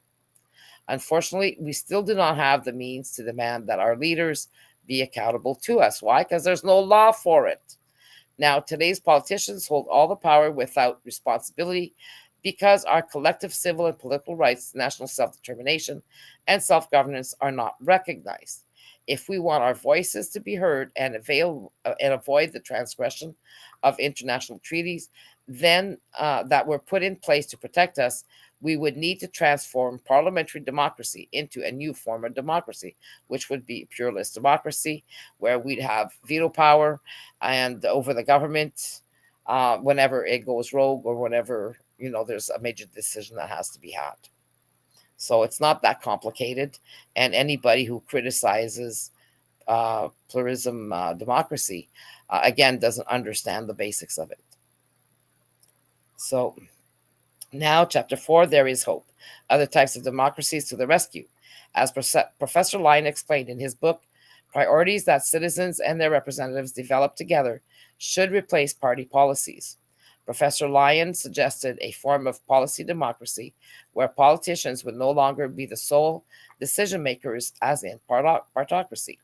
Unfortunately, we still do not have the means to demand that our leaders be accountable to us. Why? Because there's no law for it. Now, today's politicians hold all the power without responsibility because our collective civil and political rights, national self determination, and self governance are not recognized. If we want our voices to be heard and avoid the transgression of international treaties, then that were put in place to protect us, we would need to transform parliamentary democracy into a new form of democracy, which would be pluralist democracy, where we'd have veto power and over the government whenever it goes rogue or whenever there's a major decision that has to be had. So it's not that complicated, and anybody who criticizes pluralism democracy again doesn't understand the basics of it. So now, Chapter 4, There is Hope. Other types of democracies to the rescue. As Professor Lyon explained in his book, priorities that citizens and their representatives develop together should replace party policies. Professor Lyon suggested a form of policy democracy where politicians would no longer be the sole decision makers, as in partocracy.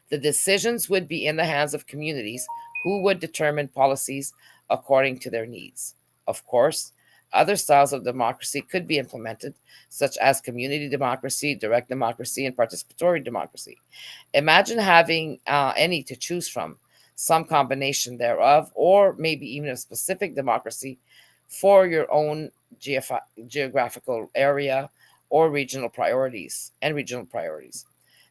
The decisions would be in the hands of communities who would determine policies according to their needs. Of course, other styles of democracy could be implemented, such as community democracy, direct democracy, and participatory democracy. Imagine having any to choose from, some combination thereof, or maybe even a specific democracy for your own geographical area or regional priorities.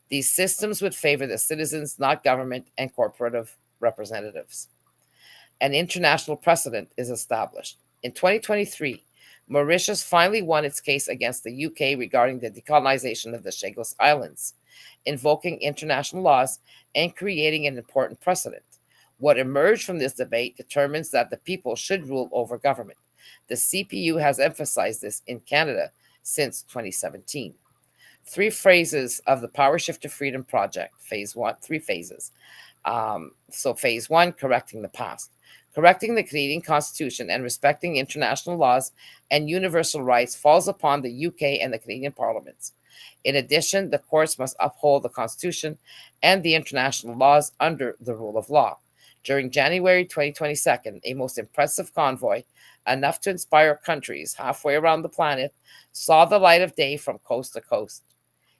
These systems would favor the citizens, not government and corporative representatives. An international precedent is established. In 2023, Mauritius finally won its case against the UK regarding the decolonization of the Chagos Islands, invoking international laws and creating an important precedent. What emerged from this debate determines that the people should rule over government. The CPU has emphasized this in Canada since 2017. 3 phases of the PowerShift to Freedom project. Phase 1, 3 phases. So phase 1, correcting the past. Correcting the Canadian Constitution and respecting international laws and universal rights falls upon the UK and the Canadian parliaments. In addition, the courts must uphold the Constitution and the international laws under the rule of law. During January 2022, a most impressive convoy, enough to inspire countries halfway around the planet, saw the light of day from coast to coast,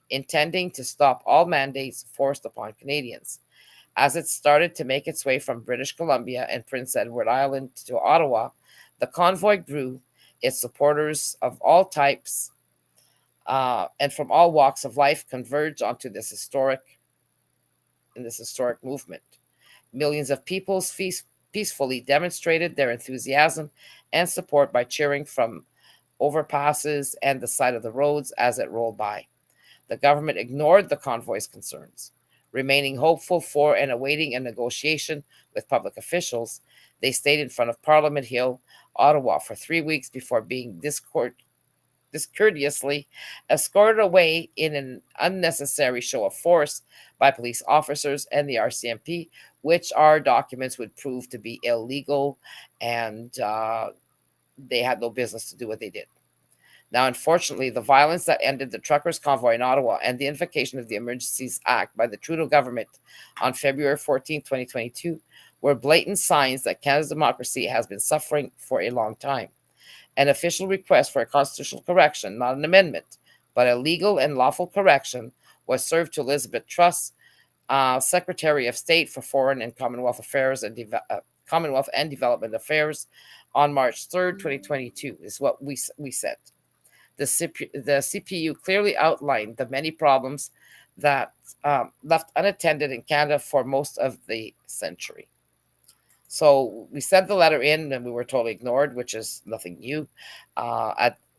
intending to stop all mandates forced upon Canadians. As it started to make its way from British Columbia and Prince Edward Island to Ottawa, the convoy grew. Its supporters of all types and from all walks of life converged onto this historic movement. Millions of people peacefully demonstrated their enthusiasm and support by cheering from overpasses and the side of the roads as it rolled by. The government ignored the convoy's concerns. Remaining hopeful for and awaiting a negotiation with public officials, they stayed in front of Parliament Hill, Ottawa, for 3 weeks before being discourteously escorted away in an unnecessary show of force by police officers and the RCMP, which our documents would prove to be illegal, and they had no business to do what they did. Now, unfortunately, the violence that ended the truckers' convoy in Ottawa and the invocation of the Emergencies Act by the Trudeau government on February 14, 2022, were blatant signs that Canada's democracy has been suffering for a long time. An official request for a constitutional correction, not an amendment, but a legal and lawful correction, was served to Elizabeth Truss, Secretary of State for Foreign and Commonwealth Affairs and Commonwealth and Development Affairs, on March 3rd, 2022, is what we said. The CPU clearly outlined the many problems that left unattended in Canada for most of the century. So we sent the letter in and we were totally ignored, which is nothing new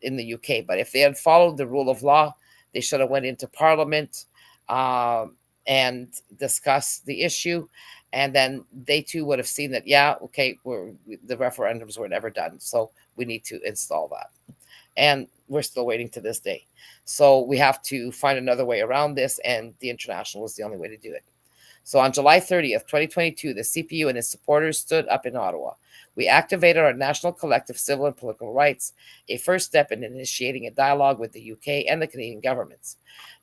in the UK. But if they had followed the rule of law, they should have went into Parliament and discussed the issue. And then they too would have seen that, yeah, okay, the referendums were never done. So we need to install that. And we're still waiting to this day. So we have to find another way around this. And the international is the only way to do it. So on July 30th, 2022, the CPU and its supporters stood up in Ottawa. We activated our national collective civil and political rights, a first step in initiating a dialogue with the UK and the Canadian governments.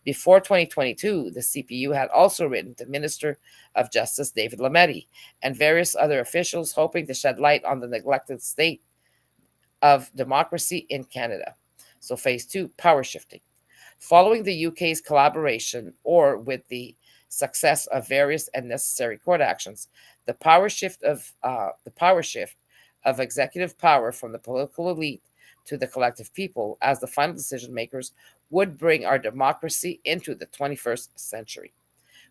Before 2022, the CPU had also written to Minister of Justice David Lametti and various other officials, hoping to shed light on the neglected state of democracy in Canada. So phase 2, power shifting. Following the UK's collaboration or with the success of various and necessary court actions, the power shift of executive power from the political elite to the collective people as the final decision makers would bring our democracy into the 21st century.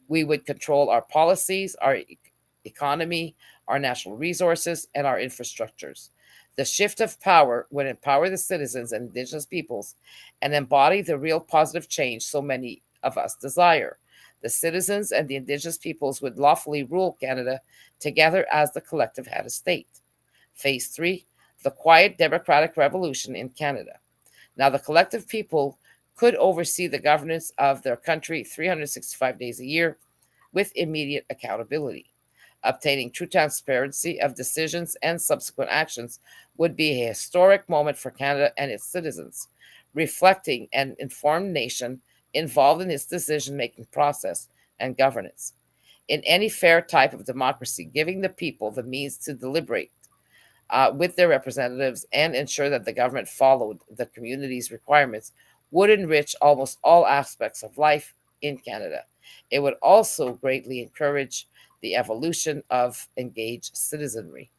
We would control our policies, our economy, our national resources, and our infrastructures. The shift of power would empower the citizens and Indigenous peoples and embody the real positive change so many of us desire. The citizens and the Indigenous peoples would lawfully rule Canada together as the collective head of state. Phase 3, the quiet democratic revolution in Canada. Now, the collective people could oversee the governance of their country 365 days a year with immediate accountability. Obtaining true transparency of decisions and subsequent actions would be a historic moment for Canada and its citizens, reflecting an informed nation involved in its decision-making process and governance. In any fair type of democracy, giving the people the means to deliberate with their representatives and ensure that the government followed the community's requirements would enrich almost all aspects of life in Canada. It would also greatly encourage the evolution of engaged citizenry.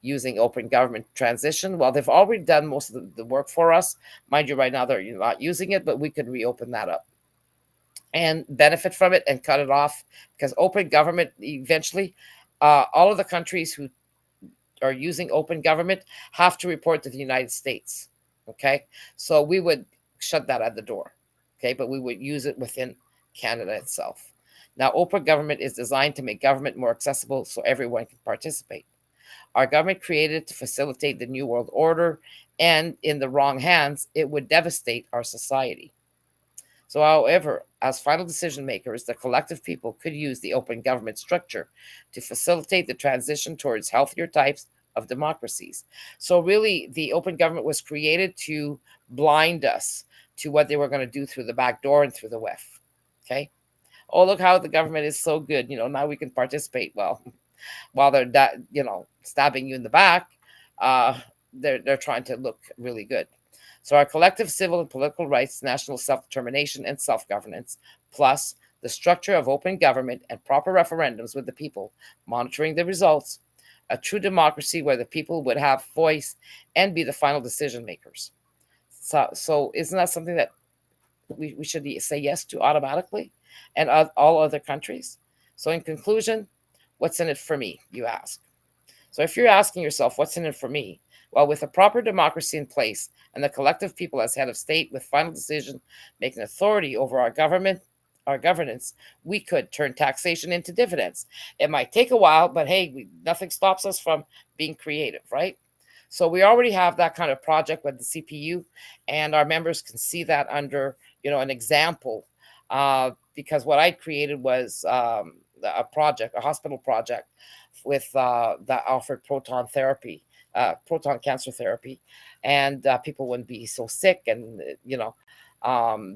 Using open government transition, well, they've already done most of the work for us. Mind you, right now they're not using it, but we can reopen that up and benefit from it and cut it off, because open government eventually, all of the countries who are using open government have to report to the United States. Okay, so we would shut that at the door. Okay, but we would use it within Canada itself. Now, open government is designed to make government more accessible so everyone can participate. Our government created to facilitate the New World Order, and in the wrong hands, it would devastate our society. So, however, as final decision makers, the collective people could use the open government structure to facilitate the transition towards healthier types of democracies. So, really, the open government was created to blind us to what they were going to do through the back door and through the WEF. Okay. Oh, look how the government is so good. Now we can participate. Well, while they're stabbing you in the back, they're trying to look really good. So our collective civil and political rights, national self-determination and self-governance, plus the structure of open government and proper referendums with the people monitoring the results, a true democracy where the people would have voice and be the final decision makers. So isn't that something that we should say yes to automatically, and all other countries? So in conclusion, what's in it for me, you ask? So if you're asking yourself, what's in it for me? Well, with a proper democracy in place and the collective people as head of state with final decision making authority over our governance, we could turn taxation into dividends. It might take a while, but hey, nothing stops us from being creative, right? So we already have that kind of project with the CPU, and our members can see that under an example, because what I created was a hospital project with that offered proton cancer therapy, and people wouldn't be so sick, and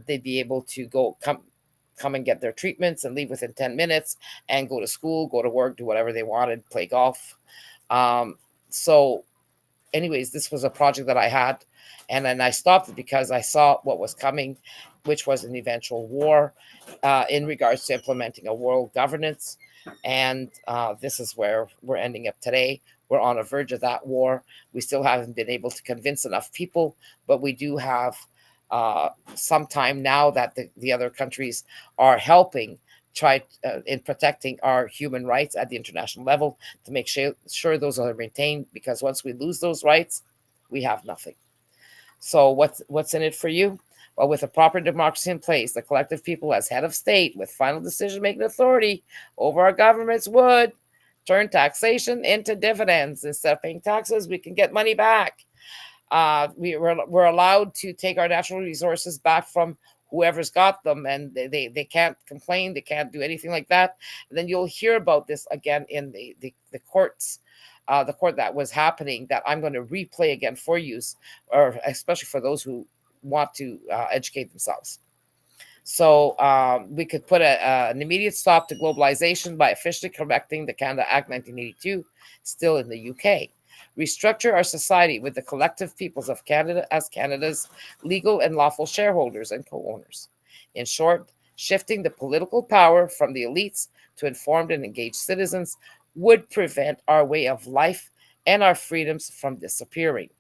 they'd be able to come and get their treatments and leave within 10 minutes and go to school, go to work, do whatever they wanted, play golf. So anyways, this was a project that I had, and then I stopped it because I saw what was coming, which was an eventual war in regards to implementing a world governance. And this is where we're ending up today. We're on the verge of that war. We still haven't been able to convince enough people, but we do have sometime now that the other countries are helping try in protecting our human rights at the international level to make sure those are maintained, because once we lose those rights, we have nothing. So what's in it for you? Well, with a proper democracy in place, the collective people as head of state with final decision-making authority over our governments would turn taxation into dividends. Instead of paying taxes, we can get money back. We're allowed to take our natural resources back from whoever's got them, and they can't complain, they can't do anything like that. And then you'll hear about this again in the courts, the court that was happening, that I'm going to replay again for you, or especially for those who want to educate themselves. So we could put an immediate stop to globalization by officially correcting the Canada Act 1982, still in the UK. Restructure our society with the collective peoples of Canada as Canada's legal and lawful shareholders and co-owners. In short, shifting the political power from the elites to informed and engaged citizens would prevent our way of life and our freedoms from disappearing.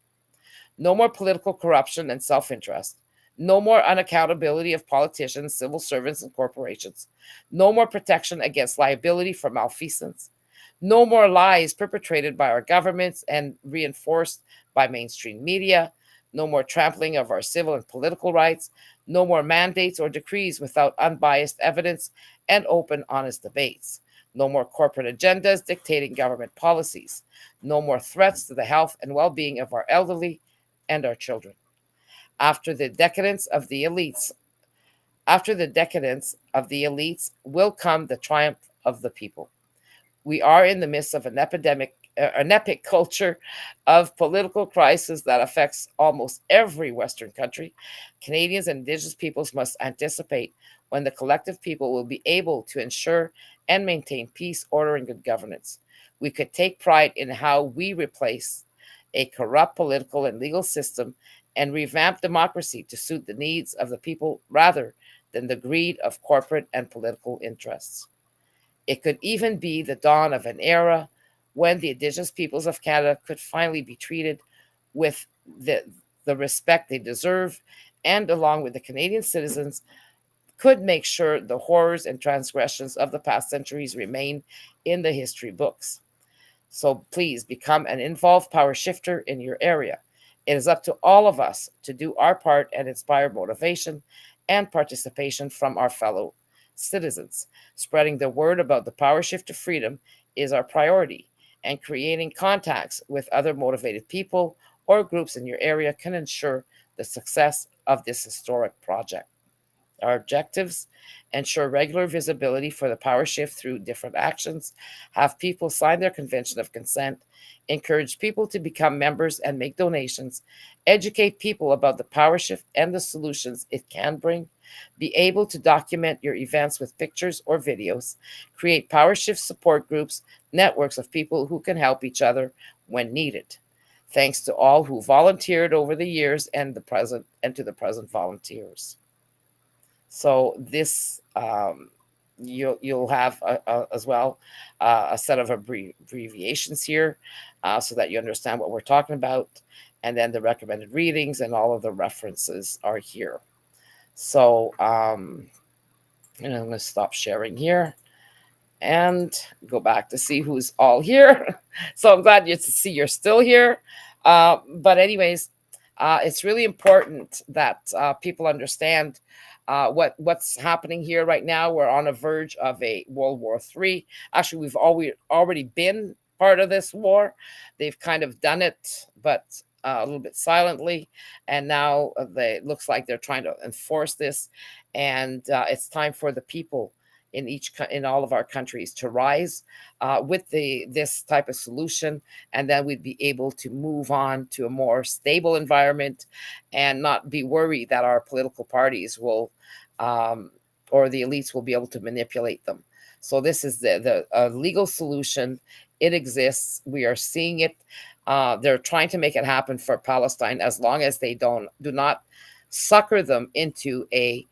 No more political corruption and self-interest. No more unaccountability of politicians, civil servants, and corporations. No more protection against liability for malfeasance. No more lies perpetrated by our governments and reinforced by mainstream media. No more trampling of our civil and political rights. No more mandates or decrees without unbiased evidence and open, honest debates. No more corporate agendas dictating government policies. No more threats to the health and well-being of our elderly and our children. After the decadence of the elites, will come the triumph of the people. We are in the midst of an epic culture of political crisis that affects almost every Western country. Canadians and Indigenous peoples must anticipate when the collective people will be able to ensure and maintain peace, order, and good governance. We could take pride in how we replace a corrupt political and legal system and revamp democracy to suit the needs of the people rather than the greed of corporate and political interests. It could even be the dawn of an era when the Indigenous peoples of Canada could finally be treated with the respect they deserve, and along with the Canadian citizens, could make sure the horrors and transgressions of the past centuries remain in the history books. So please become an involved power shifter in your area. It is up to all of us to do our part and inspire motivation and participation from our fellow citizens. Spreading the word about the power shift to freedom is our priority, and creating contacts with other motivated people or groups in your area can ensure the success of this historic project. Our objectives: ensure regular visibility for the power shift through different actions, have people sign their convention of consent, encourage people to become members and make donations, educate people about the power shift and the solutions it can bring, be able to document your events with pictures or videos, create power shift support groups, networks of people who can help each other when needed. Thanks to all who volunteered over the years and to the present volunteers. So this you'll have as well a set of abbreviations here, so that you understand what we're talking about, and then the recommended readings and all of the references are here. So and I'm going to stop sharing here and go back to see who's all here. So I'm glad to see you're still here. But anyways, it's really important that people understand what's happening here right now. We're on the verge of a World War III. Actually, we've already been part of this war. They've kind of done it, but a little bit silently. And now it looks like they're trying to enforce this. And it's time for the people in all of our countries to rise with this type of solution, and then we'd be able to move on to a more stable environment and not be worried that our political parties will or the elites will be able to manipulate them. So this is the legal solution. It exists. We are seeing it. They're trying to make it happen for Palestine, as long as they do not sucker them into a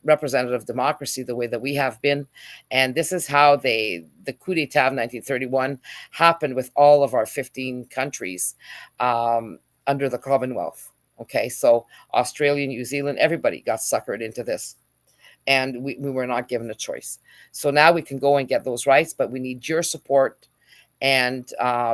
representative democracy the way that we have been. And this is how the coup d'etat of 1931 happened with all of our 15 countries under the Commonwealth. Okay, so Australia, New Zealand, everybody got suckered into this. And we were not given a choice. So now we can go and get those rights, but we need your support. And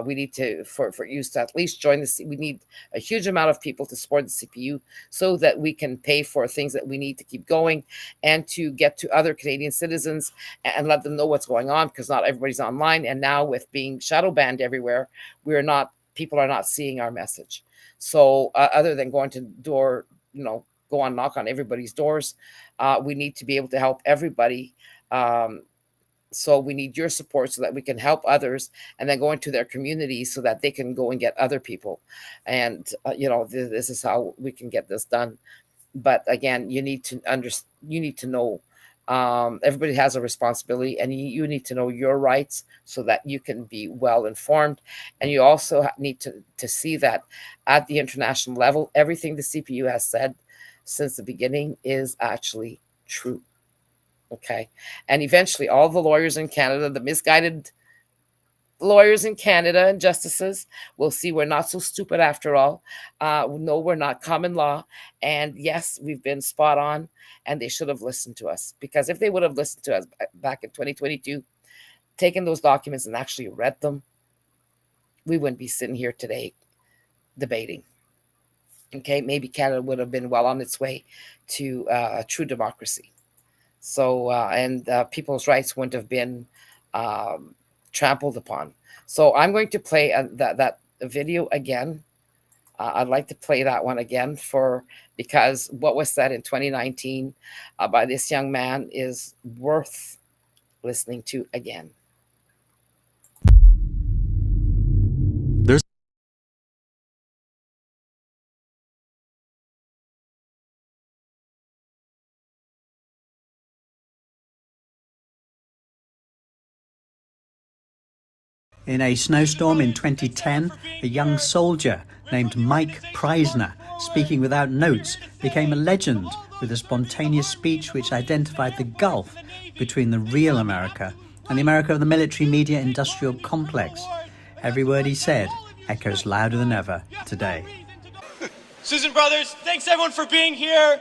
we need to, for you to at least join the, we need a huge amount of people to support the CPU so that we can pay for things that we need to keep going and to get to other Canadian citizens and let them know what's going on, because not everybody's online. And now with being shadow banned everywhere, people are not seeing our message. So other than going to door, go on, knock on everybody's doors, we need to be able to help everybody. So we need your support so that we can help others and then go into their communities so that they can go and get other people. And, this is how we can get this done. But again, you need to know, everybody has a responsibility, and you need to know your rights so that you can be well informed. And you also need to see that at the international level, everything the CPU has said since the beginning is actually true. Okay. And eventually all the lawyers in Canada, the misguided lawyers in Canada and justices, will see we're not so stupid after all. No, we're not common law. And yes, we've been spot on, and they should have listened to us, because if they would have listened to us back in 2022, taken those documents and actually read them, we wouldn't be sitting here today debating. Okay. Maybe Canada would have been well on its way to true democracy. So, and people's rights wouldn't have been trampled upon. So I'm going to play that video again. I'd like to play that one again because what was said in 2019 by this young man is worth listening to again. In a snowstorm in 2010, a young soldier named Mike Preisner, speaking without notes, became a legend with a spontaneous speech which identified the gulf between the real America and the America of the military media industrial complex. Every word he said echoes louder than ever today. Susan Brothers, thanks everyone for being here.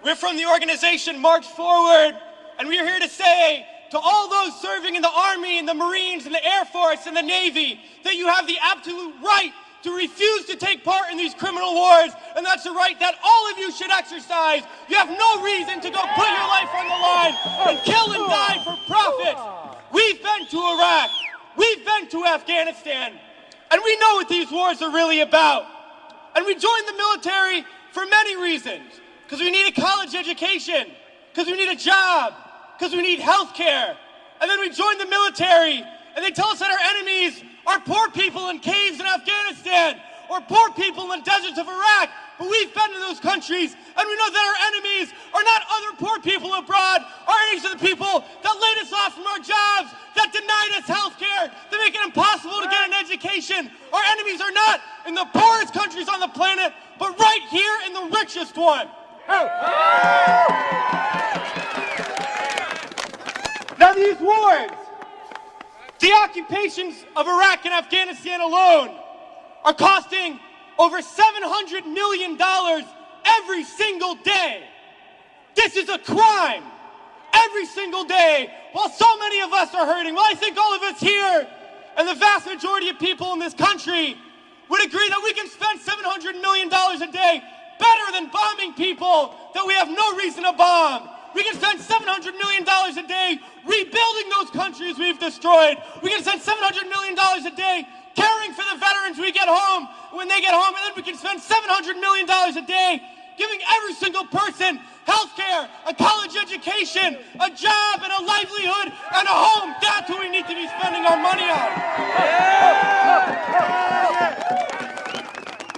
We're from the organization March Forward, and we're here to say to all those serving in the Army and the Marines and the Air Force and the Navy that you have the absolute right to refuse to take part in these criminal wars, and that's a right that all of you should exercise. You have no reason to go put your life on the line and kill and die for profit. We've been to Iraq, we've been to Afghanistan, and we know what these wars are really about. And we joined the military for many reasons, because we need a college education, because we need a job, because we need health care. And then we join the military, and they tell us that our enemies are poor people in caves in Afghanistan, or poor people in the deserts of Iraq. But we've been to those countries, and we know that our enemies are not other poor people abroad. Our enemies are the people that laid us off from our jobs, that denied us health care, that make it impossible to get an education. Our enemies are not in the poorest countries on the planet, but right here in the richest one. Now these wars, the occupations of Iraq and Afghanistan alone, are costing over $700 million every single day. This is a crime every single day, while so many of us are hurting. Well, I think all of us here and the vast majority of people in this country would agree that we can spend $700 million a day better than bombing people that we have no reason to bomb. We can spend $700 million a day rebuilding those countries we've destroyed. We can spend $700 million a day caring for the veterans we get home when they get home. And then we can spend $700 million a day giving every single person health care, a college education, a job, and a livelihood, and a home. That's what we need to be spending our money on.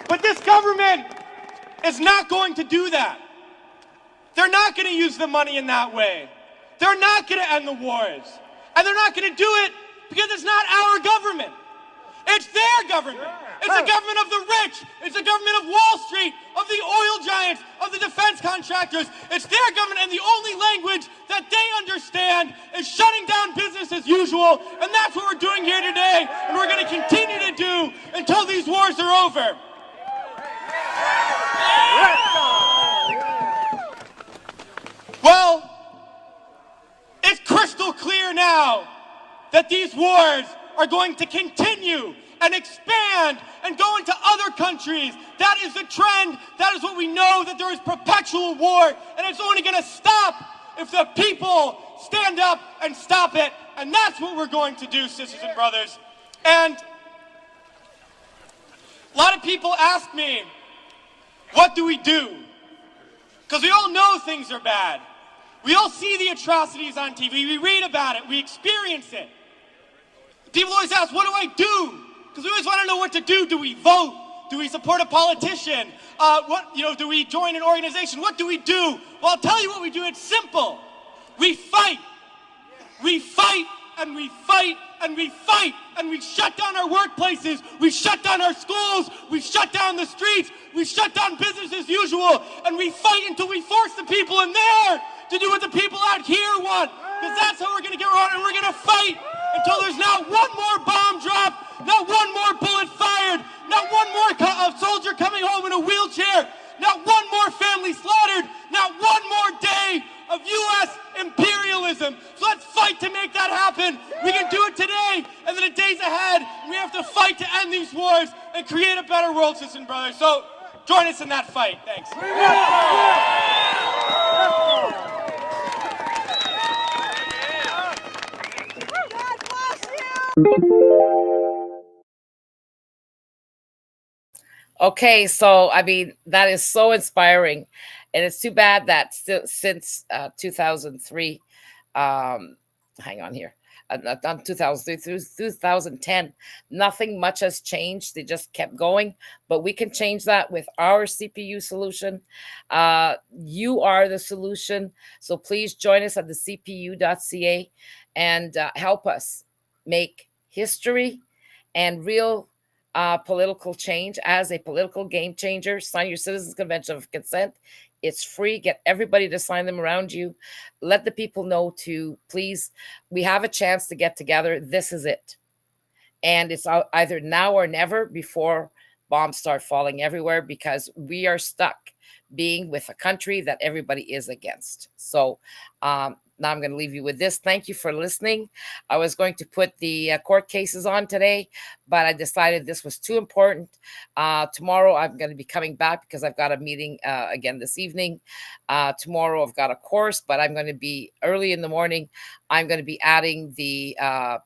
But this government is not going to do that. They're not going to use the money in that way. They're not going to end the wars. And they're not going to do it because it's not our government. It's their government. It's the government of the rich. It's the government of Wall Street, of the oil giants, of the defense contractors. It's their government, and the only language that they understand is shutting down business as usual. And that's what we're doing here today, and we're going to continue to do until these wars are over. Well, it's crystal clear now that these wars are going to continue and expand and go into other countries. That is the trend. That is what we know, that there is perpetual war, and it's only going to stop if the people stand up and stop it. And that's what we're going to do, sisters and brothers. And a lot of people ask me, what do we do? Because we all know things are bad. We all see the atrocities on TV. We read about it. We experience it. People always ask, what do I do? Because we always want to know what to do. Do we vote? Do we support a politician? Do we join an organization? What do we do? Well, I'll tell you what we do. It's simple. We fight. We fight and we fight and we fight and we shut down our workplaces. We shut down our schools. We shut down the streets. We shut down business as usual. And we fight until we force the people in there to do what the people out here want. Because that's how we're going to get around, and we're going to fight until there's not one more bomb drop, not one more bullet fired, not one more soldier coming home in a wheelchair, not one more family slaughtered, not one more day of U.S. imperialism. So let's fight to make that happen. We can do it today and then the days ahead. We have to fight to end these wars and create a better world, sisters and brothers. So join us in that fight. Thanks. Okay, so I mean, that is so inspiring. And it's too bad that since 2003, hang on here, not 2003, through 2010, nothing much has changed. They just kept going. But we can change that with our CPU solution. You are the solution. So please join us at the cpu.ca and help us make history and real political change as a political game changer. Sign your Citizens Convention of Consent. It's free. Get everybody to sign them around you. Let the people know to please, we have a chance to get together. This is it. And it's either now or never before bombs start falling everywhere, because we are stuck being with a country that everybody is against. So now I'm going to leave you with this. Thank you for listening. I was going to put the court cases on today, but I decided this was too important. Tomorrow I'm going to be coming back because I've got a meeting again this evening. Tomorrow I've got a course, but I'm going to be early in the morning. I'm going to be adding the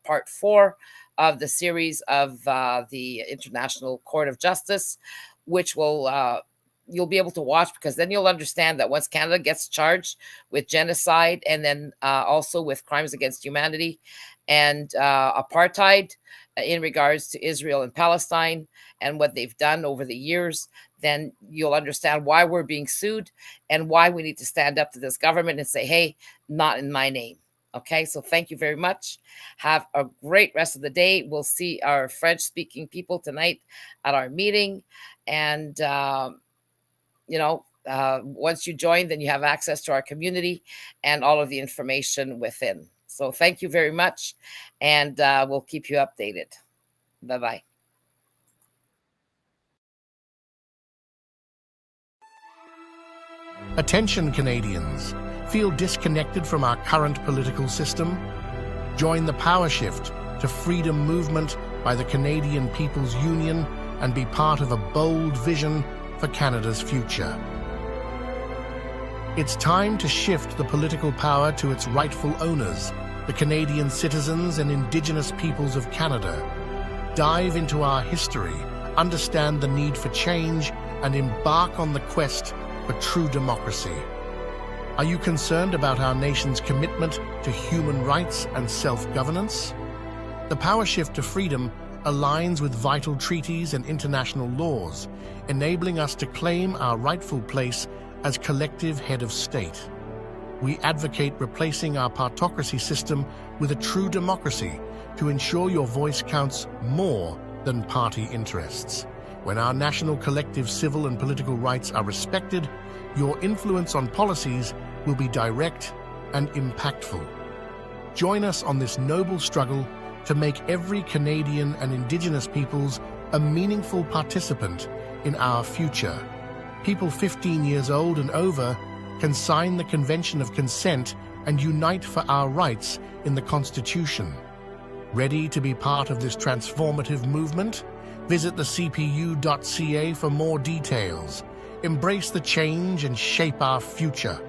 part 4 of the series of the International Court of Justice, which will you'll be able to watch, because then you'll understand that once Canada gets charged with genocide and then also with crimes against humanity and apartheid in regards to Israel and Palestine and what they've done over the years, then you'll understand why we're being sued and why we need to stand up to this government and say, hey, not in my name. Okay, so thank you very much. Have a great rest of the day. We'll see our French-speaking people tonight at our meeting. And once you join, then you have access to our community and all of the information within. So thank you very much, and we'll keep you updated. Bye-bye. Attention, Canadians. Feel disconnected from our current political system? Join the PowerShift to Freedom movement by the Canadian People's Union and be part of a bold vision for Canada's future. It's time to shift the political power to its rightful owners, the Canadian citizens and Indigenous peoples of Canada. Dive into our history, understand the need for change, and embark on the quest for true democracy. Are you concerned about our nation's commitment to human rights and self-governance? The PowerShift to Freedom aligns with vital treaties and international laws, enabling us to claim our rightful place as collective head of state. We advocate replacing our partocracy system with a true democracy to ensure your voice counts more than party interests. When our national collective civil and political rights are respected, your influence on policies will be direct and impactful. Join us on this noble struggle to make every Canadian and Indigenous peoples a meaningful participant in our future. People 15 years old and over can sign the Convention of Consent and unite for our rights in the Constitution. Ready to be part of this transformative movement? Visit thecpu.ca for more details. Embrace the change and shape our future.